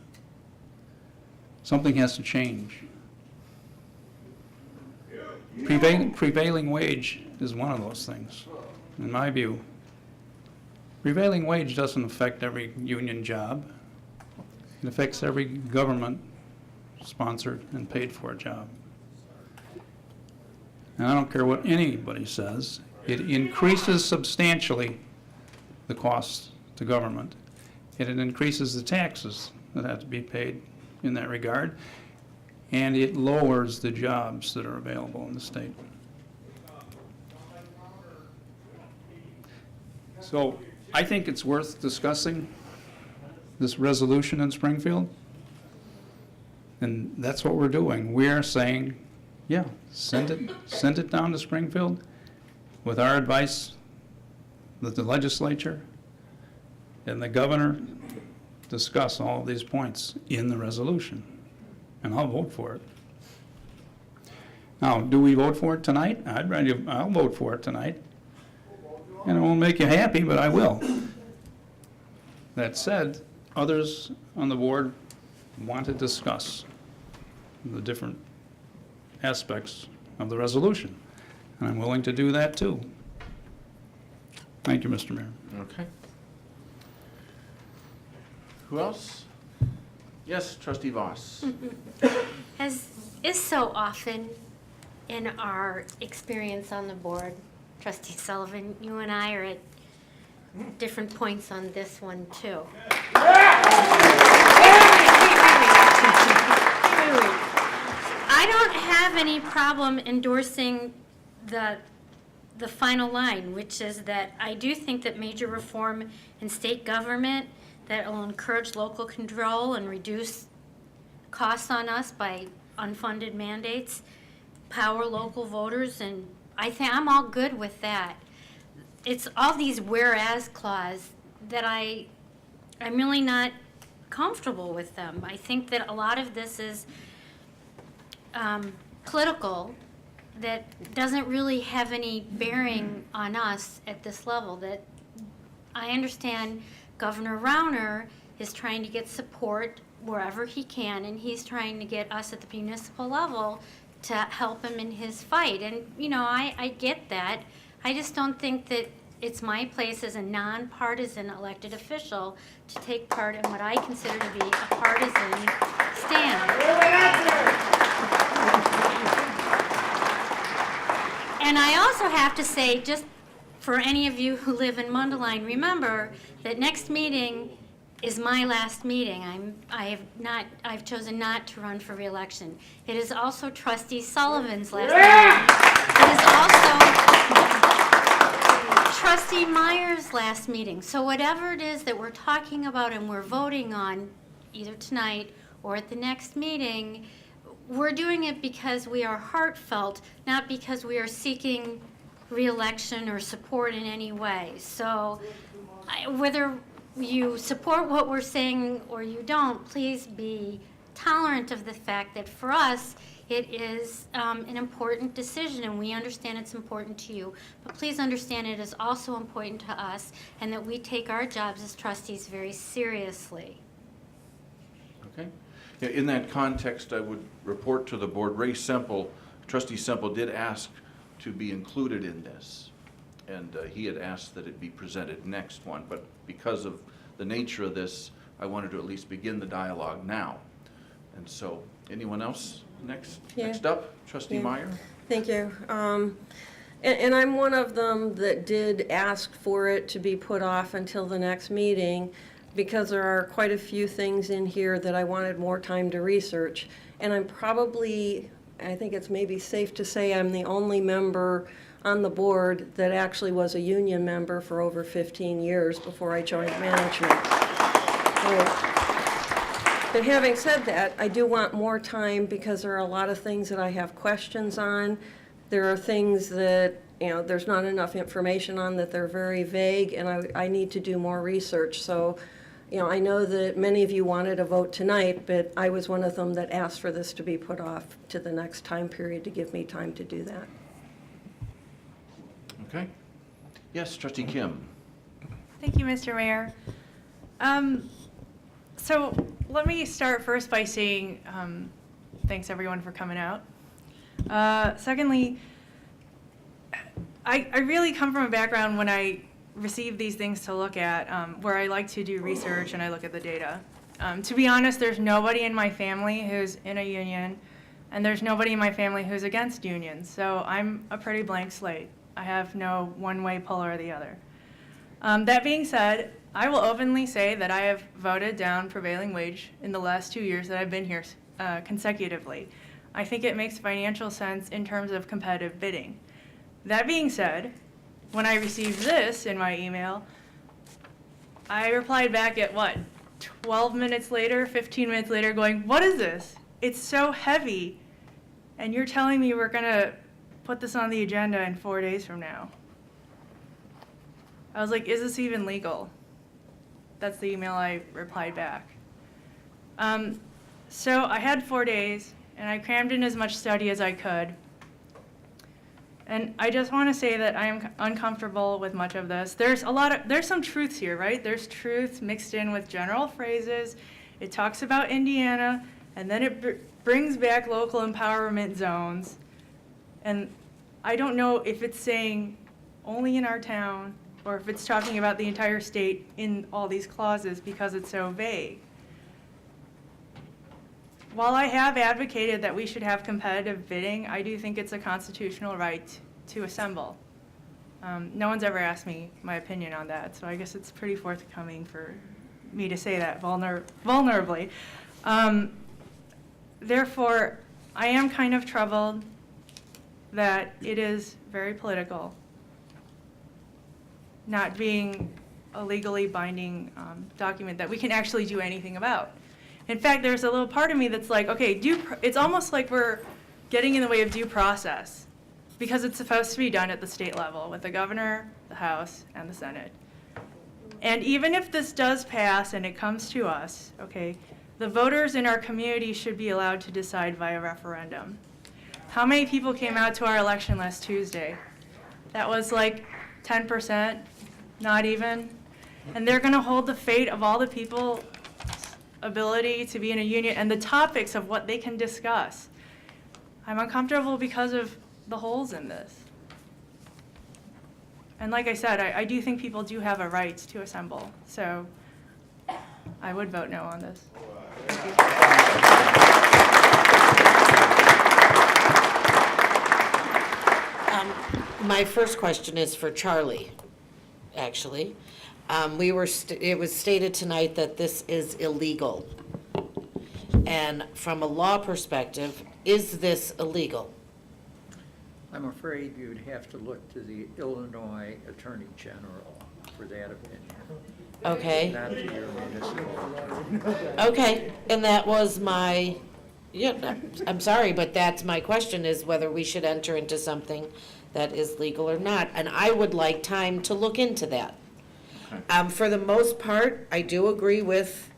Something has to change. Prevailing wage is one of those things, in my view. Prevailing wage doesn't affect every union job. It affects every government-sponsored and paid-for job. And I don't care what anybody says, it increases substantially the costs to government. And it increases the taxes that have to be paid in that regard. And it lowers the jobs that are available in the state. So I think it's worth discussing this resolution in Springfield. And that's what we're doing. We're saying, yeah, send it down to Springfield with our advice that the legislature and the governor discuss all of these points in the resolution. And I'll vote for it. Now, do we vote for it tonight? I'll vote for it tonight. And it won't make you happy, but I will. That said, others on the board want to discuss the different aspects of the resolution. And I'm willing to do that too. Thank you, Mr. Mayor. Okay. Who else? Yes, Trustee Voss. As is so often in our experience on the board, Trustee Sullivan, you and I are at different points on this one too. I don't have any problem endorsing the final line, which is that I do think that major reform in state government that will encourage local control and reduce costs on us by unfunded mandates, power local voters, and I think I'm all good with that. It's all these whereas clause that I'm really not comfortable with them. I think that a lot of this is political that doesn't really have any bearing on us at this level. That I understand Governor Rauner is trying to get support wherever he can, and he's trying to get us at the municipal level to help him in his fight. And, you know, I get that. I just don't think that it's my place as a nonpartisan elected official to take part in what I consider to be a partisan stand. And I also have to say, just for any of you who live in Mundelein, remember that next meeting is my last meeting. I've chosen not to run for re-election. It is also Trustee Sullivan's last meeting. It is also Trustee Meyer's last meeting. So whatever it is that we're talking about and we're voting on, either tonight or at the next meeting, we're doing it because we are heartfelt, not because we are seeking re-election or support in any way. So whether you support what we're saying or you don't, please be tolerant of the fact that for us, it is an important decision, and we understand it's important to you. But please understand it is also important to us, and that we take our jobs as trustees very seriously. Okay. Yeah, in that context, I would report to the board, Trustee Semple did ask to be included in this. And he had asked that it be presented next one, but because of the nature of this, I wanted to at least begin the dialogue now. And so, anyone else next up? Trustee Meyer? Thank you. And I'm one of them that did ask for it to be put off until the next meeting, because there are quite a few things in here that I wanted more time to research. And I think it's maybe safe to say I'm the only member on the board that actually was a union member for over 15 years before I joined management. But having said that, I do want more time because there are a lot of things that I have questions on. There are things that, there's not enough information on, that they're very vague, and I need to do more research. So, I know that many of you wanted a vote tonight, but I was one of them that asked for this to be put off to the next time period to give me time to do that. Okay. Yes, Trustee Kim. Thank you, Mr. Mayor. So let me start first by saying thanks everyone for coming out. Secondly, I really come from a background when I receive these things to look at where I like to do research and I look at the data. To be honest, there's nobody in my family who's in a union, and there's nobody in my family who's against unions. So I'm a pretty blank slate. I have no one-way pull or the other. That being said, I will openly say that I have voted down prevailing wage in the last 2 years that I've been here consecutively. I think it makes financial sense in terms of competitive bidding. That being said, when I received this in my email, I replied back at 12 minutes later, 15 minutes later, going, what is this? It's so heavy, and you're telling me we're gonna put this on the agenda in 4 days from now. I was like, is this even legal? That's the email I replied back. So I had 4 days, and I crammed in as much study as I could. And I just want to say that I am uncomfortable with much of this. There's some truths here, right? There's truth mixed in with general phrases. It talks about Indiana, and then it brings back local empowerment zones. And I don't know if it's saying only in our town, or if it's talking about the entire state in all these clauses because it's so vague. While I have advocated that we should have competitive bidding, I do think it's a constitutional right to assemble. No one's ever asked me my opinion on that, so I guess it's pretty forthcoming for me to say that vulnerably. Therefore, I am kind of troubled that it is very political, not being a legally binding document that we can actually do anything about. In fact, there's a little part of me that's like, okay, it's almost like we're getting in the way of due process because it's supposed to be done at the state level with the governor, the House, and the Senate. And even if this does pass and it comes to us, okay, the voters in our community should be allowed to decide via referendum. How many people came out to our election last Tuesday? That was like 10%, not even. And they're going to hold the fate of all the people's ability to be in a union and the topics of what they can discuss. I'm uncomfortable because of the holes in this. And like I said, I do think people do have a right to assemble. So I would vote no on this. Thank you. My first question is for Charlie, actually. It was stated tonight that this is illegal. And from a law perspective, is this illegal? I'm afraid you'd have to look to the Illinois Attorney General for that opinion. Okay. Not to your municipal. Okay, and that was my, I'm sorry, but that's my question, is whether we should enter into something that is legal or not. And I would like time to look into that. For the most part, I do agree with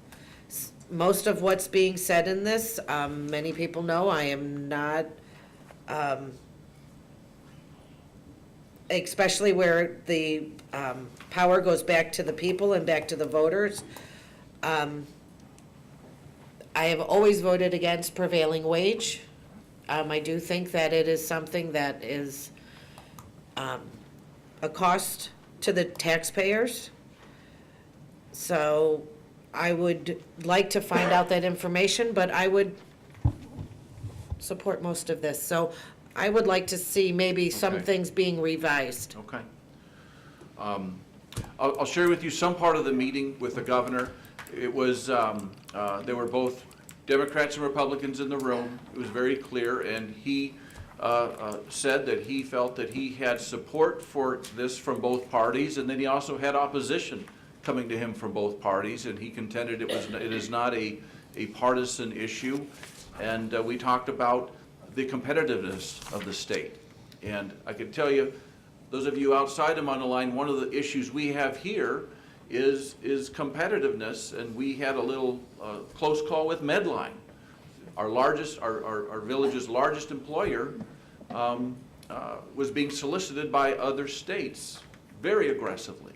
most of what's being said in this. Many people know I am not, especially where the power goes back to the people and back to the voters. I have always voted against prevailing wage. I do think that it is something that is a cost to the taxpayers. So I would like to find out that information, but I would support most of this. So I would like to see maybe some things being revised. Okay. I'll share with you some part of the meeting with the governor. It was, there were both Democrats and Republicans in the room. It was very clear, and he said that he felt that he had support for this from both parties, and then he also had opposition coming to him from both parties, and he contended it is not a partisan issue. And we talked about the competitiveness of the state. And I can tell you, those of you outside of Mundelein, one of the issues we have here is competitiveness, and we had a little close call with Medline. Our village's largest employer was being solicited by other states very aggressively,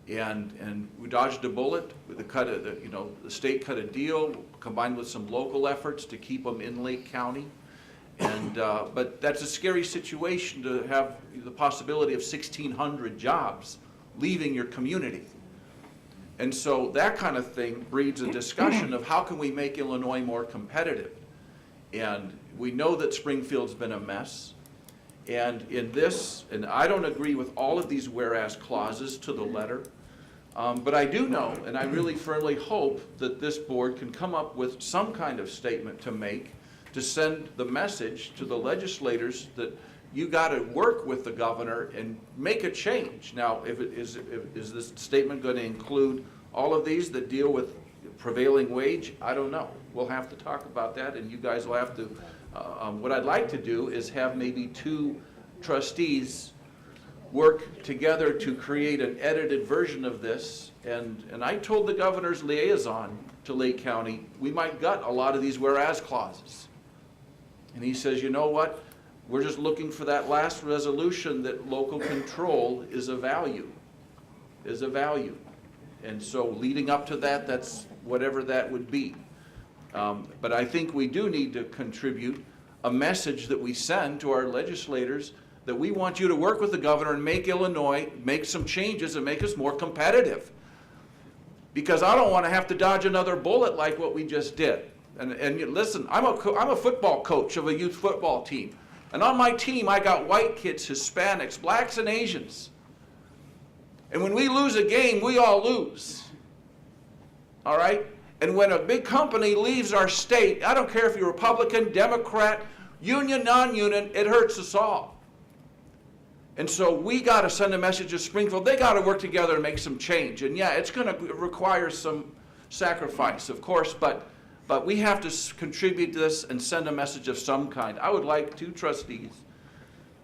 and we dodged a bullet. The state cut a deal combined with some local efforts to keep them in Lake County. And but that's a scary situation, to have the possibility of 1,600 jobs leaving your community. And so that kind of thing breeds a discussion of how can we make Illinois more competitive. And we know that Springfield's been a mess. And in this, and I don't agree with all of these whereas clauses to the letter, but I do know, and I really firmly hope that this board can come up with some kind of statement to make, to send the message to the legislators that you got to work with the governor and make a change. Now, is this statement going to include all of these that deal with prevailing wage? I don't know. We'll have to talk about that, and you guys will have to. What I'd like to do is have maybe 2 trustees work together to create an edited version of this. And I told the governor's liaison to Lake County, we might gut a lot of these whereas clauses. And he says, you know what? We're just looking for that last resolution that local control is a value, And so leading up to that, that's whatever that would be. But I think we do need to contribute a message that we send to our legislators that we want you to work with the governor and make Illinois, make some changes and make us more competitive. Because I don't want to have to dodge another bullet like what we just did. And listen, I'm a football coach of a youth football team. And on my team, I got white kids, Hispanics, blacks, and Asians. And when we lose a game, we all lose. All right? And when a big company leaves our state, I don't care if you're Republican, Democrat, union, non-union, it hurts us all. And so we got to send a message to Springfield. They got to work together and make some change. And yeah, it's going to require some sacrifice, of course, but we have to contribute to this and send a message of some kind. I would like 2 trustees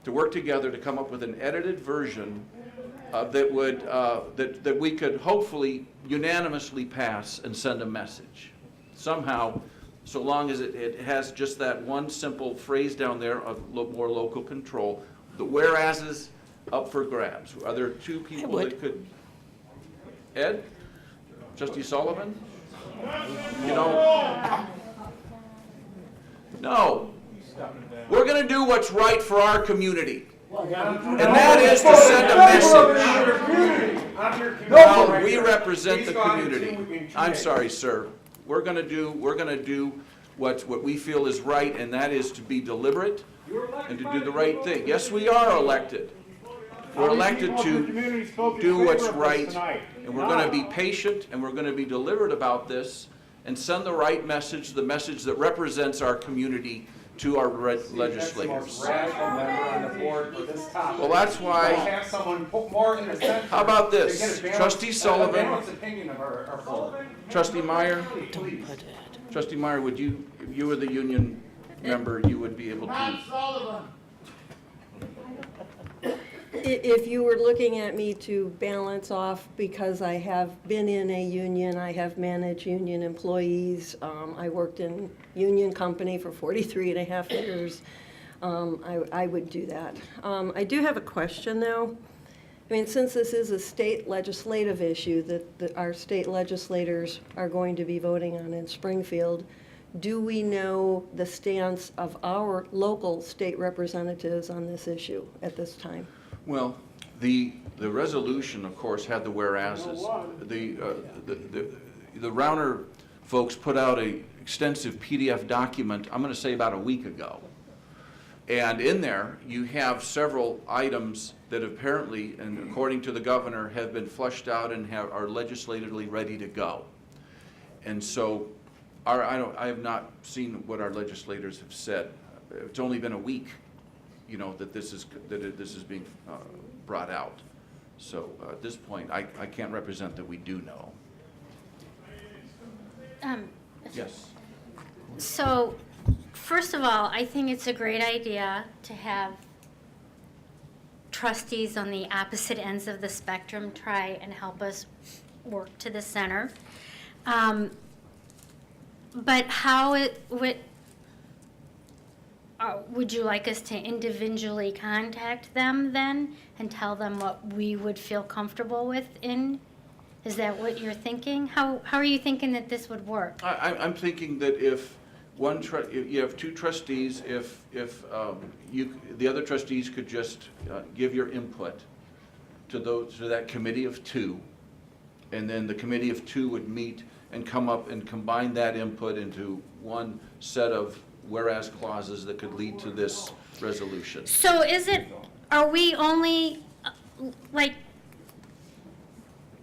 to work together to come up with an edited version that we could hopefully unanimously pass and send a message. Somehow, so long as it has just that one simple phrase down there of more local control. The whereas is up for grabs. Are there 2 people that could? Ed? Trustee Sullivan? You know, no. We're going to do what's right for our community. And that is to send a message. No, we represent the community. I'm sorry, sir. We're going to do what we feel is right, and that is to be deliberate and to do the right thing. Yes, we are elected. We're elected to do what's right, and we're going to be patient, and we're going to be deliberate about this and send the right message, the message that represents our community to our legislators. Well, that's why. How about this? Trustee Sullivan. Trustee Meyer. Trustee Meyer, would you, if you were the union member, you would be able to. If you were looking at me to balance off, because I have been in a union, I have managed union employees, I worked in union company for 43 and a half years, I would do that. I do have a question though. I mean, since this is a state legislative issue that our state legislators are going to be voting on in Springfield, do we know the stance of our local state representatives on this issue at this time? Well, the resolution, of course, had the whereases. The Rauner folks put out an extensive PDF document, I'm going to say about a week ago. And in there, you have several items that apparently, and according to the governor, have been flushed out and are legislatively ready to go. And so I have not seen what our legislators have said. It's only been a week, you know, that this is being brought out. So at this point, I can't represent that we do know. Yes. So, first of all, I think it's a great idea to have trustees on the opposite ends of the spectrum try and help us work to the center. But how would you like us to individually contact them then and tell them what we would feel comfortable with in? Is that what you're thinking? How are you thinking that this would work? I'm thinking that if if you have two trustees, if the other trustees could just give your input to that committee of two, and then the committee of two would meet and come up and combine that input into one set of whereas clauses that could lead to this resolution. So are we only,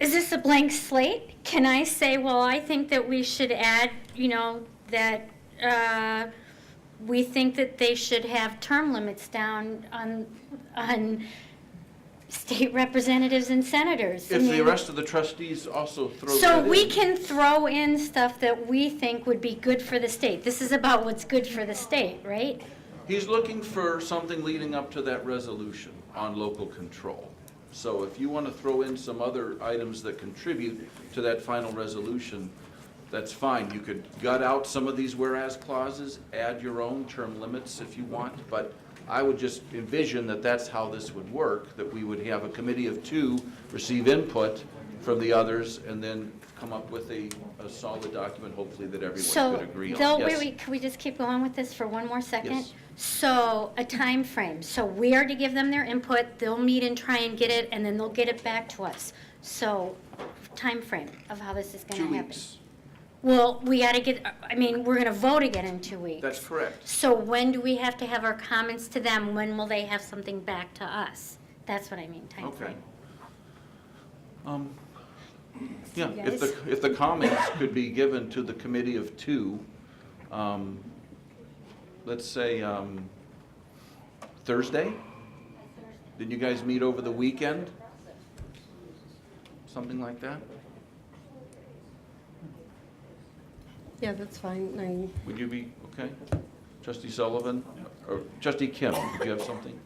is this a blank slate? Can I say, well, I think that we should add, that we think that they should have term limits down on state representatives and senators? If the rest of the trustees also throw that So in. we can throw in stuff that we think would be good for the state. This is about what's good for the state, right? He's looking for something leading up to that resolution on local control. So if you want to throw in some other items that contribute to that final resolution, that's fine. You could gut out some of these whereas clauses, add your own term limits if you want, but I would just envision that that's how this would work, that we would have a committee of two receive input from the others and then come up with a solid document, hopefully, that everyone could agree on. Wait, can we just keep going with this for one more second? Yes. So a time frame. So we are to give them their input, they'll meet and try and get it, and then they'll get it back to us. So time frame of how this is going to 2 happen. weeks. Well, we got to we're going to vote again in 2 weeks. That's correct. So when do we have to have our comments to them? When will they have something back to us? That's what I mean, time Okay. frame. Yeah, You if the comments could be given to the committee of two, let's say Thursday? Did you guys meet over the weekend? Something like that? Yeah, that's fine. Would you be, okay? Trustee Sullivan, or Trustee Kim, do you have something?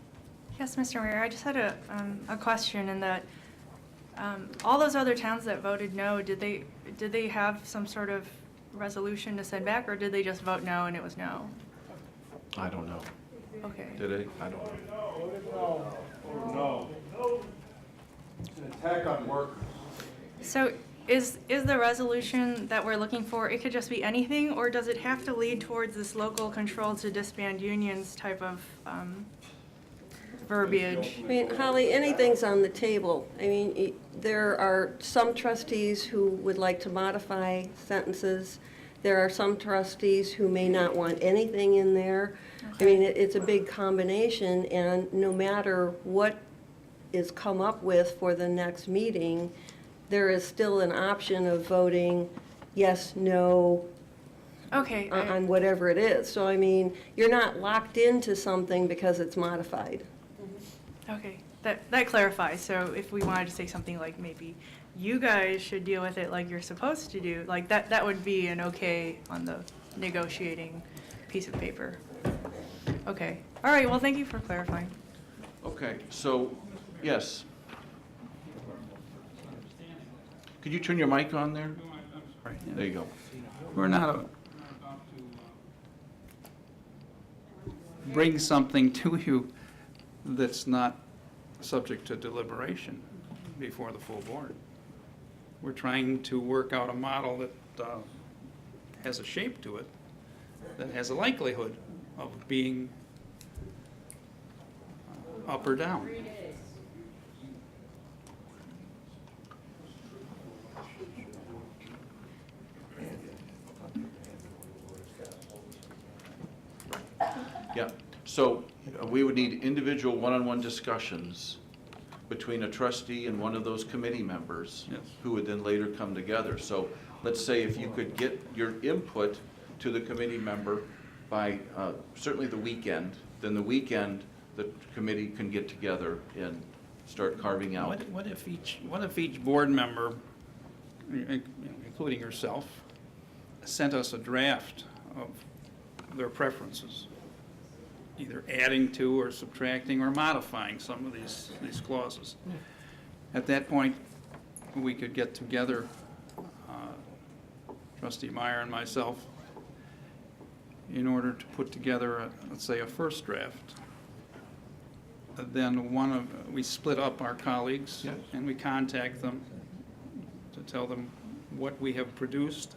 Yes, Mr. Mayor, I just had a question in that, all those other towns that voted no, did they have some sort of resolution to send back, or did they just vote no and it was no? I don't know. Okay. Did they? I don't know. No. It's an attack on workers. So is the resolution that we're looking for, it could just be anything, or does it have to lead towards this local control to disband unions type of verbiage? I mean, Holly, anything's on the table. I mean, there are some trustees who would like to modify sentences. There are some trustees who may not want anything in there. I mean, it's a big combination, and no matter what is come up with for the next meeting, there is still an option of voting yes, no, Okay. on whatever it is. So, I mean, you're not locked into something because it's modified. Okay, that clarifies. So if we wanted to say something like maybe you guys should deal with it like you're supposed to do, like that would be an okay on the negotiating piece of paper. Okay. All right, well, thank you for clarifying. Okay, so, yes. Could you turn your mic on there? Right, there you go. We're not bring something to you that's not subject to deliberation before the full board. We're trying to work out a model that has a shape to it, that has a likelihood of being up or down. Yeah, so we would need individual one-on-one discussions between a trustee and one of those committee members, Yes. who would then later come together. So let's say if you could get your input to the committee member by certainly the weekend, then the weekend the committee can get together and start carving out. What if each board member, including yourself, sent us a draft of their preferences, either adding to or subtracting or modifying some of these clauses? At that point, we could get together, Trustee Meyer and myself, in order to put together, let's say, a first draft. Then we split up our colleagues, Yes. and we contact them to tell them what we have produced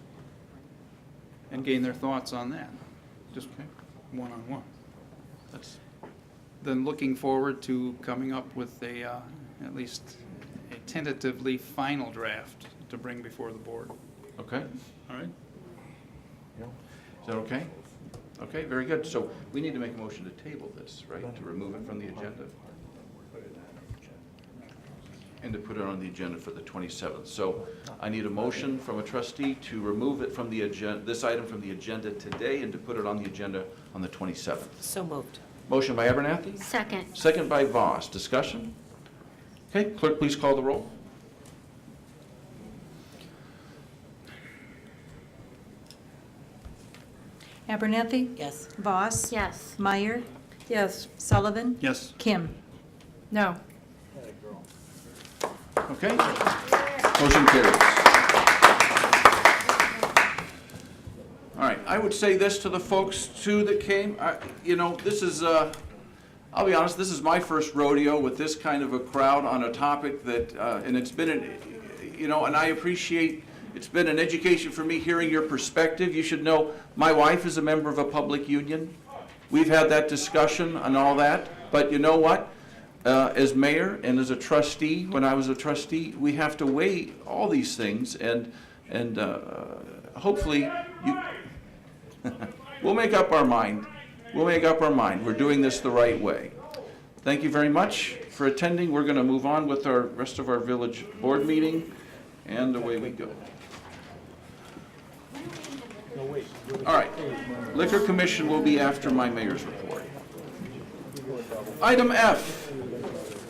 and gain their thoughts on that, just one-on-one. Then looking forward to coming up with at least a tentatively final draft to bring before the board. Okay, All right? is that okay? Okay, very good. So we need to make a motion to table this, right, to remove it from the agenda? And to put it on the agenda for the 27th. So I need a motion from a trustee to remove it from the agenda, this item from the agenda today, and to put it on the agenda on the 27th. So moved. Motion by Abernathy? Second. Second by Voss. Discussion? Okay, clerk, please call the roll. Abernathy? Yes. Voss? Yes. Meyer? Yes. Sullivan? Yes. Kim? No. Okay. Motion carries. All right, I would say this to the folks too that came, this is, I'll be honest, this is my first rodeo with this kind of a crowd on a topic that, and it's been, and I appreciate, it's been an education for me hearing your perspective. You should know, my wife is a member of a public union. We've had that discussion and all that, but you know what? As mayor and as a trustee, when I was a trustee, we have to weigh all these things, and hopefully we'll make up our mind. We'll make up our mind. We're doing this the right way. Thank you very much for attending. We're going to move on with our rest of our village board meeting, and away we go. All right. Liquor Commission will be after my mayor's report. Item F,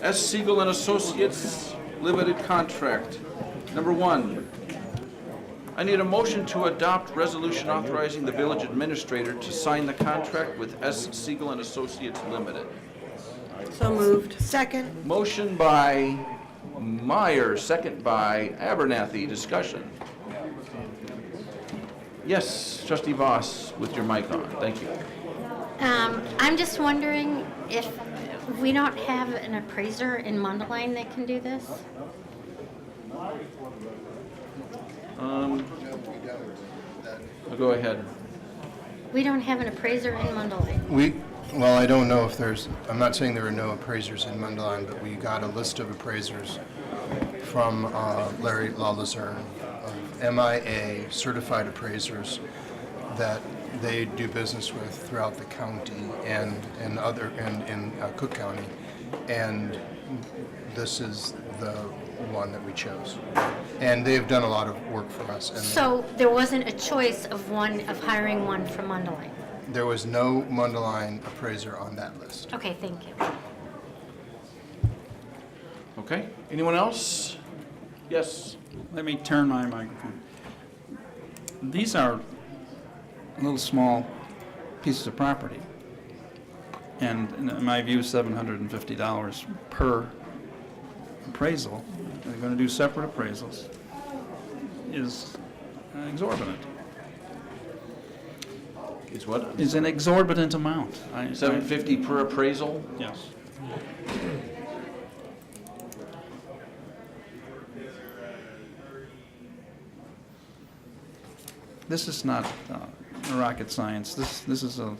S. Siegel and Associates Limited Contract. Number 1, I need a motion to adopt resolution authorizing the village administrator to sign the contract with S. Siegel and Associates Limited. So moved. Second. Motion by Meyer, second by Abernathy. Discussion. Yes, Trustee Voss, with your mic on. Thank you. I'm just wondering if we don't have an appraiser in Mundelein that can do this? Go ahead. We don't have an appraiser in Mundelein. Well, I don't know if I'm not saying there are no appraisers in Mundelein, but we got a list of appraisers from Larry Lalazerne of MIA certified appraisers that they do business with throughout the county and in Cook County, and this is the one that we chose, and they have done a lot of work for us. And So there wasn't a choice of hiring one from Mundelein? there was no Mundelein appraiser on that list. Okay, thank you. Okay. Anyone else? Yes. Let me turn my microphone. These are little small pieces of property. And in my view, $750 per appraisal, they're going to do separate appraisals, is exorbitant. It's what? Is an exorbitant amount. $750 per appraisal? Yes. This is not rocket science. This is a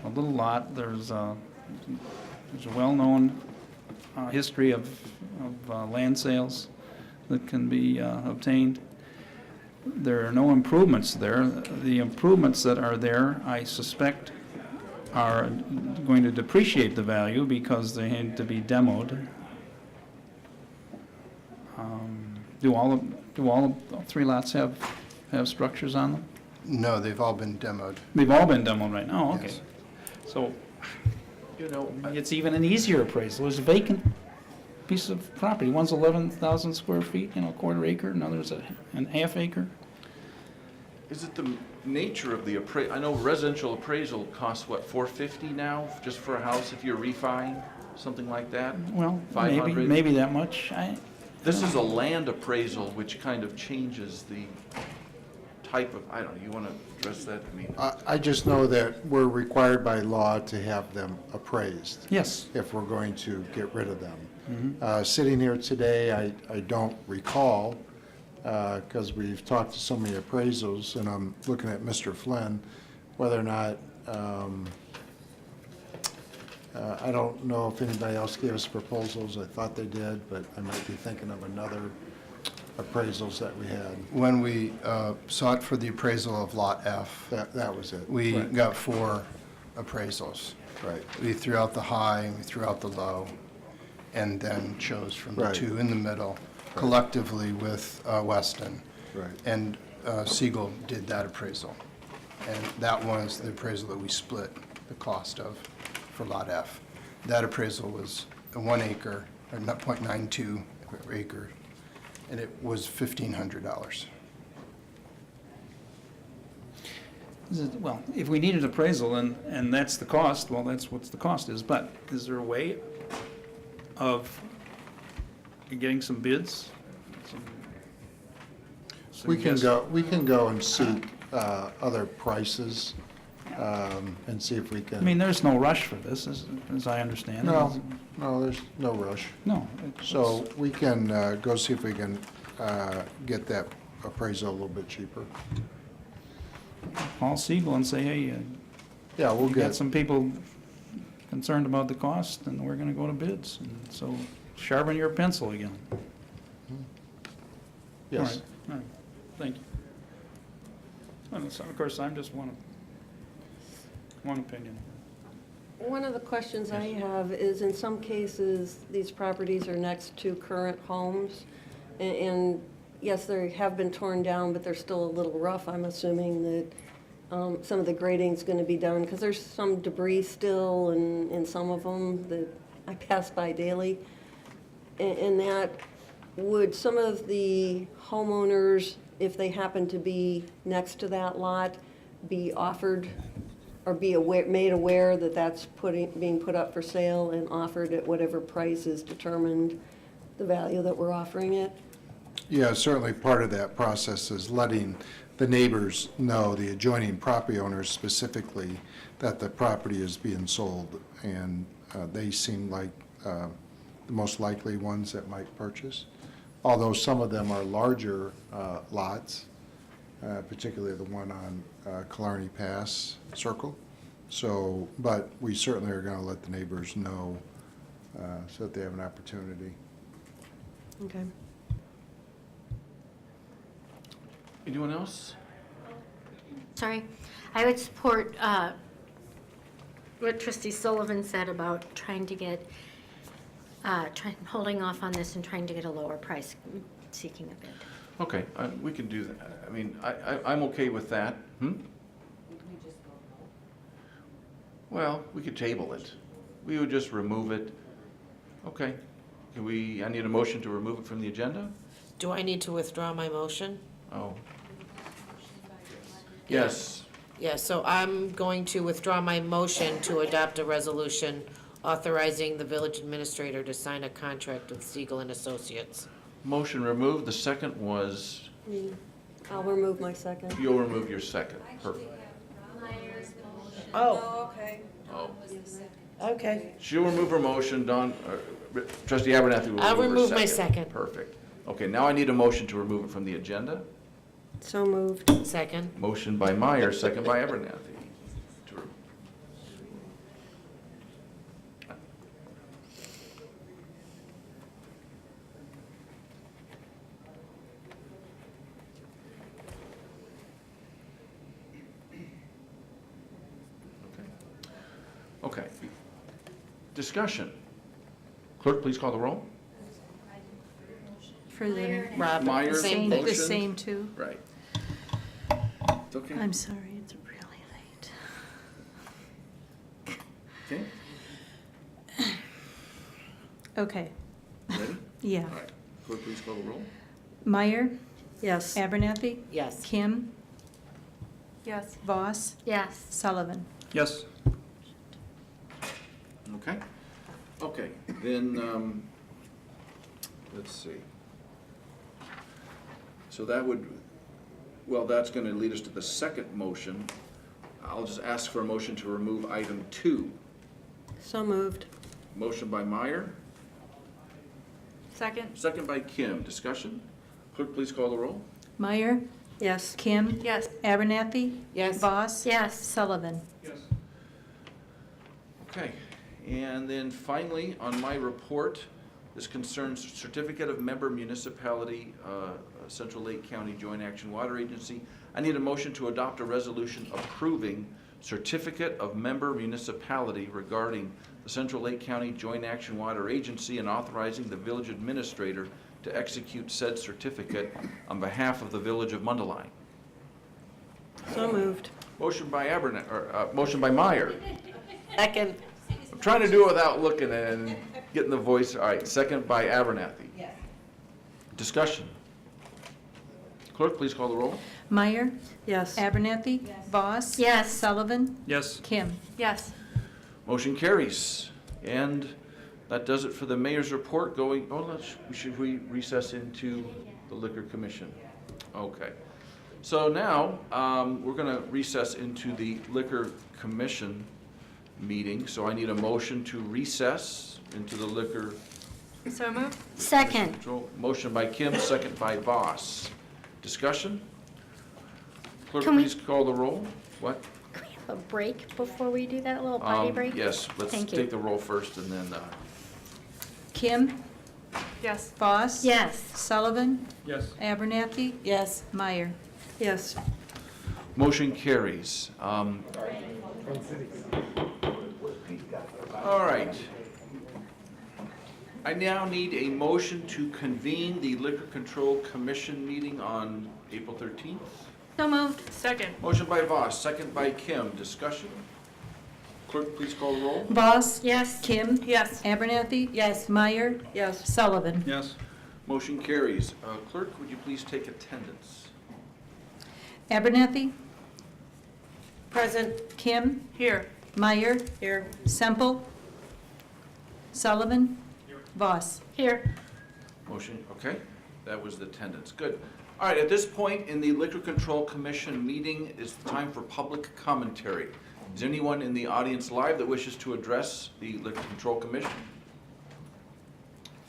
little lot. There's a well-known history of land sales that can be obtained. There are no improvements there. The improvements that are there, I suspect, are going to depreciate the value because they had to be demoed. Do all three lots have structures on them? No, they've all been demoed. They've all been demoed right now. Okay. Yes. So, it's even an easier appraisal. It's vacant piece of property. One's 11,000 square feet, a quarter acre, another's an half acre. Is it the nature of the I know residential appraisal costs, what, $450 now, just for a house if you're refining, something like that? Well, $500? maybe that much. This is a land appraisal, which kind of changes the type of, I don't know, you want to address that? I mean, I just know that we're required by law to have them appraised. Yes. If we're going to get rid of them. Mhm. Sitting here today, I don't recall, because we've talked to so many appraisals, and I'm looking at Mr. Flynn, whether or not, I don't know if anybody else gave us proposals. I thought they did, but I might be thinking of another appraisals that we had. When we sought for the appraisal of Lot F, That was it. we Right. got 4 appraisals. Right. We threw out the high, we threw out the low, and then chose from the Right. 2 in the middle, collectively with Weston. Right. And Siegel did that appraisal. And that was the appraisal that we split the cost of for Lot F. That appraisal was a 1 acre, or 0.92 acre, and it was $1,500. Well, if we need an appraisal and that's the cost, well, that's what the cost is. But is there a way of getting some bids? We can go and seek other prices, and see if we can. I mean, there's no rush for this, as I understand it. No, there's no rush. No. So we can go see if we can get that appraisal a little bit cheaper. Call Siegel and say, hey, Yeah, we'll we got get, some people concerned about the cost, and we're gonna go to bids. And so sharpen your pencil again. yes. All right, all right, thank you. And so, of course, I'm just one opinion. One of the questions I have is, in some cases, these properties are next to current homes, and yes, they have been torn down, but they're still a little rough. I'm assuming that some of the grading's going to be done, because there's some debris still in some of them that I pass by daily. And that, would some of the homeowners, if they happen to be next to that lot, be offered or be made aware that that's being put up for sale and offered at whatever price is determined, the value that we're offering it? Yeah, certainly part of that process is letting the neighbors know, the adjoining property owners specifically, that the property is being sold, and they seem like the most likely ones that might purchase. Although some of them are larger lots, particularly the one on Killarney Pass Circle. So, but we certainly are going to let the neighbors know so that they have an opportunity. Okay. anyone else? Sorry, I would support what Trustee Sullivan said about trying to get, holding off on this and trying to get a lower price, seeking a bid. Okay, we can do that. I mean, I'm okay with that. Well, we could table it. We would just remove it. Okay. I need a motion to remove it from the agenda? Do I need to withdraw my motion? Oh. Yes. Yeah, so I'm going to withdraw my motion to adopt a resolution authorizing the village administrator to sign a contract with Siegel and Associates. Motion removed. The second was, I'll remove my second. you'll remove your second. Perfect. Oh, okay. Oh. okay. She'll remove her motion. Trustee Abernathy will I'll remove her remove my second. Perfect. Okay, now I need a motion to remove it from the agenda. So moved. Second. Motion by Meyer, second by Abernathy. Okay. Discussion. Clerk, please call the roll. For the Rob, Meyer, same the thing. motion. same two. Right. It's okay. I'm sorry, it's really late. Okay. Okay. Ready? Yeah. All right. Clerk, please call the roll. Meyer, Yes. Abernathy, Yes. Kim, Yes. Voss, Yes. Sullivan. Yes. Okay. Okay, then, let's see. So that would, well, that's going to lead us to the second motion. I'll just ask for a motion to remove item 2. So moved. Motion by Meyer, Second? second by Kim. Discussion? Clerk, please call the roll. Meyer, Yes. Kim, Yes. Abernathy, Yes. Voss, Yes. Sullivan. Okay, and then finally, on my report, this concerns Certificate of Member Municipality, Central Lake County Joint Action Water Agency. I need a motion to adopt a resolution approving Certificate of Member Municipality regarding the Central Lake County Joint Action Water Agency and authorizing the village administrator to execute said certificate on behalf of the village of Mundelein. So moved. Motion by motion by Meyer. Second. I'm trying to do it without looking and getting the voice. All right, second by Abernathy. Yes. Discussion. Clerk, please call the roll. Meyer, Yes. Abernathy, Voss. Yes. Sullivan, Yes. Kim. Yes. Motion carries. And that does it for the mayor's report. Should we recess into the Liquor Commission? Okay. So now, we're going to recess into the Liquor Commission meeting. So I need a motion to recess into the Liquor So moved? Second. Control. Motion by Kim, second by Voss. Discussion? Clerk, Can we- please call the roll. What? Can we have a break before we do that, a little potty break? Yes, let's Thank you. take the roll first and then, Kim, Yes. Voss. Yes. Sullivan, Yes. Abernathy, Yes. Meyer. Yes. motion carries. All right. I now need a motion to convene the Liquor Control Commission meeting on April 13th. So moved. Second? Motion by Voss, second by Kim. Discussion? Clerk, please call the roll. Voss. Yes. Kim. Yes. Abernathy. Yes. Meyer. Yes. Sullivan. Yes. Motion carries. Clerk, would you please take attendance? Abernathy, Present. Kim, Here. Meyer, Here. Semple, Sullivan, Voss. Here. Motion, okay, that was the attendance, good. All right, at this point in the Liquor Control Commission meeting, it's time for public commentary. Is anyone in the audience live that wishes to address the Liquor Control Commission?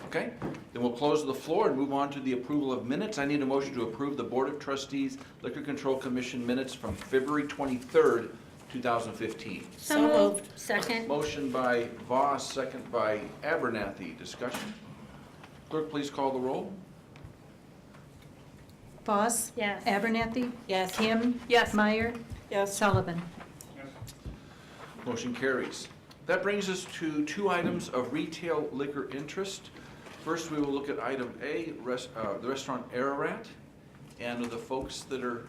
Okay, then we'll close the floor and move on to the approval of minutes. I need a motion to approve the Board of Trustees Liquor Control Commission minutes from February 23rd, 2015. So moved. Second. Motion by Voss, second by Abernathy. Discussion? Clerk, please call the roll. Voss. Yes. Abernathy. Yes. Kim. Yes. Meyer. Yes. Sullivan. Motion carries. That brings us to 2 items of retail liquor interest. First, we will look at item A, the restaurant Ararat. And of the folks that are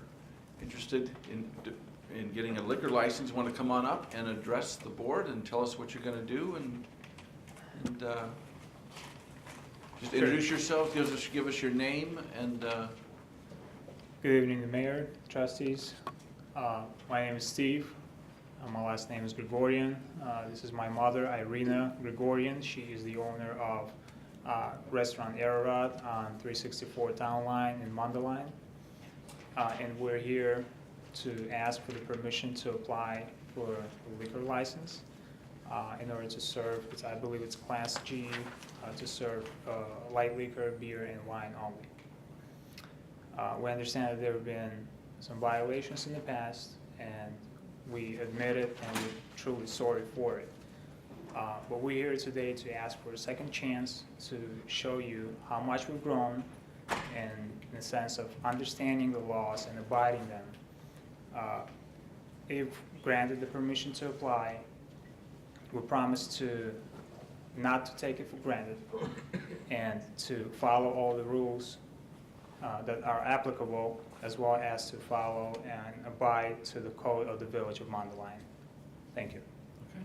interested in getting a liquor license want to come on up and address the board and tell us what you're going to do and just introduce yourself, give us your name and Good evening, the mayor, trustees. My name is Steve. My last name is Gregorian. This is my mother, Irina Gregorian. She is the owner of restaurant Ararat on 364 Town Line in Mundelein. And we're here to ask for the permission to apply for a liquor license in order to serve, I believe it's Class G, to serve light liquor, beer, and wine only. We understand that there have been some violations in the past, and we admit it, and we're truly sorry for it. But we're here today to ask for a second chance to show you how much we've grown and in the sense of understanding the laws and abiding them. If granted the permission to apply, we promise to not to take it for granted and to follow all the rules that are applicable, as well as to follow and abide to the code of the village of Mundelein. Thank you. Okay.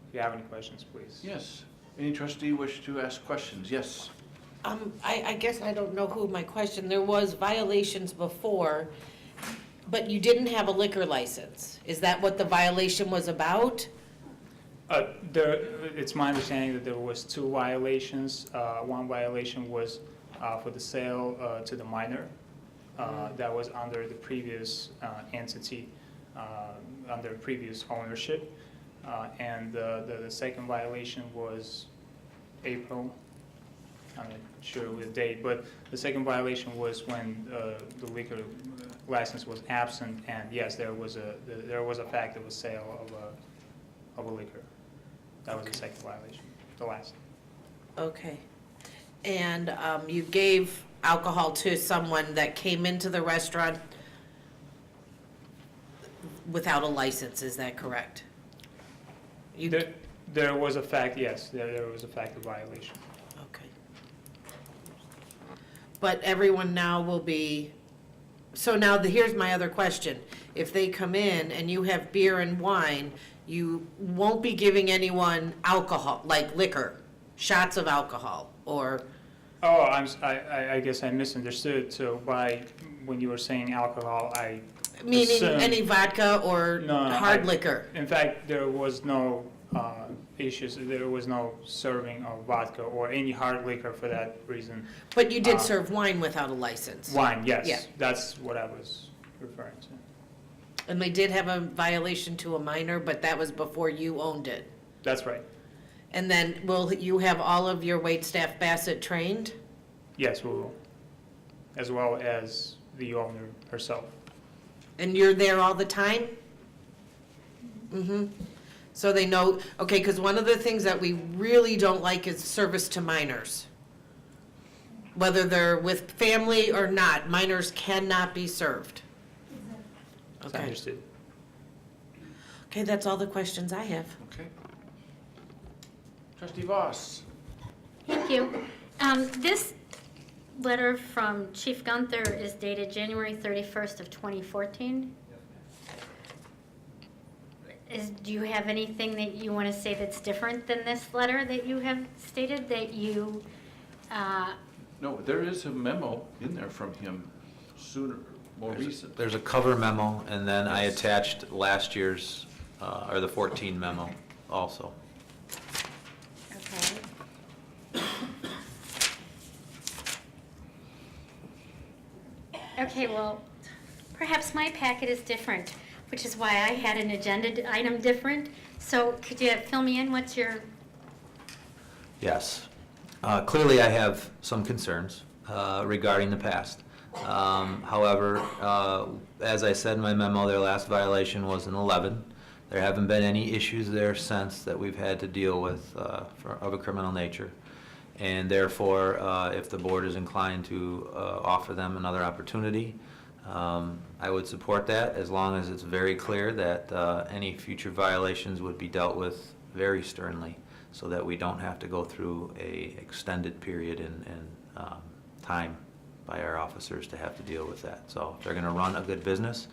If you have any questions, please. yes. Any trustee wish to ask questions? Yes. I guess I don't know who my question, there was violations before, but you didn't have a liquor license. Is that what the violation was about? It's my understanding that there was 2 violations. One violation was for the sale to the minor. That was under the previous entity, under previous ownership. And the second violation was April. I'm not sure of the date, but the second violation was when the liquor license was absent, and yes, there was a fact of a sale of a liquor. That was the second violation, the last. Okay. And you gave alcohol to someone that came into the restaurant without a license, is that correct? There was a fact, yes, there was a fact of violation. Okay. But everyone now will be, so now here's my other question. If they come in and you have beer and wine, you won't be giving anyone alcohol, like liquor, shots of alcohol, or? Oh, I guess I misunderstood. So when you were saying alcohol, I Meaning assumed, any vodka or hard liquor? In fact, there was no issues. There was no serving of vodka or any hard liquor for that reason. But you did serve wine without a license? Wine, yes. Yeah. That's what I was referring to. And they did have a violation to a minor, but that was before you owned it? That's right. And then will you have all of your waitstaff Bassett trained? Yes, we will. As well as the owner herself. And you're there all the time? Mm-hmm. So they know, okay, because one of the things that we really don't like is service to minors. Whether they're with family or not, minors cannot be served. Okay. Understood. Okay, that's all the questions I have. Okay. Trustee Voss. Thank you. This letter from Chief Gunther is dated January 31st of 2014. Do you have anything that you want to say that's different than this letter that you have stated that you? No, there is a memo in there from him sooner, more recent. There's a cover memo, and then I attached last year's, or the 14 memo also. Okay. Okay, well, perhaps my packet is different, which is why I had an agenda item different. So could you fill me in? What's your? Yes. Clearly, I have some concerns regarding the past. However, as I said in my memo, their last violation was in 11. There haven't been any issues there since that we've had to deal with of a criminal nature. And therefore, if the board is inclined to offer them another opportunity, I would support that, as long as it's very clear that any future violations would be dealt with very sternly, so that we don't have to go through a extended period in time by our officers to have to deal with that. So if they're going to run a good business,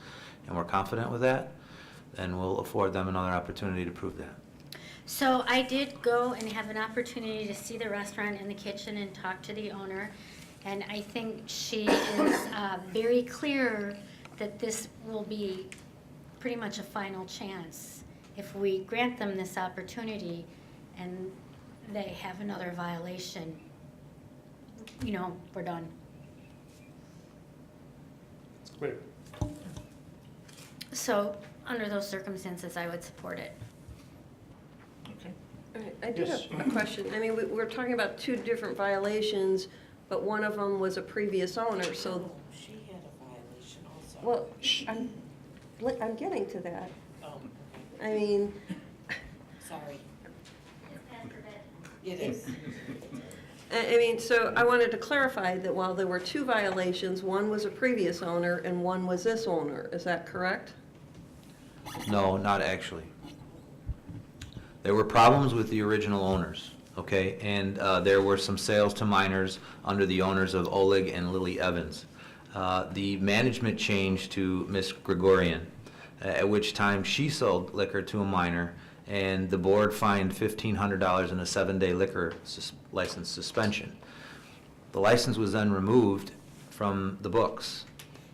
and we're confident with that, then we'll afford them another opportunity to prove that. So I did go and have an opportunity to see the restaurant and the kitchen and talk to the owner. And I think she is very clear that this will be pretty much a final chance. If we grant them this opportunity and they have another violation, you know, we're done. It's clear. So under those circumstances, I would support it. I do have a question. I mean, we're talking about 2 different violations, but one of them was a previous owner, so. She had a violation also. Well, I'm getting to that. Oh. I mean. Sorry. It is. I mean, so I wanted to clarify that while there were 2 violations, one was a previous owner and one was this owner. Is that correct? No, not actually. There were problems with the original owners, okay? And there were some sales to minors under the owners of Oleg and Lily Evans. The management changed to Miss Gregorian, at which time she sold liquor to a minor, and the board fined $1,500 and a 7-day liquor license suspension. The license was then removed from the books,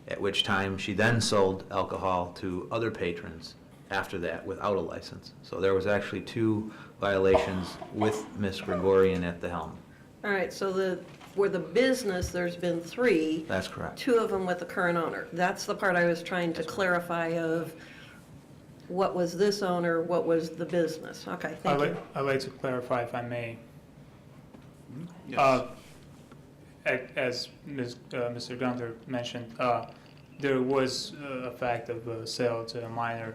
at which time she then sold alcohol to other patrons after that without a license. So there was actually 2 violations with Ms. Gregorian at the helm. All right, so for the business, there's been 3. That's correct. 2 of them with the current owner. That's the part I was trying to clarify of what was this owner, what was the business. Okay, thank you. I'd like to clarify, if I may. Yes. As Mr. Gunther mentioned, there was a fact of a sale to a minor.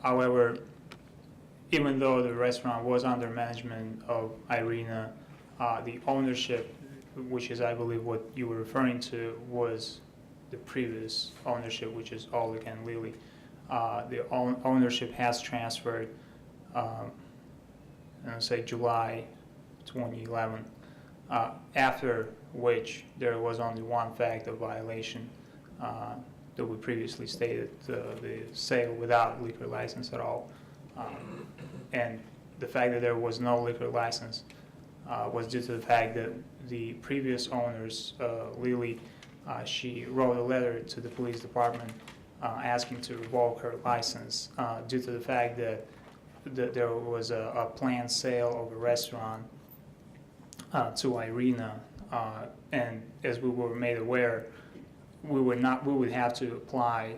However, even though the restaurant was under management of Irina, the ownership, which is, I believe, what you were referring to, was the previous ownership, which is Oleg and Lily. The ownership has transferred, say July 2011, after which there was only one fact of violation that we previously stated, the sale without liquor license at all. And the fact that there was no liquor license was due to the fact that the previous owners, Lily, she wrote a letter to the police department asking to revoke her license due to the fact that there was a planned sale of a restaurant to Irina, and as we were made aware, we would have to apply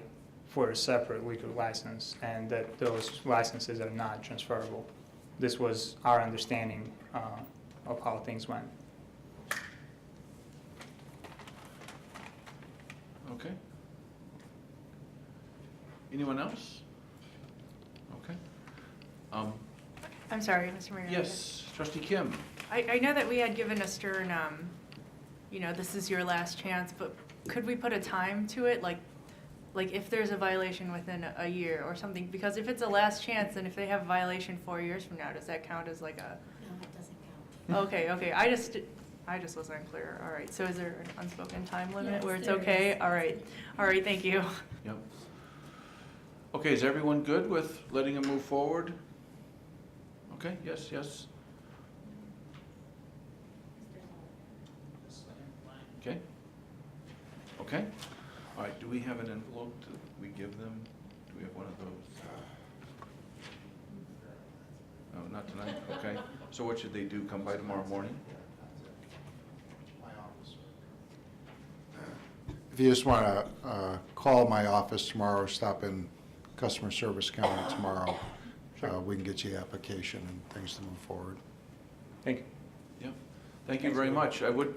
for a separate liquor license, and that those licenses are not transferable. This was our understanding of how things went. Okay. Anyone else? Okay. I'm sorry, Mr. Mayor. Yes, Trustee Kim. I know that we had given a stern, this is your last chance, but could we put a time to it? Like if there's a violation within a year or something? Because if it's a last chance, then if they have a violation 4 years from now, does that count as like a? No, it doesn't count. Okay, I just wasn't clear. All right, so is there an unspoken time limit Yes, where it's there okay? is. All right, thank you. Yep. Okay, is everyone good with letting him move forward? Okay, yes. Okay. Okay. All right, do we have an envelope that we give them? Do we have one of those? No, not tonight, okay. So what should they do, come by tomorrow morning? If you just want to call my office tomorrow, or stop in customer service counter tomorrow, we can get you the application and things to move forward. Thank you. Yep. Thank you very much. I would,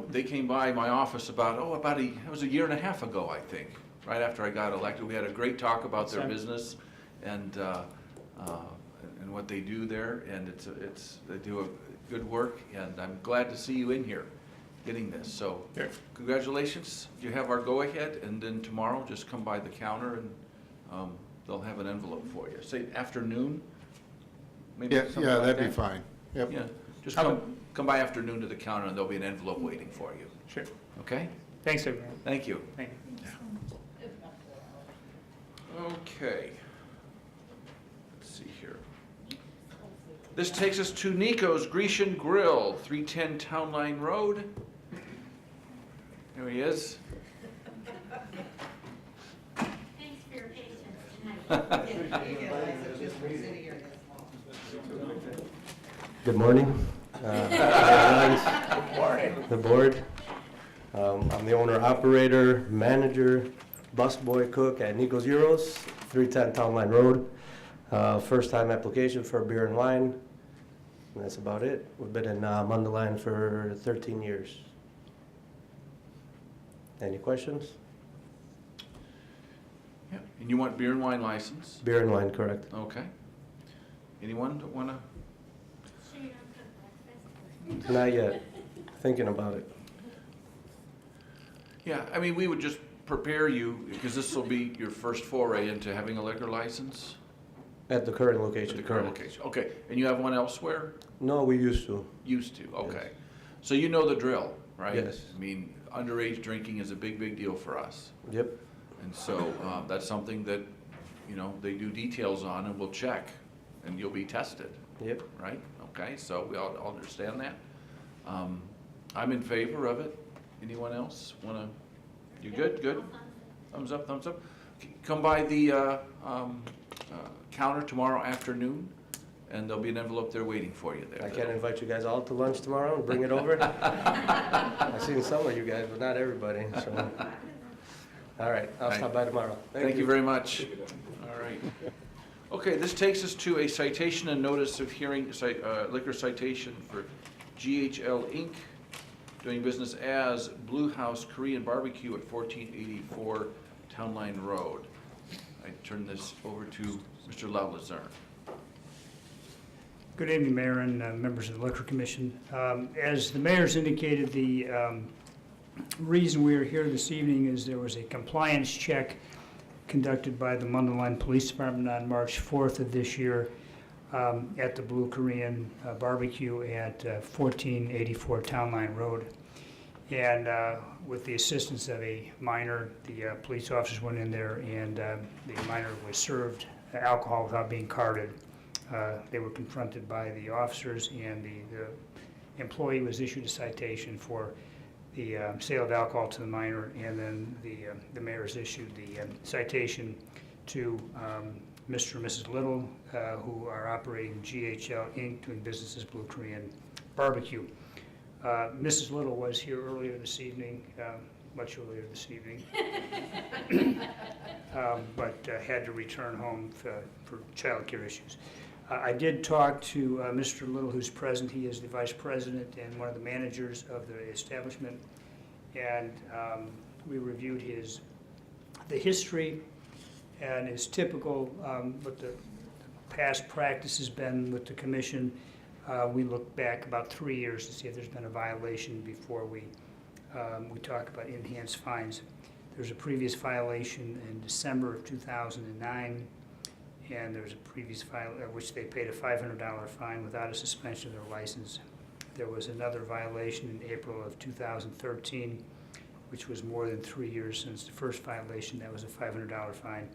they came by my office it was a year and a half ago, I think, right after I got elected. We had a great talk about their business and what they do there, and they do a good work, and I'm glad to see you in here getting this. So congratulations. You have our go-ahead, and then tomorrow just come by the counter and they'll have an envelope for you. Say afternoon? Maybe something like that'd be that? fine. Yep. Yeah, just come by afternoon to the counter and there'll be an envelope waiting for you. Sure. Okay? Thanks, everyone. Thank you. Thank you. Okay. Let's see here. This takes us to Nico's Grecian Grill, 310 Town Line Road. There he is. Thanks for your patience tonight. Good morning. The board. I'm the owner, operator, manager, busboy, cook at Nico's Euros, 310 Town Line Road. First time application for beer and wine. And that's about it. We've been in Mundelein for 13 years. Any questions? Yeah, and you want beer and wine license? Beer and wine, correct. Okay. Anyone that wanna? Sure you don't cook breakfast? Not yet. Thinking about it. Yeah, I mean, we would just prepare you, because this will be your first foray into having a liquor license? At the current location, At the current correct. location, okay. And you have one elsewhere? No, we used to. Used to, okay. So you know the drill, right? Yes. I mean, underage drinking is a big, big deal for us. Yep. And so that's something that, they do details on and we'll check, and you'll be tested. Yep. Right? Okay, so we all understand that. I'm in favor of it. Anyone else wanna, you good, good? Thumbs up, thumbs up. Come by the counter tomorrow afternoon, and there'll be an envelope there waiting for you there. I can invite you guys all to lunch tomorrow and bring it over. I've seen some of you guys, but not everybody, so. All right, I'll stop by tomorrow. Thank you very much. All right. Okay, this takes us to a citation and notice of hearing, liquor citation for GHL Inc., doing business as Blue House Korean Barbecue at 1484 Town Line Road. I turn this over to Mr. Lalazerne. Good evening, Mayor and members of the Liquor Commission. As the mayor's indicated, the reason we are here this evening is there was a compliance check conducted by the Mundelein Police Department on March 4th of this year at the Blue Korean Barbecue at 1484 Town Line Road. And with the assistance of a minor, the police officers went in there and the minor was served alcohol without being carded. They were confronted by the officers, and the employee was issued a citation for the sale of alcohol to the minor, and then the mayor's issued the citation to Mr. and Mrs. Little, who are operating GHL Inc., doing business as Blue Korean Barbecue. Mrs. Little was here earlier this evening, much earlier this evening, but had to return home for child care issues. I did talk to Mr. Little, who's present. He is the vice president and one of the managers of the establishment, and we reviewed the history, and his typical what the past practice has been with the commission. We look back about 3 years to see if there's been a violation before we talk about enhanced fines. There's a previous violation in December of 2009. And there's a previous file which they paid a $500 fine without a suspension of their license. There was another violation in April of 2013, which was more than 3 years since the first violation. That was a $500 fine.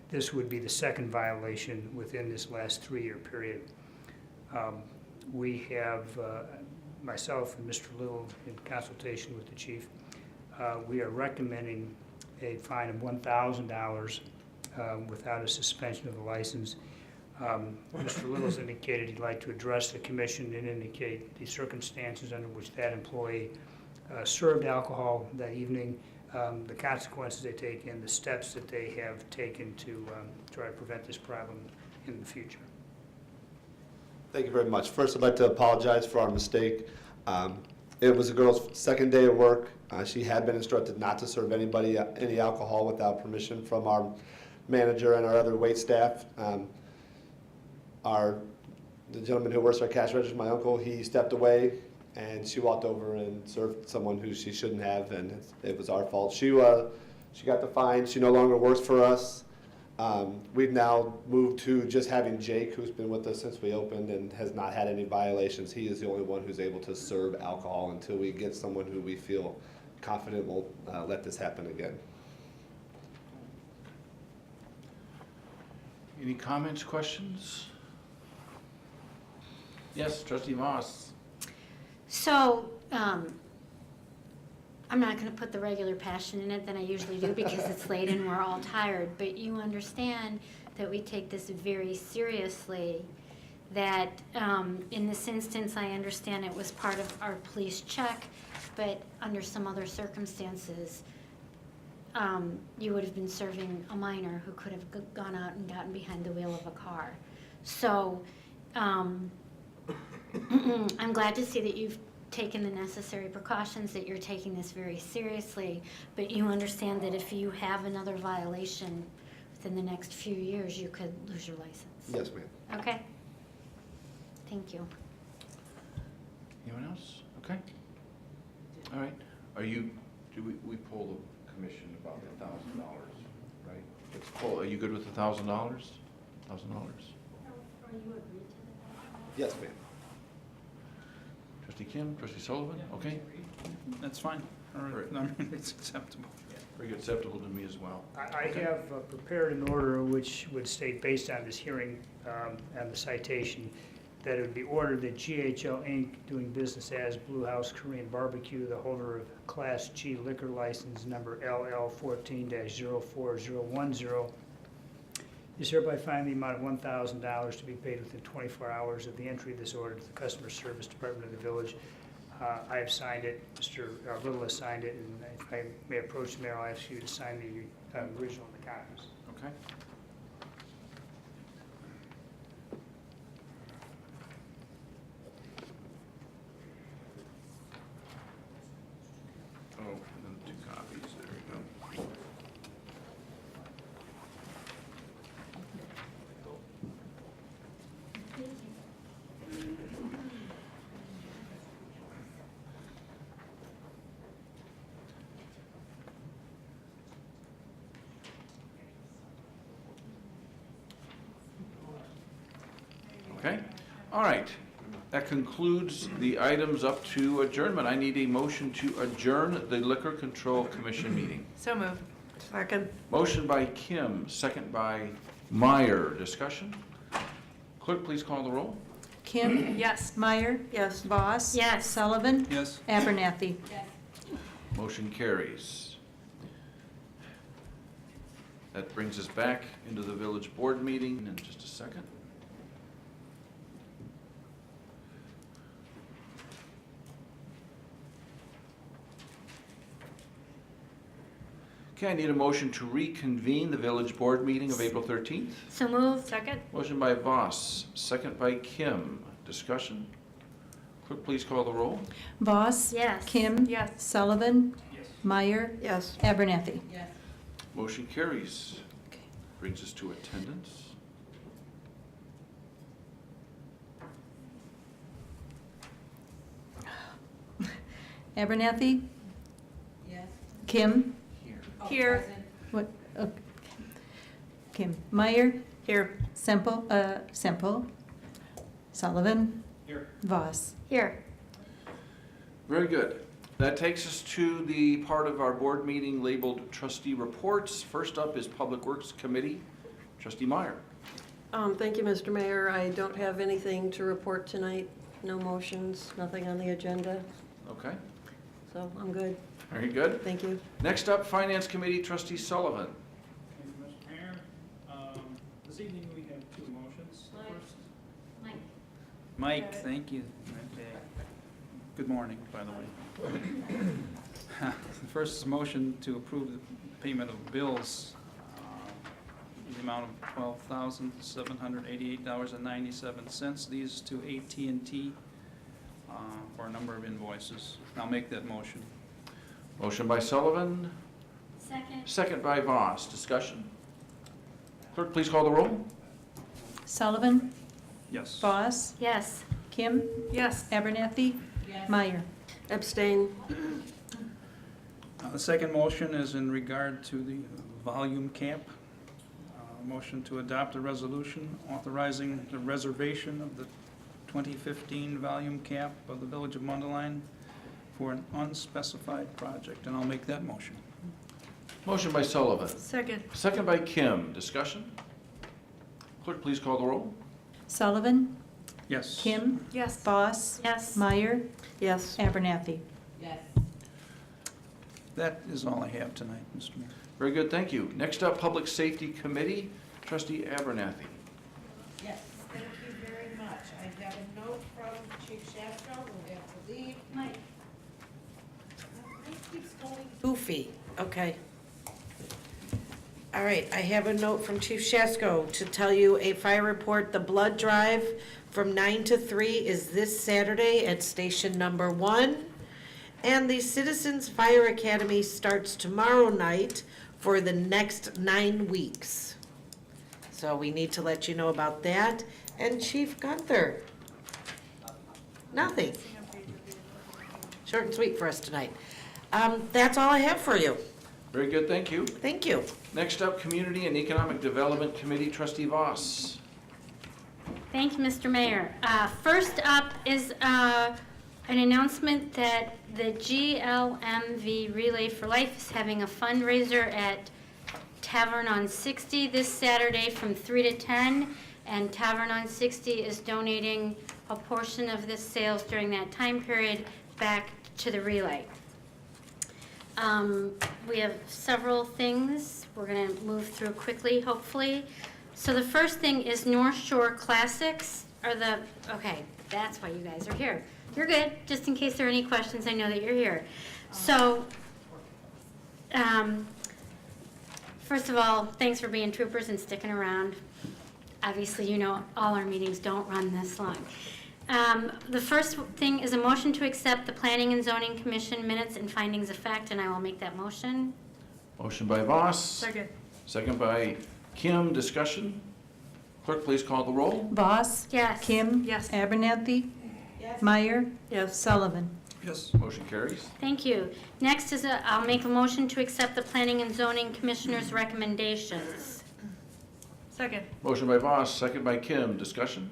This would be the second violation within this last 3-year period. We have, myself and Mr. Little, in consultation with the chief, we are recommending a fine of $1,000 without a suspension of the license. Mr. Little's indicated he'd like to address the commission and indicate the circumstances under which that employee served alcohol that evening, the consequences they take, and the steps that they have taken to try to prevent this problem in the future. Thank you very much. First, I'd like to apologize for our mistake. It was a girl's second day of work. She had been instructed not to serve anybody any alcohol without permission from our manager and our other wait staff. The gentleman who works our cash register, my uncle, he stepped away, and she walked over and served someone who she shouldn't have, and it was our fault. She got the fine. She no longer works for us. We've now moved to just having Jake, who's been with us since we opened and has not had any violations. He is the only one who's able to serve alcohol until we get someone who we feel confident will let this happen again. Any comments, questions? Yes, Trustee Moss. So, I'm not going to put the regular passion in it that I usually do because it's late and we're all tired, but you understand that we take this very seriously, that in this instance, I understand it was part of our police check, but under some other circumstances, you would have been serving a minor who could have gone out and gotten behind the wheel of a car. So I'm glad to see that you've taken the necessary precautions, that you're taking this very seriously, but you understand that if you have another violation within the next few years, you could lose your license. Yes, ma'am. Okay? Thank you. Anyone else? Okay. All right. Do we poll the commission about the $1,000, right? Let's poll. Are you good with the $1,000? $1,000? Are you agreed to that? Yes, ma'am. Trustee Kim, Trustee Sullivan, okay? That's fine. All right, I mean, it's acceptable. Very good, acceptable to me as well. I have prepared an order which would state, based on this hearing and the citation, that it would be ordered that GHL Inc., doing business as Blue House Korean Barbecue, the holder of Class G liquor license number LL 14-04010, is hereby fined the amount of $1,000 to be paid within 24 hours of the entry of this order to the Customer Service Department of the village. I have signed it, Mr. Little has signed it, and if I may approach the mayor, I'll ask you to sign the original of the copies. Okay. Oh, and then 2 copies, there we go. Okay, all right. That concludes the items up to adjournment. I need a motion to adjourn the Liquor Control Commission meeting. So moved. Second. Motion by Kim, second by Meyer. Discussion? Clerk, please call the roll. Kim? Yes. Meyer? Yes. Voss? Yes. Sullivan? Yes. Abernathy? Motion carries. That brings us back into the village board meeting in just a second. Okay, I need a motion to reconvene the village board meeting of April 13th. So moved. Second? Motion by Voss, second by Kim. Discussion? Clerk, please call the roll. Voss? Yes. Kim? Yes. Sullivan? Yes. Meyer? Yes. Abernathy? Motion carries. Brings us to attendance. Abernathy? Yes. Kim? Here. What? Okay. Kim. Meyer? Here. Semple? Sullivan? Here. Voss? Here. Very good. That takes us to the part of our board meeting labeled trustee reports. First up is Public Works Committee. Trustee Meyer. Thank you, Mr. Mayor. I don't have anything to report tonight. No motions, nothing on the agenda, Okay, so I'm good. very good. Thank you. Next up, Finance Committee, Trustee Sullivan. Thank you, Mr. Mayor. This evening, we have 2 motions. The first- Mike. Mike, Got it. thank you. Okay. Good morning, by the way. The first is a motion to approve the payment of bills in the amount of $12,788.97. These to AT&T for a number of invoices. I'll make that motion. Motion by Sullivan, Second. second by Voss. Discussion? Clerk, please call the roll. Sullivan? Yes. Voss? Yes. Kim? Yes. Abernathy? Meyer? Abstain. The second motion is in regard to the volume cap. Motion to adopt a resolution authorizing the reservation of the 2015 volume cap of the Village of Mundelein for an unspecified project, and I'll make that motion. Motion by Sullivan, Second. second by Kim. Discussion? Clerk, please call the roll. Sullivan? Yes. Kim? Yes. Voss? Yes. Meyer? Yes. Abernathy? That is all I have tonight, Mr. Mayor. Very good, thank you. Next up, Public Safety Committee, Trustee Abernathy. Yes, thank you very much. I have a note from Chief Shafro, who has to leave. Mike. It keeps going goofy, okay. All right, I have a note from Chief Shasko to tell you a fire report. The blood drive from 9 to 3 is this Saturday at Station Number 1. And the Citizens Fire Academy starts tomorrow night for the next 9 weeks. So we need to let you know about that. And Chief Gunther? Nothing. Short and sweet for us tonight. That's all I have for you. Very good, thank you. Thank you. Next up, Community and Economic Development Committee, Trustee Voss. Thank you, Mr. Mayor. First up is an announcement that the GLMV Relay for Life is having a fundraiser at Tavern on 60 this Saturday from 3 to 10. and Tavern on 60 is donating a portion of this sales during that time period back to the relay. We have several things we're going to move through quickly, hopefully. So the first thing is North Shore Classics are the, okay, that's why you guys are here. You're good, just in case there are any questions, I know that you're here. So, first of all, thanks for being troopers and sticking around. Obviously, you know all our meetings don't run this long. The first thing is a motion to accept the Planning and Zoning Commission minutes and findings of fact, and I will make that motion. Motion by Voss. Second. Second by Kim. Discussion? Clerk, please call the roll. Voss. Yes. Kim. Yes. Abernathy. Meyer. Yes. Sullivan. Yes. Motion carries. Thank you. Next is I'll make a motion to accept the Planning and Zoning Commissioner's recommendations. Second. Motion by Voss, second by Kim. Discussion?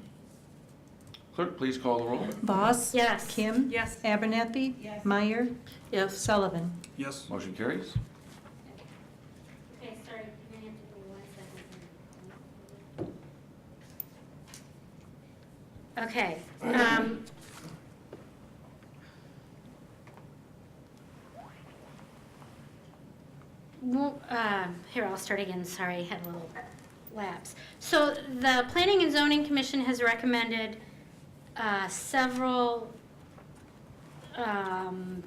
Clerk, please call the roll. Voss. Yes. Kim. Yes. Abernathy. Meyer. Yes. Sullivan. Yes. Motion carries. Okay, sorry, you're gonna have to give me 1 second. Okay. Here, I'll start again, sorry, I had a little lapse. So the Planning and Zoning Commission has recommended several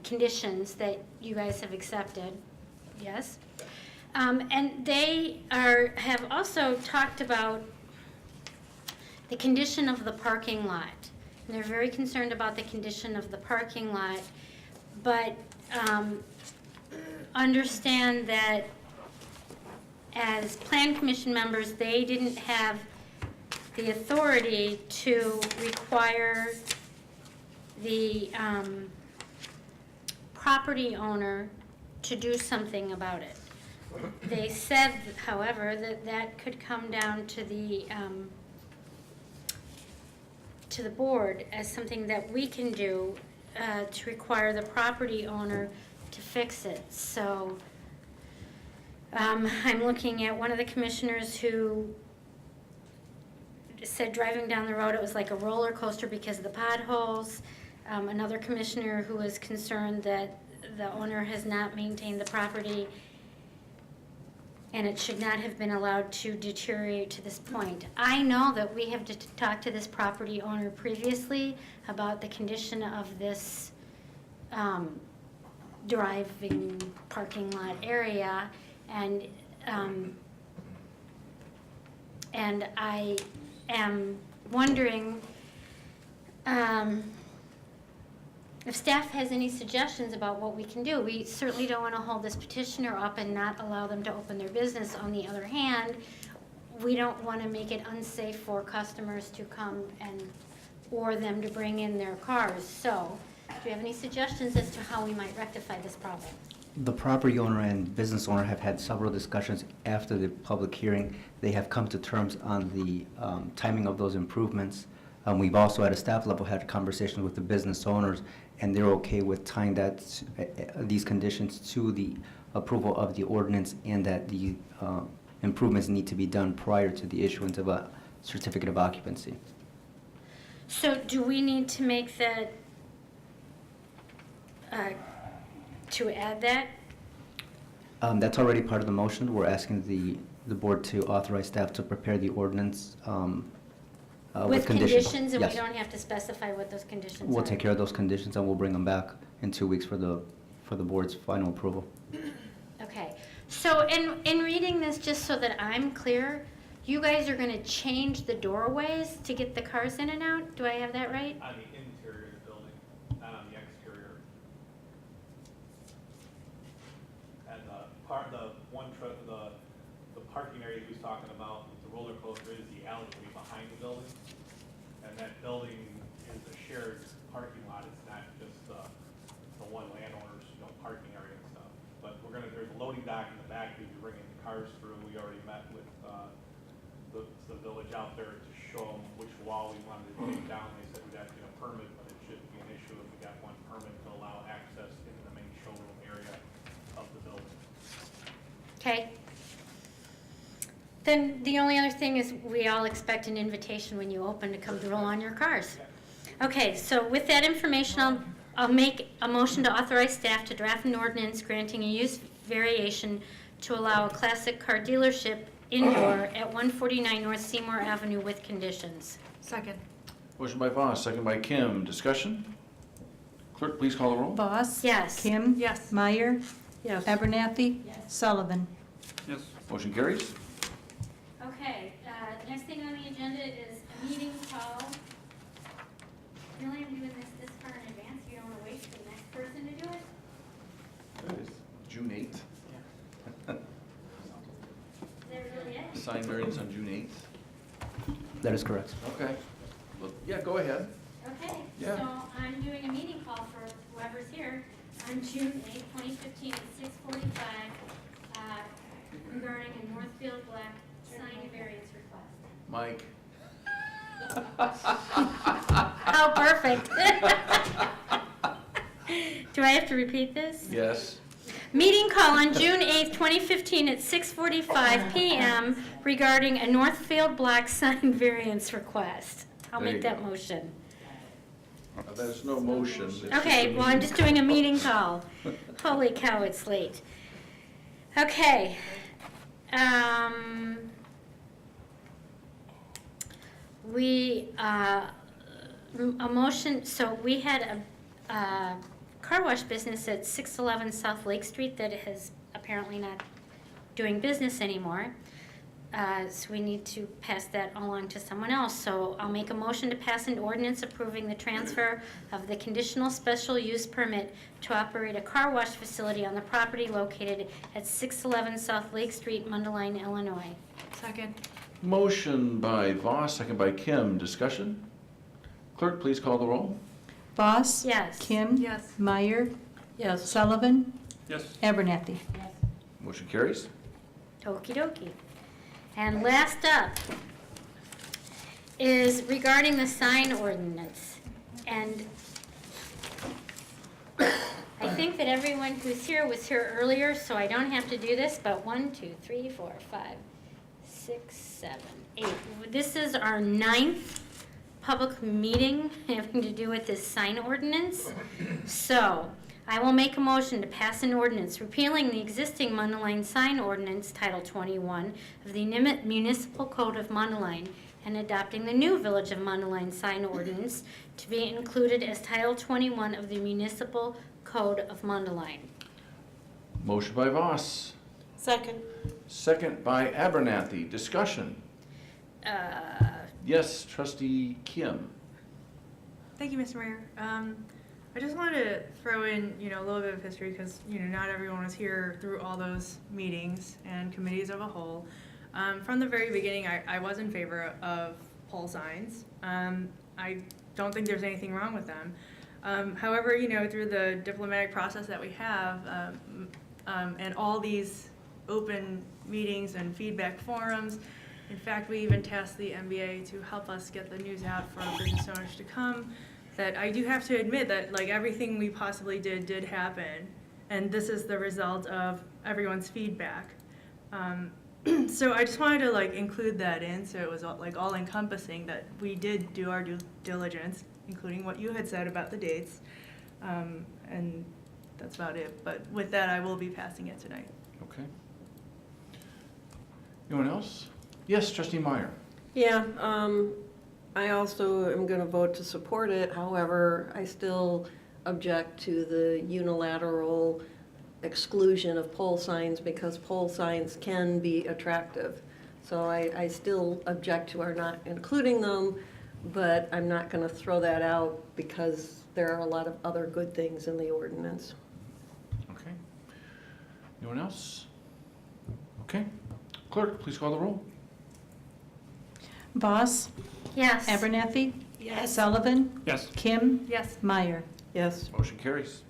conditions that you guys have accepted, yes? And they have also talked about the condition of the parking lot. And they're very concerned about the condition of the parking lot, but understand that as Plan Commission members, they didn't have the authority to require the property owner to do something about it. They said, however, that that could come down to the board as something that we can do to require the property owner to fix it. So I'm looking at one of the commissioners who said driving down the road it was like a roller coaster because of the potholes. Another commissioner who was concerned that the owner has not maintained the property and it should not have been allowed to deteriorate to this point. I know that we have talked to this property owner previously about the condition of this driving parking lot area, and I am wondering if staff has any suggestions about what we can do. We certainly don't want to hold this petitioner up and not allow them to open their business. On the other hand, we don't want to make it unsafe for customers to come or them to bring in their cars. So, do you have any suggestions as to how we might rectify this problem? The property owner and business owner have had several discussions after the public hearing. They have come to terms on the timing of those improvements. We've also at a staff level had conversations with the business owners, and they're okay with tying these conditions to the approval of the ordinance, and that the improvements need to be done prior to the issuance of a certificate of occupancy. So do we need to make that, to add that? That's already part of the motion. We're asking the board to authorize staff to prepare the ordinance with conditions. And yes. we don't have to specify what those conditions are? We'll take care of those conditions, and we'll bring them back in 2 weeks for the board's final approval. Okay, so in reading this, just so that I'm clear, you guys are gonna change the doorways to get the cars in and out? Do I have that right? On the interior of the building, not on the exterior. And the parking area he was talking about, the roller coaster is the alleyway behind the building. And that building is a shared parking lot. It's not just the one landowner's, parking area and stuff. But there's a loading dock in the back that you're bringing the cars through. We already met with the village out there to show them which wall we wanted to take down. They said we'd have to get a permit, but it shouldn't be an issue if we got one permit to allow access into the main showroom area of the building. Okay. Then the only other thing is we all expect an invitation when you open to come to roll on your cars. Okay, so with that information, I'll make a motion to authorize staff to draft an ordinance granting a use variation to allow a classic car dealership indoor at 149 North Seymour Avenue with conditions. Second. Motion by Voss, second by Kim. Discussion? Clerk, please call the roll. Voss. Yes. Kim. Yes. Meyer. Yes. Abernathy. Sullivan. Yes. Motion carries. Okay, next thing on the agenda is a meeting call. Really, I'm doing this far in advance. You don't want to wait for the next person to do it? That is June 8th. Is that really it? Sign variance on June 8th. That is correct. Okay. Well, yeah, go ahead. Okay, Yeah. so I'm doing a meeting call for whoever's here on June 8th, 2015 at 6:45 regarding a Northfield Black sign variance request. Mike. How perfect. Do I have to repeat this? Yes. Meeting call on June 8th, 2015 at 6:45 PM regarding a Northfield Black sign variance request. I'll There make you that go. motion. There's no motion. It's just a Okay, well, I'm just doing a meeting call. Holy cow, it's late. Okay. A motion, so we had a car wash business at 611 South Lake Street that is apparently not doing business anymore. So we need to pass that along to someone else. So I'll make a motion to pass an ordinance approving the transfer of the conditional special use permit to operate a car wash facility on the property located at 611 South Lake Street, Mundelein, Illinois. Second. Motion by Voss, second by Kim. Discussion? Clerk, please call the roll. Voss. Yes. Kim. Yes. Meyer. Yes. Sullivan. Yes. Abernathy. Motion carries. Okie dokie. And last up is regarding the sign ordinance. And I think that everyone who's here was here earlier, so I don't have to do this, but 1, 2, 3, 4, 5, 6, 7, 8. This is our 9th public meeting having to do with this sign ordinance. So I will make a motion to pass an ordinance repealing the existing Mundelein sign ordinance, Title 21 of the Municipal Code of Mundelein, and adopting the new Village of Mundelein sign ordinance to be included as Title 21 of the Municipal Code of Mundelein. Motion by Voss, Second. second by Abernathy. Discussion? Yes, Trustee Kim. Thank you, Mr. Mayor. I just wanted to throw in, a little bit of history because, not everyone was here through all those meetings and committees of a whole. From the very beginning, I was in favor of pole signs. I don't think there's anything wrong with them. However, through the diplomatic process that we have, and all these open meetings and feedback forums, in fact, we even tasked the MBA to help us get the news out for business owners to come, that I do have to admit that everything we possibly did happen, and this is the result of everyone's feedback. So I just wanted to include that in, so it was all encompassing that we did do our due diligence, including what you had said about the dates, and that's about it. But with that, I will be passing it tonight. Okay. Anyone else? Yes, Trustee Meyer. Yeah, I also am going to vote to support it. However, I still object to the unilateral exclusion of pole signs because pole signs can be attractive. So I still object to our not including them, but I'm not going to throw that out because there are a lot of other good things in the ordinance. Okay. Anyone else? Okay. Clerk, please call the roll. Voss. Yes. Abernathy. Yes. Sullivan. Yes. Kim. Yes. Meyer. Yes. Motion carries.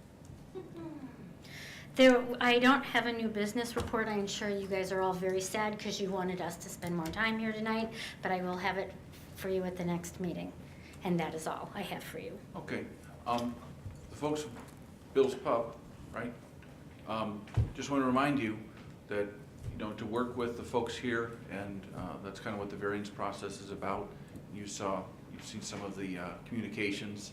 I don't have a new business report. I'm sure you guys are all very sad because you wanted us to spend more time here tonight, but I will have it for you at the next meeting. And that is all I have for you. Okay. The folks from Bill's Pub, right? Just want to remind you that to work with the folks here, and that's kind of what the variance process is about. You've seen some of the communications,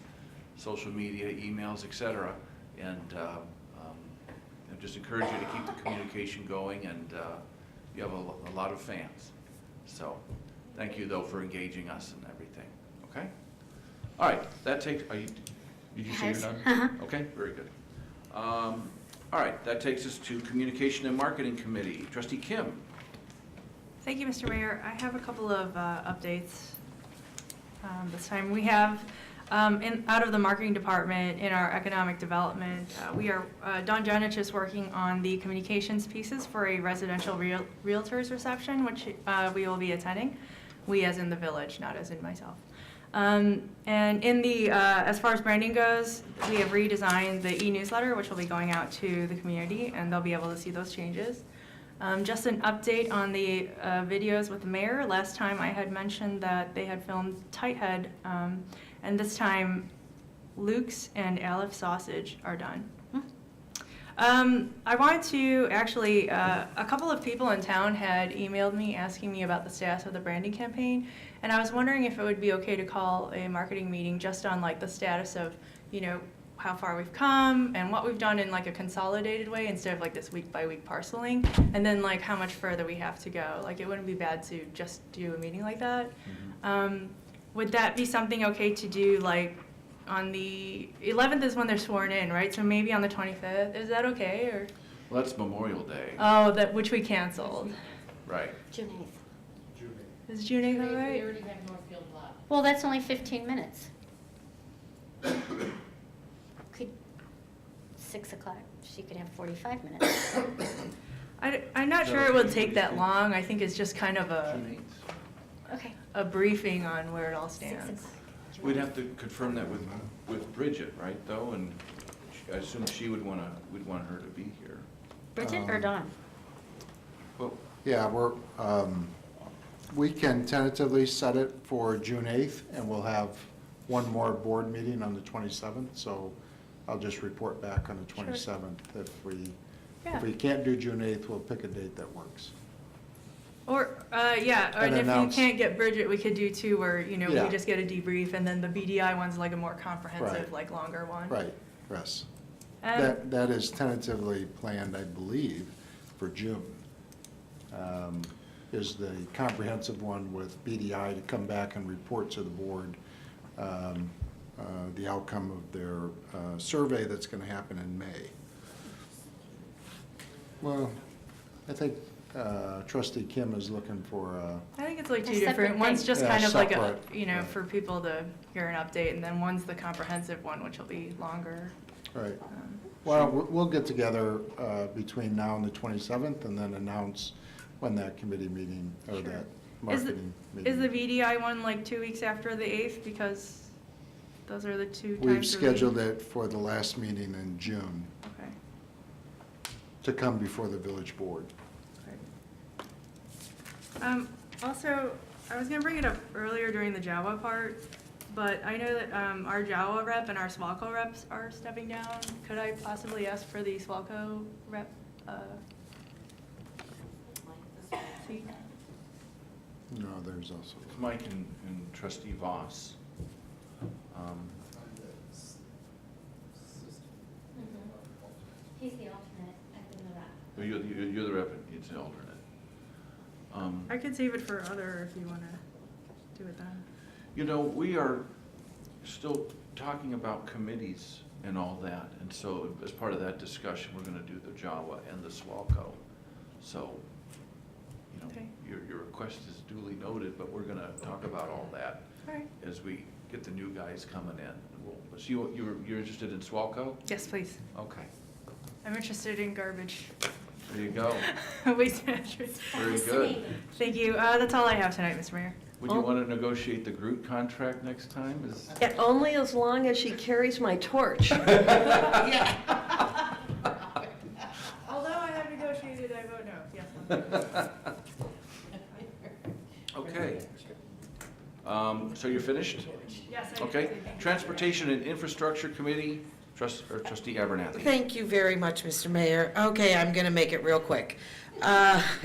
social media, emails, et cetera, and I just encourage you to keep the communication going, and you have a lot of fans. So thank you, though, for engaging us and everything, okay? All right, that takes, did you say you're Yes. done? Okay, very good. All right, that takes us to Communication and Marketing Committee. Trustee Kim. Thank you, Mr. Mayor. I have a couple of updates this time. We have, out of the marketing department in our economic development, Don Janich is working on the communications pieces for a residential realtors reception, which we will be attending. We as in the village, not as in myself. And in the, as far as branding goes, we have redesigned the e-newsletter, which will be going out to the community, and they'll be able to see those changes. Just an update on the videos with the mayor. Last time I had mentioned that they had filmed Tighthead, and this time Luke's and Aleph Sausage are done. I wanted to actually, a couple of people in town had emailed me asking me about the status of the branding campaign, and I was wondering if it would be okay to call a marketing meeting just on like the status of, how far we've come and what we've done in like a consolidated way instead of like this week by week parceling, and then like how much further we have to go. Like it wouldn't be bad to just do a meeting like that. Would that be something okay to do like on the 11th is when they're sworn in, right? So maybe on the 25th, is that okay? Or Well, that's Memorial Day. oh, which we canceled. Right. June 8th. Is June 8th all right? We already have Northfield Lot. Well, that's only 15 minutes. Could, 6 o'clock, she could have 45 minutes. I'm not sure it would take that long. I think it's just kind of Okay. a briefing on where it all stands. We'd have to confirm that with Bridget, right, though, and I assume we'd want her to be here. Bridget or Dawn? Well, Yeah, we can tentatively set it for June 8th, and we'll have one more board meeting on the 27th, so I'll just report back on the 27th. If we can't do June 8th, we'll pick a date that works. Or, yeah, or And if announce- you can't get Bridget, we could do two where, Yeah. we just get a debrief, and then the BDI one's like a more comprehensive, Right. like longer one. Right, yes. Um, That is tentatively planned, I believe, for June. Is the comprehensive one with BDI to come back and report to the board the outcome of their survey that's going to happen in May. Well, I think Trustee Kim is looking for I think it's like A two separate different, one's thing. just Yeah, kind of like a, separate, for people to hear an update, and then one's the comprehensive one, which will be longer. right. Well, we'll get together between now and the 27th and then announce when that committee meeting, or Sure. that Is marketing the meeting. BDI one like 2 weeks after the 8th, because those are the two times? We've scheduled it for the last meeting in June Okay. to come before the village board. Also, I was gonna bring it up earlier during the Jawa part, but I know that our Jawa rep and our Swalco reps are stepping down. Could I possibly ask for the Swalco rep seat? No, there's also. Mike and Trustee Voss. He's the alternate. I've been the rep. You're the rep, it's the alternate. I could save it for other if you wanna do it then. We are still talking about committees and all that, and so as part of that discussion, we're gonna do the Jawa and the Swalco. So, Okay. your request is duly noted, but we're gonna talk about all that All right. as we get the new guys coming in. So you're interested in Swalco? Yes, please. Okay, I'm interested in garbage. there you go. Waste management. Very good. Thank you. That's all I have tonight, Mr. Mayor. Would you want to negotiate the Groot contract next time? Yeah, only as long as she carries my torch. Although I have negotiated, I vote no. Yes. Okay. So you're finished? Yes, I Okay. did. Thank you. Transportation and Infrastructure Committee, Trustee Abernathy. Thank you very much, Mr. Mayor. Okay, I'm going to make it real quick.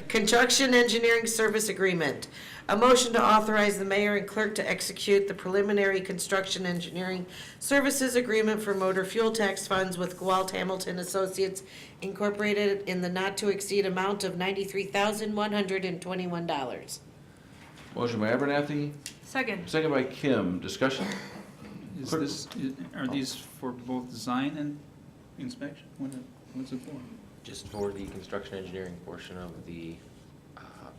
Construction engineering service agreement. A motion to authorize the mayor and clerk to execute the preliminary construction engineering services agreement for motor fuel tax funds with Gwalt Hamilton Associates Incorporated in the not-to-exceed amount of $93,121. Motion by Abernathy, Second. second by Kim. Discussion? Are these for both design and inspection? What's it for? Just for the construction engineering portion of the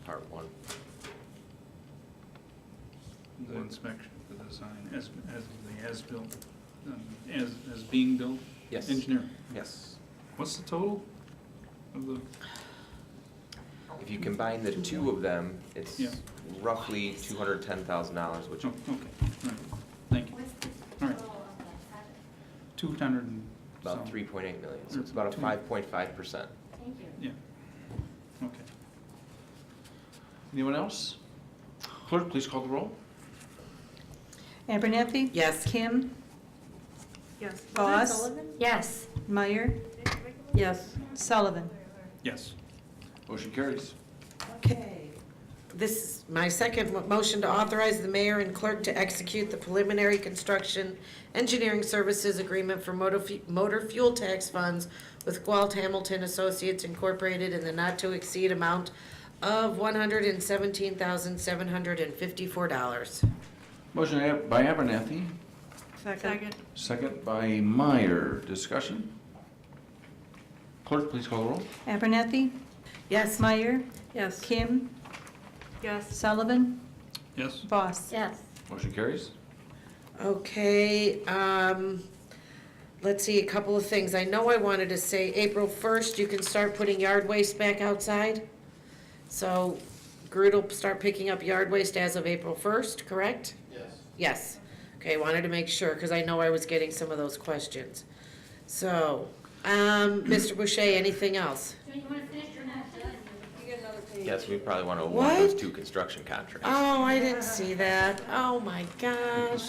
part one. The inspection, the design, as the as-built, as being built? Yes. Engineering? Yes. What's the total of the? If you combine the two of them, it's Yeah. roughly $210,000, which Oh, okay, all right, thank you. All right. 200 and about some. 3.8 million, so it's about a 5.5%. Yeah, okay. Anyone else? Clerk, please call the roll. Abernathy? Yes. Kim? Yes. Voss? Yes. Meyer? Yes. Sullivan? Yes. Motion carries. Okay. This is my second motion to authorize the mayor and clerk to execute the preliminary construction engineering services agreement for motor fuel tax funds with Gwalt Hamilton Associates Incorporated in the not-to-exceed amount of $117,754. Motion by Abernathy, Second. second by Meyer. Discussion? Clerk, please call the roll. Abernathy? Yes. Meyer? Yes. Kim? Yes. Sullivan? Yes. Voss? Yes. Motion carries. Okay, let's see, a couple of things. I know I wanted to say April 1st, you can start putting yard waste back outside. So Groot will start picking up yard waste as of April 1st, correct? Yes. Yes. Okay, wanted to make sure, because I know I was getting some of those questions. So, Mr. Boucher, anything else? Yes, we probably want to award those What? 2 construction contracts. Oh, I didn't see that. Oh, my gosh.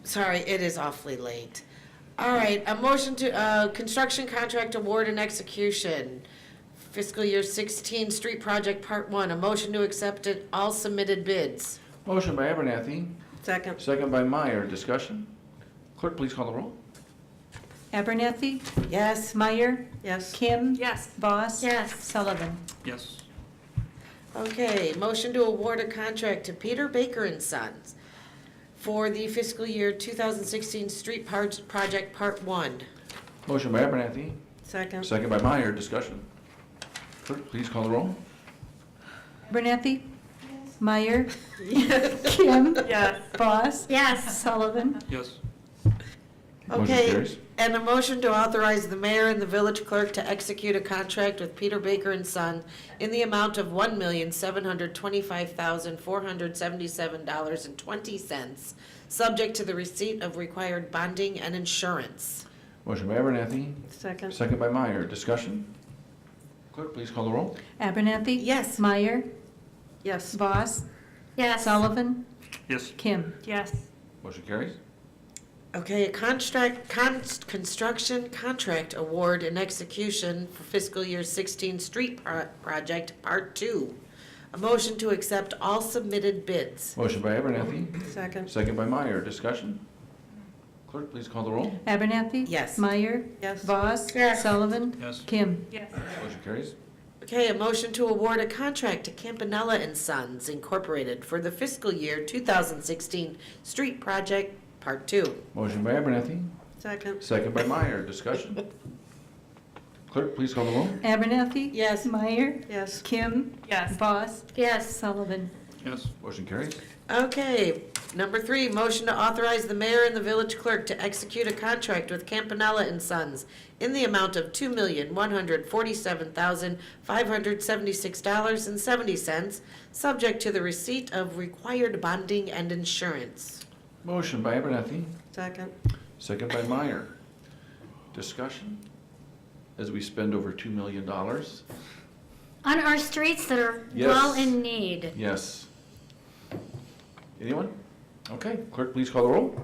Sorry, it is awfully late. All right, a motion to, construction contract award and execution. Fiscal year 16 street project part 1. A motion to accept it, all submitted bids. Motion by Abernathy, Second. second by Meyer. Discussion? Clerk, please call the roll. Abernathy? Yes. Meyer? Yes. Kim? Yes. Voss? Yes. Sullivan? Yes. Okay, motion to award a contract to Peter Baker and Sons for the fiscal year 2016 street project part 1. Motion by Abernathy, Second. second by Meyer. Discussion? Clerk, please call the roll. Abernathy? Meyer? Kim? Yes. Voss? Yes. Sullivan? Yes. Motion Okay, carries. and a motion to authorize the mayor and the village clerk to execute a contract with Peter Baker and Son in the amount of $1,725,477.20, subject to the receipt of required bonding and insurance. Motion by Abernathy, Second. second by Meyer. Discussion? Clerk, please call the roll. Abernathy? Yes. Meyer? Yes. Voss? Yes. Sullivan? Yes. Kim? Yes. Motion carries. Okay, a construction contract award and execution for fiscal year 16 street project, part 2. A motion to accept all submitted bids. Motion by Abernathy, Second. second by Meyer. Discussion? Clerk, please call the roll. Abernathy? Yes. Meyer? Yes. Voss? Yes. Sullivan? Yes. Kim? Yes. Motion carries. Okay, a motion to award a contract to Campanella and Sons Incorporated for the fiscal year 2016 street project, part 2. Motion by Abernathy, Second. second by Meyer. Discussion? Clerk, please call the roll. Abernathy? Yes. Meyer? Yes. Kim? Yes. Voss? Yes. Sullivan? Yes. Motion carries. Okay, number 3, motion to authorize the mayor and the village clerk to execute a contract with Campanella and Sons in the amount of $2,147,576.70, subject to the receipt of required bonding and insurance. Motion by Abernathy, Second. second by Meyer. Discussion? As we spend over $2 million? On our streets that are Yes. well in need. Yes. Anyone? Okay, clerk, please call the roll.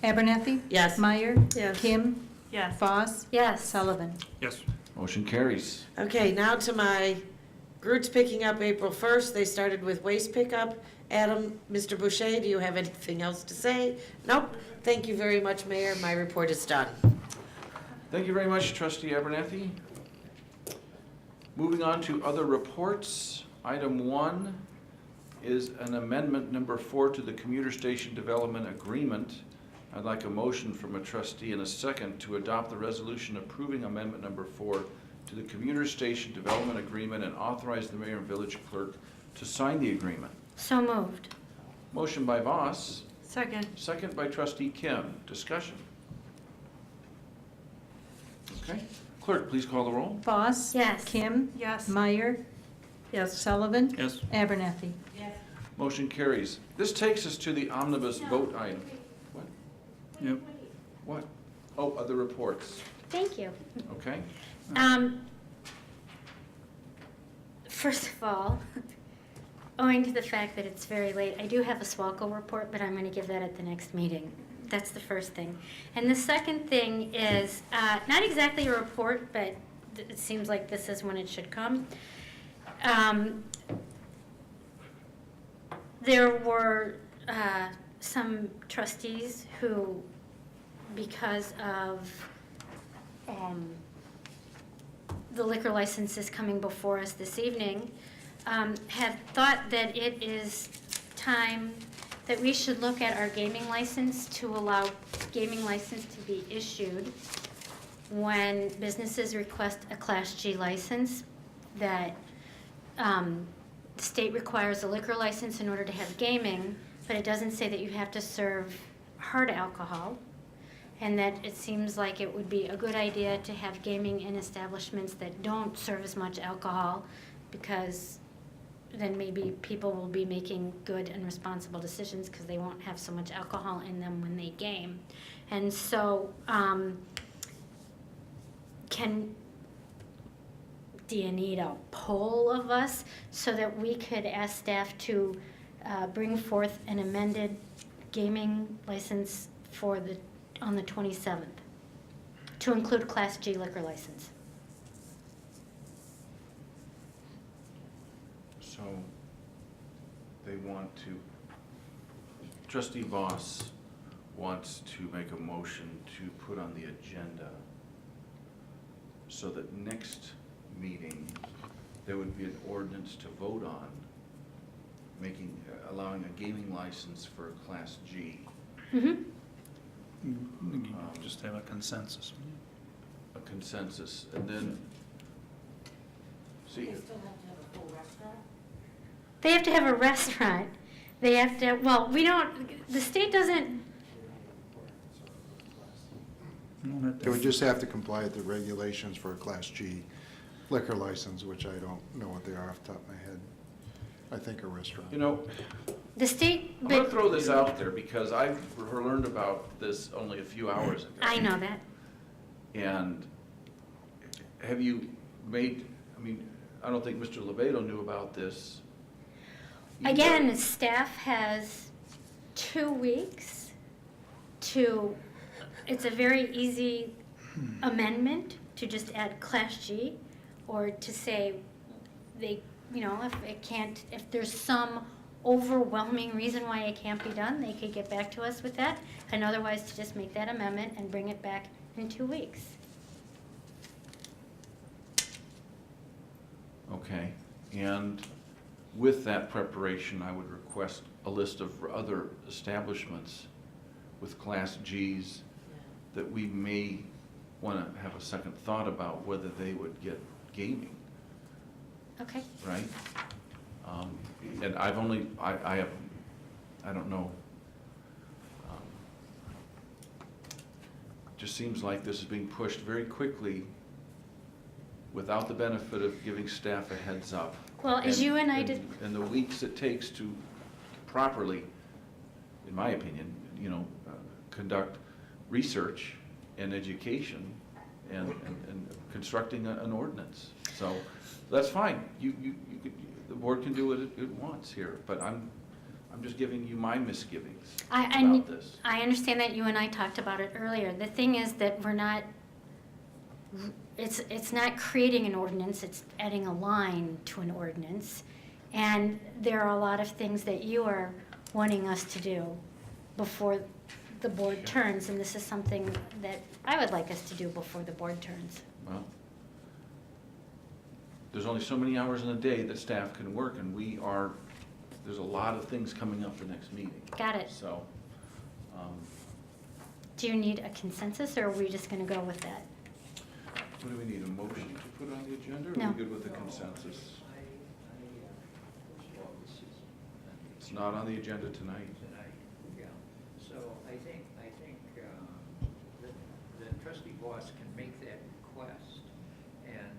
Abernathy? Yes. Meyer? Yes. Kim? Yes. Voss? Yes. Sullivan? Yes. Motion carries. Okay, now to my Groot's picking up April 1st. They started with waste pickup. Adam, Mr. Boucher, do you have anything else to say? Nope. Thank you very much, Mayor. My report is done. Thank you very much, Trustee Abernathy. Moving on to other reports. Item 1 is an amendment number 4 to the Commuter Station Development Agreement. I'd like a motion from a trustee and a second to adopt the resolution approving amendment number 4 to the Commuter Station Development Agreement and authorize the mayor and village clerk to sign the agreement. So moved. Motion by Voss, Second. second by trustee Kim. Discussion. Okay. Clerk, please call the roll. Voss? Yes. Kim? Yes. Meyer? Yes. Sullivan? Yes. Abernathy? Motion carries. This takes us to the omnibus vote item. What? Yep. What? Oh, other reports. Thank you. Okay. First of all, owing to the fact that it's very late, I do have a SWALCO report, but I'm going to give that at the next meeting. That's the first thing. And the second thing is, not exactly a report, but it seems like this is when it should come. There were some trustees who, because of the liquor licenses coming before us this evening, have thought that it is time that we should look at our gaming license to allow gaming license to be issued when businesses request a Class G license, that the state requires a liquor license in order to have gaming, but it doesn't say that you have to serve hard alcohol, and that it seems like it would be a good idea to have gaming in establishments that don't serve as much alcohol, because then maybe people will be making good and responsible decisions because they won't have so much alcohol in them when they game. And so, do you need a poll of us so that we could ask staff to bring forth an amended gaming license for on the 27th to include Class G liquor license? So they want to, trustee Voss wants to make a motion to put on the agenda so that next meeting there would be an ordinance to vote on allowing a gaming license for Class G. Mm-hmm. Just have a consensus. A consensus, and then, see, They have to have a restaurant. They have to, well, we don't, the state doesn't, They would just have to comply with the regulations for a Class G liquor license, which I don't know what they are off the top of my head. I think a restaurant. you know, the state, I'm gonna but throw this out there because I've learned about this only a few hours ago. I know that. And have you made, I mean, I don't think Mr. Levedo knew about this. either. Again, staff has 2 weeks to, it's a very easy amendment to just add Class G, or to say they, if it can't, if there's some overwhelming reason why it can't be done, they could get back to us with that, and otherwise to just make that amendment and bring it back in 2 weeks. Okay, and with that preparation, I would request a list of other establishments with Class Gs that we may want to have a second thought about whether they would get gaming, Okay. right? And I've only, I don't know. Just seems like this is being pushed very quickly without the benefit of giving staff a heads up. Well, as you and I did, And the weeks it takes to properly, in my opinion, conduct research and education and constructing an ordinance. So that's fine. The board can do what it wants here, but I'm I'm just giving you my misgivings I about this. understand that you and I talked about it earlier. The thing is that we're not, it's not creating an ordinance, it's adding a line to an ordinance. And there are a lot of things that you are wanting us to do before the board turns, and this is something that I would like us to do before the board turns. Well, there's only so many hours in a day that staff can work, and there's a lot of things coming up the next meeting. Got it. So, Do you need a consensus, or are we just gonna go with that? what do we need, a motion to put on the agenda, or are No. we good with the consensus? It's not on the agenda tonight. Yeah, so I think that trustee Boss can make that request, and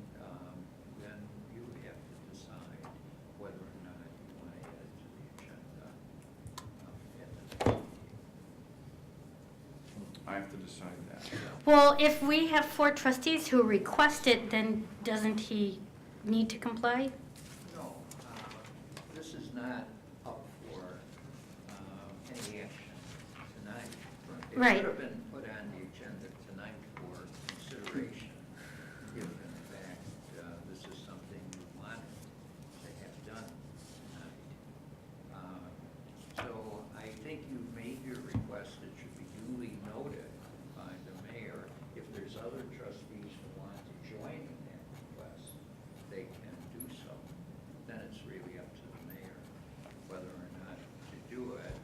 then you have to decide whether or not you want to add it to the agenda. At the next meeting. I have to decide that. Well, if we have 4 trustees who request it, then doesn't he need to comply? No, this is not up for any action tonight. Right. It could have been put on the agenda tonight for consideration, given the fact this is something you wanted to have done tonight. So I think you've made your request. It should be duly noted by the mayor. If there's other trustees who want to join in that request, they can do so. Then it's really up to the mayor whether or not to do it.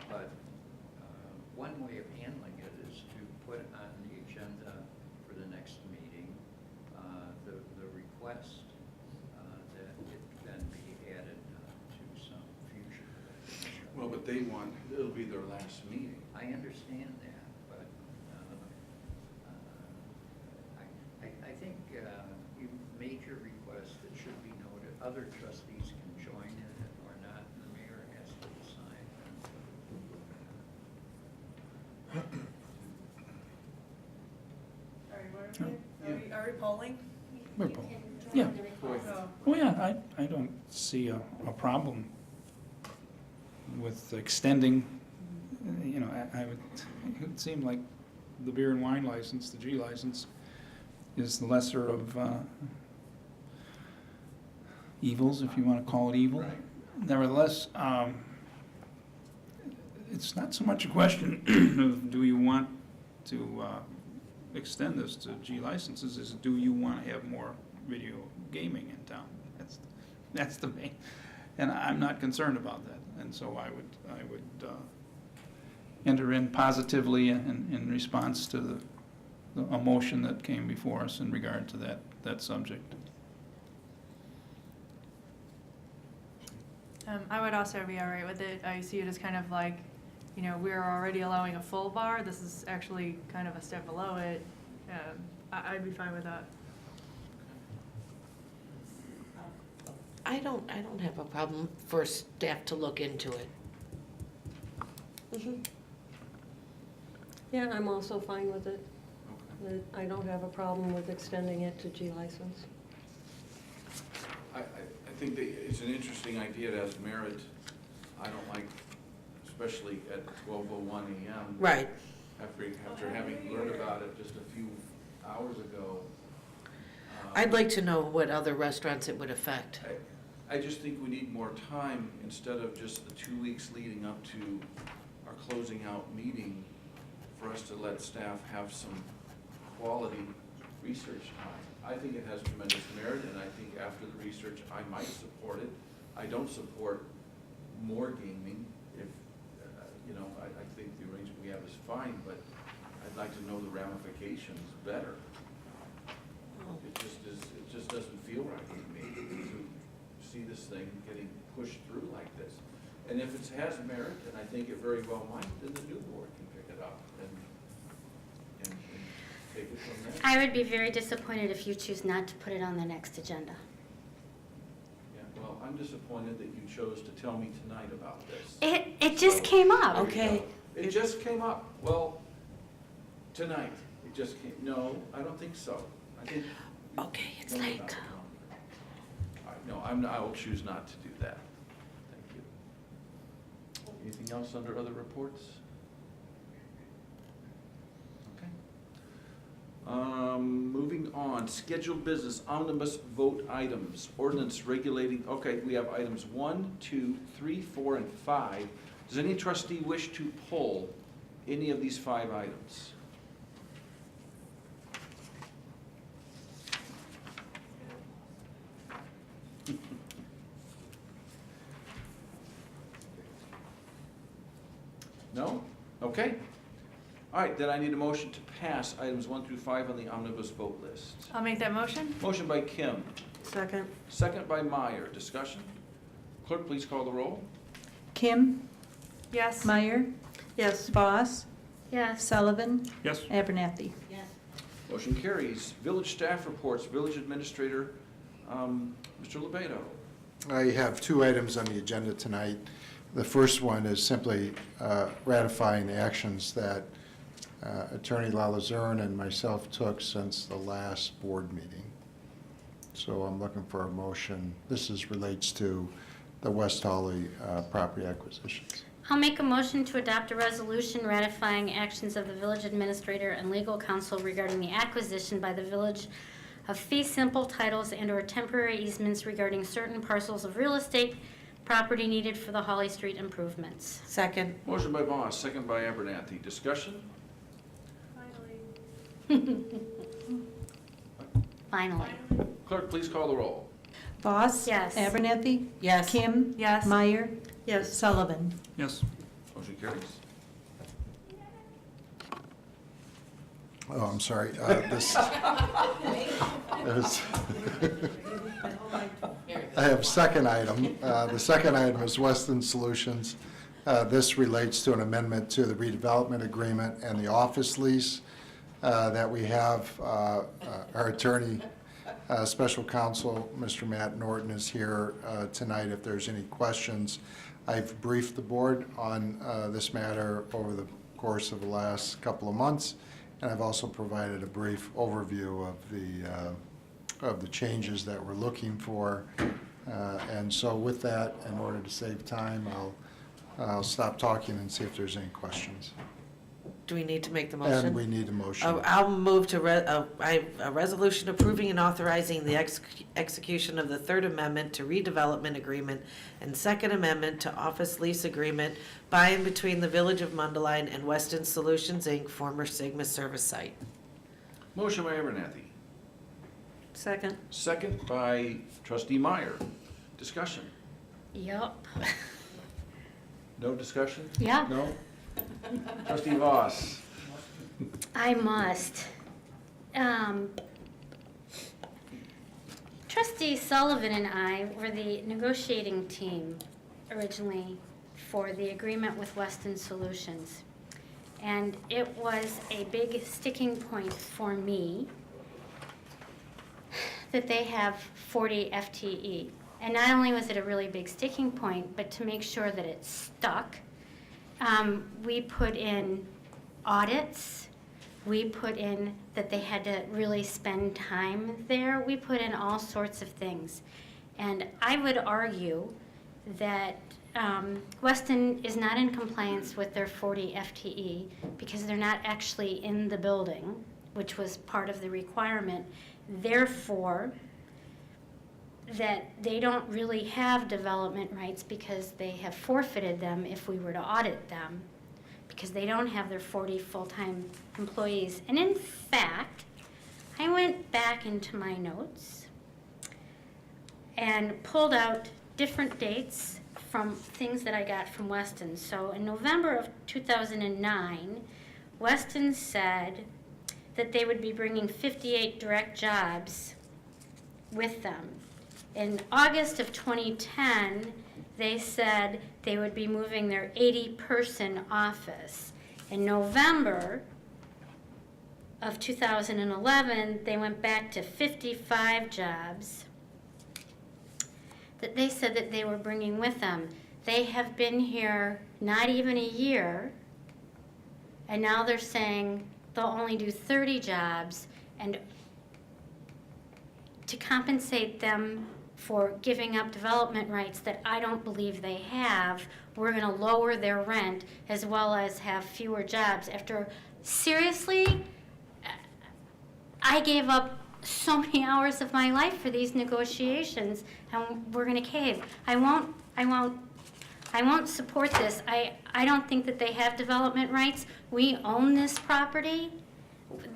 But one way of handling it is to put on the agenda for the next meeting the request that it then be added to some future. Well, but it'll be their last meeting. I understand that, but I think you've made your request. It should be noted. Other trustees can join in it or not, and the mayor has to decide. Are we polling? We're both- Yeah. Oh, yeah, I don't see a problem with extending, it would seem like the beer and wine license, the G license, is the lesser of evils, if you want to call it evil. Nevertheless, it's not so much a question of do you want to extend this to G licenses, is do you want to have more video gaming in town? That's the main, and I'm not concerned about that, and so I would enter in positively in response to a motion that came before us in regard to that subject. I would also be all right with it. I see it as kind of like, we're already allowing a full bar. This is actually kind of a step below it. I'd be fine with that. I don't have a problem for staff to look into it. Yeah, I'm also fine with it. I don't have a problem with extending it to G license. I think that it's an interesting idea. It has merit. I don't like, especially at 12:01 a.m. Right. After having learned about it just a few hours ago. I'd like to know what other restaurants it would affect. I just think we need more time instead of just the 2 weeks leading up to our closing out meeting for us to let staff have some quality research time. I think it has tremendous merit, and I think after the research, I might support it. I don't support more gaming. If, I think the arrangement we have is fine, but I'd like to know the ramifications better. It just doesn't feel right to me to see this thing getting pushed through like this. And if it has merit, and I think it very well might, then the new board can pick it up and take it from there. I would be very disappointed if you choose not to put it on the next agenda. Yeah, well, I'm disappointed that you chose to tell me tonight about this. It just came up. There you Okay. go. It just came up. Well, tonight, it just came, no, I don't think so. I think. Okay, it's No, late. no. No, I will choose not to do that. Thank you. Anything else under other reports? Okay. Moving on, scheduled business, omnibus vote items, ordinance regulating, okay, we have items 1, 2, 3, 4, and 5. Does any trustee wish to pull any of these 5 items? No? Okay. All right, then I need a motion to pass items 1 through 5 on the omnibus vote list. I'll make that motion. Motion by Kim, Second. second by Meyer. Discussion? Clerk, please call the roll. Kim, Yes. Meyer, Yes. Voss, Yes. Sullivan, Yes. Abernathy. Motion carries. Village staff reports, village administrator, Mr. Lebedo. I have 2 items on the agenda tonight. The first one is simply ratifying the actions that Attorney Lalazerne and myself took since the last board meeting. So I'm looking for a motion. This relates to the West Hawley property acquisitions. I'll make a motion to adopt a resolution ratifying actions of the village administrator and legal counsel regarding the acquisition by the village of fee simple titles and/or temporary easements regarding certain parcels of real estate property needed for the Hawley Street improvements. Second. Motion by Voss, second by Abernathy. Discussion? Finally. Clerk, please call the roll. Voss. Yes. Abernathy. Yes. Kim. Yes. Meyer, Yes. Sullivan. Yes. Motion carries. Oh, I'm sorry. I have second item. The second item is Weston Solutions. This relates to an amendment to the redevelopment agreement and the office lease that we have. Our attorney, special counsel, Mr. Matt Norton, is here tonight if there's any questions. I've briefed the board on this matter over the course of the last couple of months, and I've also provided a brief overview of the changes that we're looking for. And so with that, in order to save time, I'll stop talking and see if there's any questions. Do we need to make the motion? And we need a motion. Oh, I'll move to a resolution approving and authorizing the execution of the Third Amendment to redevelopment agreement and Second Amendment to office lease agreement by and between the Village of Mundelein and Weston Solutions, Inc., former Sigma service site. Motion by Abernathy, Second. second by trustee Meyer. Discussion? Yup. No discussion? Yeah. No? Trustee Voss. I must. Trustee Sullivan and I were the negotiating team originally for the agreement with Weston Solutions. And it was a big sticking point for me that they have 40 FTE. And not only was it a really big sticking point, but to make sure that it stuck, we put in audits. We put in that they had to really spend time there. We put in all sorts of things. And I would argue that Weston is not in compliance with their 40 FTE because they're not actually in the building, which was part of the requirement. Therefore, that they don't really have development rights because they have forfeited them if we were to audit them, because they don't have their 40 full-time employees. And in fact, I went back into my notes and pulled out different dates from things that I got from Weston. So in November of 2009, Weston said that they would be bringing 58 direct jobs with them. In August of 2010, they said they would be moving their 80-person office. In November of 2011, they went back to 55 jobs that they said that they were bringing with them. They have been here not even a year, and now they're saying they'll only do 30 jobs, and to compensate them for giving up development rights that I don't believe they have. We're gonna lower their rent as well as have fewer jobs. Seriously, I gave up so many hours of my life for these negotiations, and we're gonna cave. I won't support this. I don't think that they have development rights. We own this property.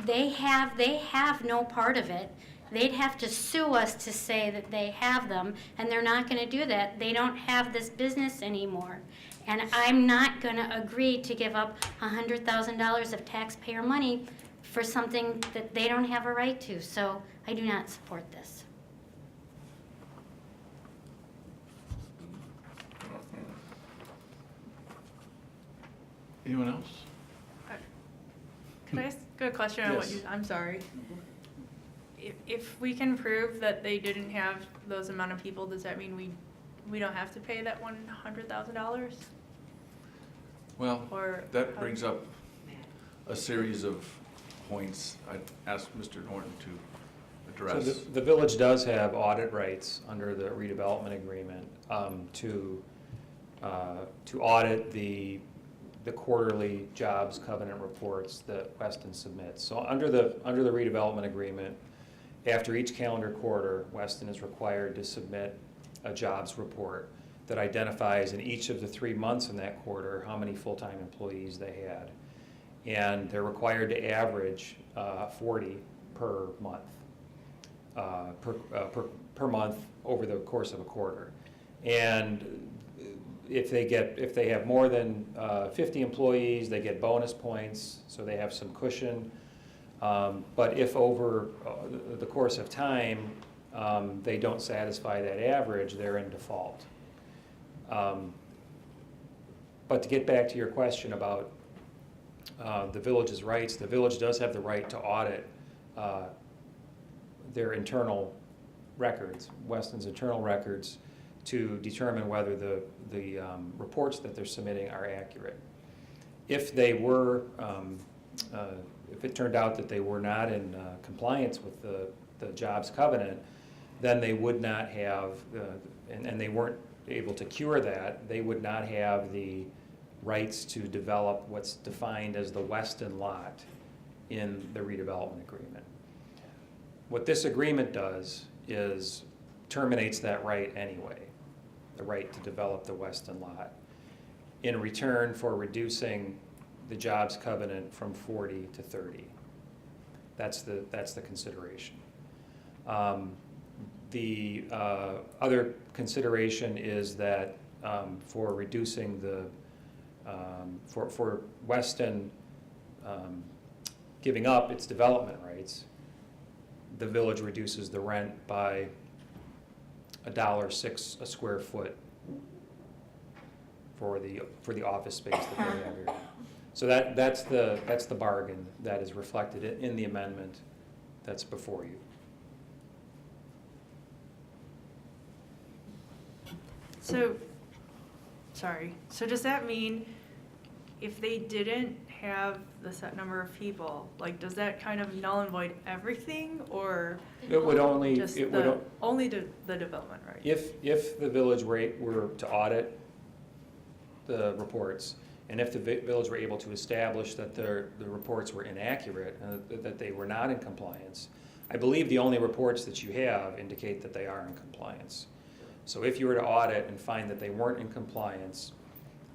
They have no part of it. They'd have to sue us to say that they have them, and they're not gonna do that. They don't have this business anymore. And I'm not gonna agree to give up $100,000 of taxpayer money for something that they don't have a right to. So I do not support this. Anyone else? Could I ask a question on what Yes. you, I'm sorry. If we can prove that they didn't have those amount of people, does that mean we don't have to pay that $100,000? Well, Or that how- brings up a series of points I'd ask Mr. Norton to So address. the village does have audit rights under the redevelopment agreement to audit the quarterly jobs covenant reports that Weston submits. So under the redevelopment agreement, after each calendar quarter, Weston is required to submit a jobs report that identifies in each of the 3 months in that quarter how many full-time employees they had. And they're required to average 40 per month, per month over the course of a quarter. And if they have more than 50 employees, they get bonus points, so they have some cushion. But if over the course of time, they don't satisfy that average, they're in default. But to get back to your question about the village's rights, the village does have the right to audit their internal records, Weston's internal records, to determine whether the reports that they're submitting are accurate. If they were, if it turned out that they were not in compliance with the jobs covenant, then they would not have, and they weren't able to cure that, they would not have the rights to develop what's defined as the Weston lot in the redevelopment agreement. What this agreement does is terminates that right anyway, the right to develop the Weston lot, in return for reducing the jobs covenant from 40 to 30. That's the consideration. The other consideration is that for reducing the, for Weston giving up its development rights, the village reduces the rent by $1.06 a square foot for the office space that they have here. So that's the bargain that is reflected in the amendment that's before you. So, sorry, so does that mean if they didn't have the set number of people, like, does that kind of null and void everything, or? It would only, Just it would, only the development, right? if the village were to audit the reports, and if the village were able to establish that the reports were inaccurate, that they were not in compliance, I believe the only reports that you have indicate that they are in compliance. So if you were to audit and find that they weren't in compliance,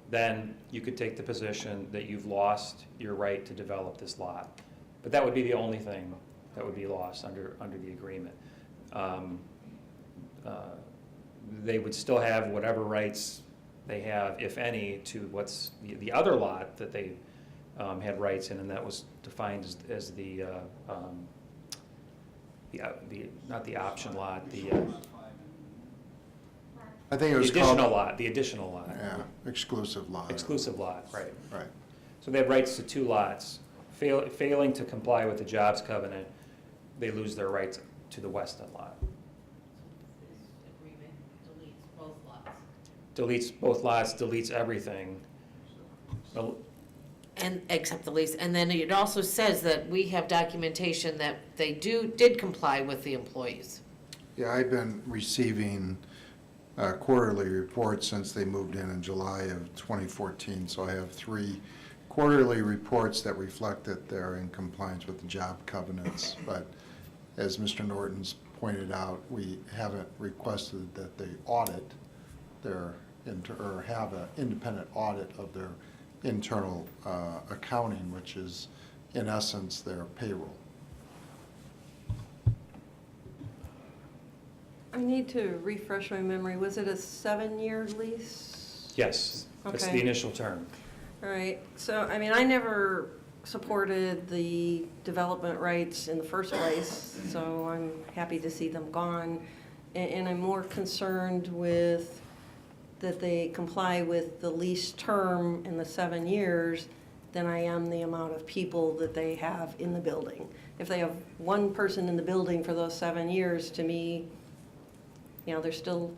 then you could take the position that you've lost your right to develop this lot. But that would be the only thing that would be lost under the agreement. They would still have whatever rights they have, if any, to what's the other lot that they had rights in, and that was defined as the not the option lot, the I think it was the called. additional lot, the additional lot. Yeah, exclusive lot. Exclusive lot, right. Right. So they have rights to 2 lots. Failing to comply with the jobs covenant, they lose their rights to the Weston lot. This agreement deletes both lots. Deletes both lots, deletes everything. And, except the lease, and then it also says that we have documentation that they did comply with the employees. Yeah, I've been receiving quarterly reports since they moved in July of 2014. So I have 3 quarterly reports that reflect that they're in compliance with the job covenants. But as Mr. Norton's pointed out, we haven't requested that they audit their, or have an independent audit of their internal accounting, which is in essence their payroll. I need to refresh my memory. Was it a 7-year lease? Yes, that's the Okay. initial term. All right, so, I mean, I never supported the development rights in the first place, so I'm happy to see them gone. And I'm more concerned with that they comply with the lease term in the 7 years than I am the amount of people that they have in the building. If they have 1 person in the building for those 7 years, to me, you know, they're still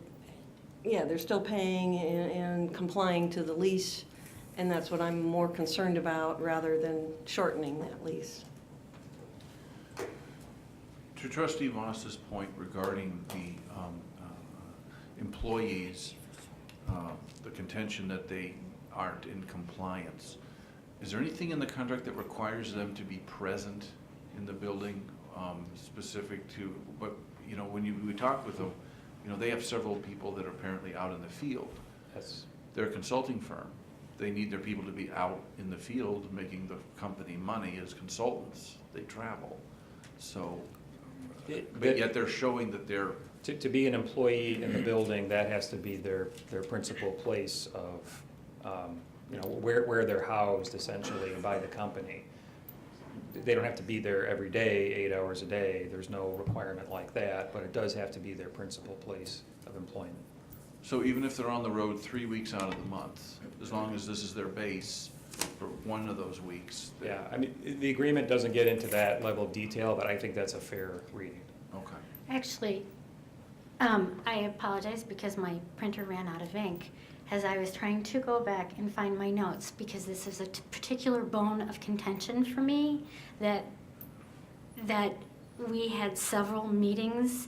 paying and complying to the lease. And that's what I'm more concerned about rather than shortening that lease. To Trustee Voss's point regarding the employees, the contention that they aren't in compliance, is there anything in the contract that requires them to be present in the building, specific to, but, you know, when we talk with them, you know, they have several people that are apparently out in the field. That's They're a consulting firm. They need their people to be out in the field making the company money as consultants. They travel. So, but yet they're showing that they're... To be an employee in the building, that has to be their principal place of, you know, where they're housed essentially by the company. They don't have to be there every day, 8 hours a day. There's no requirement like that, but it does have to be their principal place of employment. So even if they're on the road 3 weeks out of the month, as long as this is their base for one of those weeks? Yeah, I mean, the agreement doesn't get into that level of detail, but I think that's a fair reading. Okay. Actually, I apologize because my printer ran out of ink as I was trying to go back and find my notes, because this is a particular bone of contention for me, that we had several meetings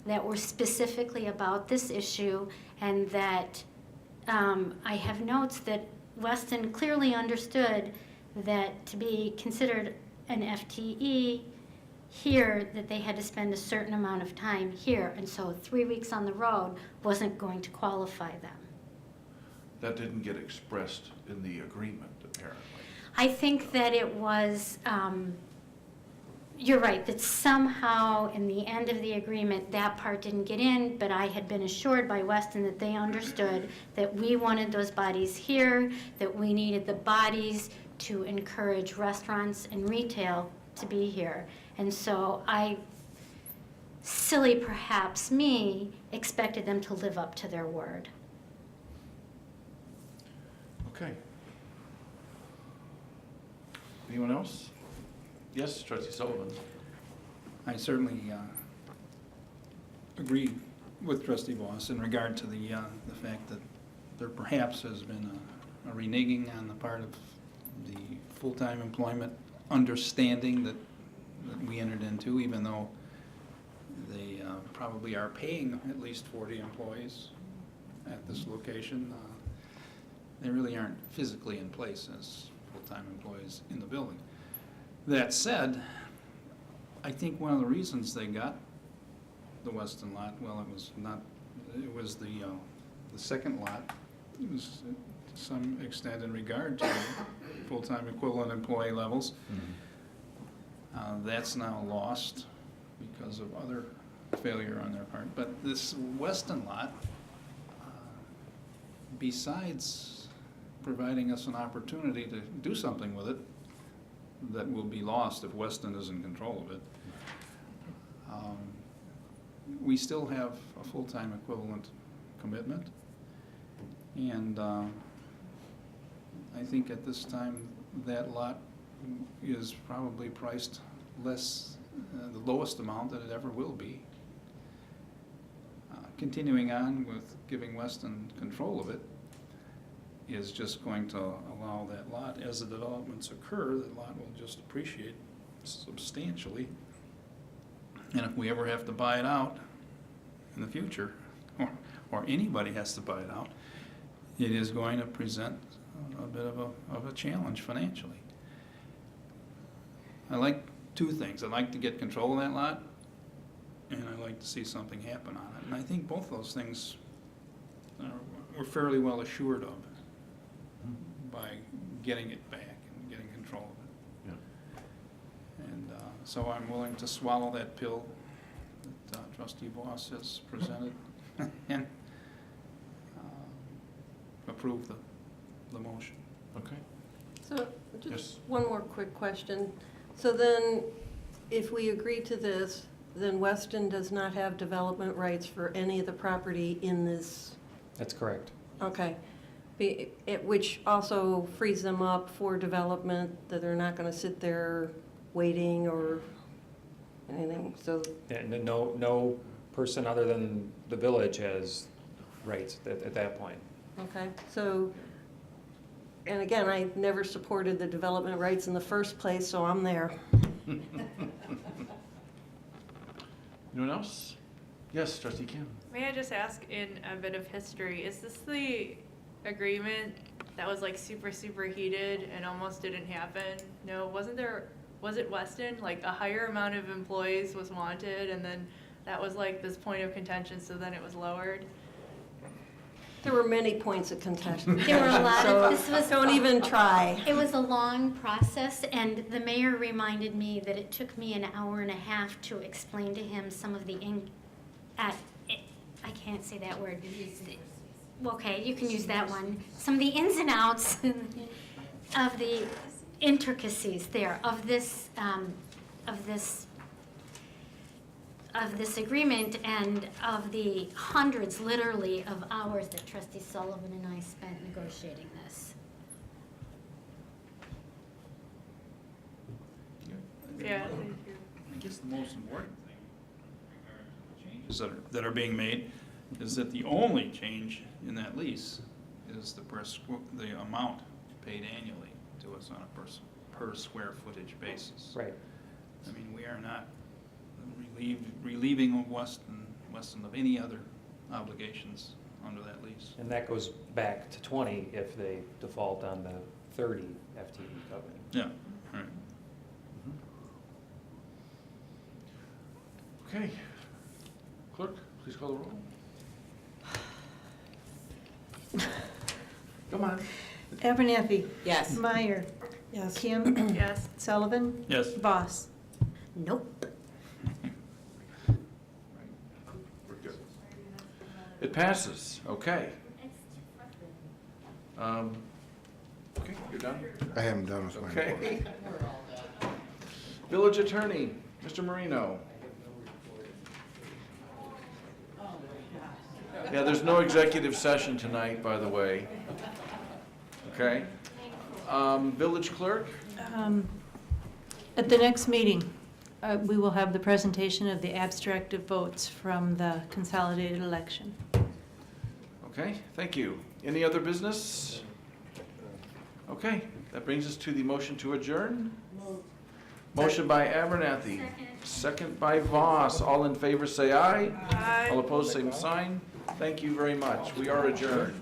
that were specifically about this issue, and that I have notes that Weston clearly understood that to be considered an FTE here, that they had to spend a certain amount of time here, and so 3 weeks on the road wasn't going to qualify them. That didn't get expressed in the agreement, apparently. I think that it was, you're right, that somehow in the end of the agreement, that part didn't get in, but I had been assured by Weston that they understood that we wanted those bodies here, that we needed the bodies to encourage restaurants and retail to be here. And so I, silly perhaps me, expected them to live up to their word. Okay. Anyone else? Yes, Trustee Sullivan. I certainly agree with Trustee Voss in regard to the fact that there perhaps has been a reneging on the part of the full-time employment understanding that we entered into, even though they probably are paying at least 40 employees at this location. They really aren't physically in place as full-time employees in the building. That said, I think one of the reasons they got the Weston lot, well, it was the second lot. It was to some extent in regard to full-time equivalent employee levels. That's now lost because of other failure on their part. But this Weston lot, besides providing us an opportunity to do something with it that will be lost if Weston is in control of it, we still have a full-time equivalent commitment. And I think at this time that lot is probably priced less, the lowest amount that it ever will be. Continuing on with giving Weston control of it is just going to allow that lot, as the developments occur, that lot will just appreciate substantially. And if we ever have to buy it out, in the future, or anybody has to buy it out, it is going to present a bit of a challenge financially. I like two things. I'd like to get control of that lot, and I'd like to see something happen on it. And I think both those things we're fairly well assured of by getting it back and getting control of it. And so I'm willing to swallow that pill that Trustee Voss has presented and approve the motion. Okay. So, Yes. just one more quick question. So then, if we agree to this, then Weston does not have development rights for any of the property in this, That's correct. okay. Which also frees them up for development, that they're not gonna sit there waiting or anything, so, And no person other than the village has rights at that point. okay. So, and again, I never supported the development rights in the first place, so I'm there. Anyone else? Yes, Trustee Kim. May I just ask, in a bit of history, is this the agreement that was like super, super heated and almost didn't happen? No, was it Weston? Like a higher amount of employees was wanted and then that was like this point of contention, so then it was lowered? There were many points of contention. There were a lot of, this was. Don't even try. It was a long process, and the mayor reminded me that it took me an hour and a half to explain to him some of the, I can't say that word. Okay, you can use that one. Some of the ins and outs of the intricacies there, of this agreement and of the hundreds, literally, of hours that Trustee Sullivan and I spent negotiating this. Yeah, thank you. I guess the most important thing regarding the changes that are being made is that the only change in that lease is the amount paid annually to us on a per square footage basis. Right. I mean, we are not relieving Weston of any other obligations under that lease. And that goes back to 20 if they default on the 30 FTE covenant. Yeah, all right. Okay. Clerk, please call the roll. Come on. Abernathy. Yes. Meyer. Yes. Kim. Yes. Sullivan. Yes. Voss. Nope. We're good. It passes, okay. Okay, you're done? I am done with my report. Okay. Village Attorney, Mr. Marino. Yeah, there's no executive session tonight, by the way. Okay. Village Clerk? At the next meeting, we will have the presentation of the abstract of votes from the consolidated election. Okay, thank you. Any other business? Okay, that brings us to the motion to adjourn. Motion by Abernathy. Second by Voss. All in favor say aye. Aye. All opposed, same sign. Thank you very much. We are adjourned.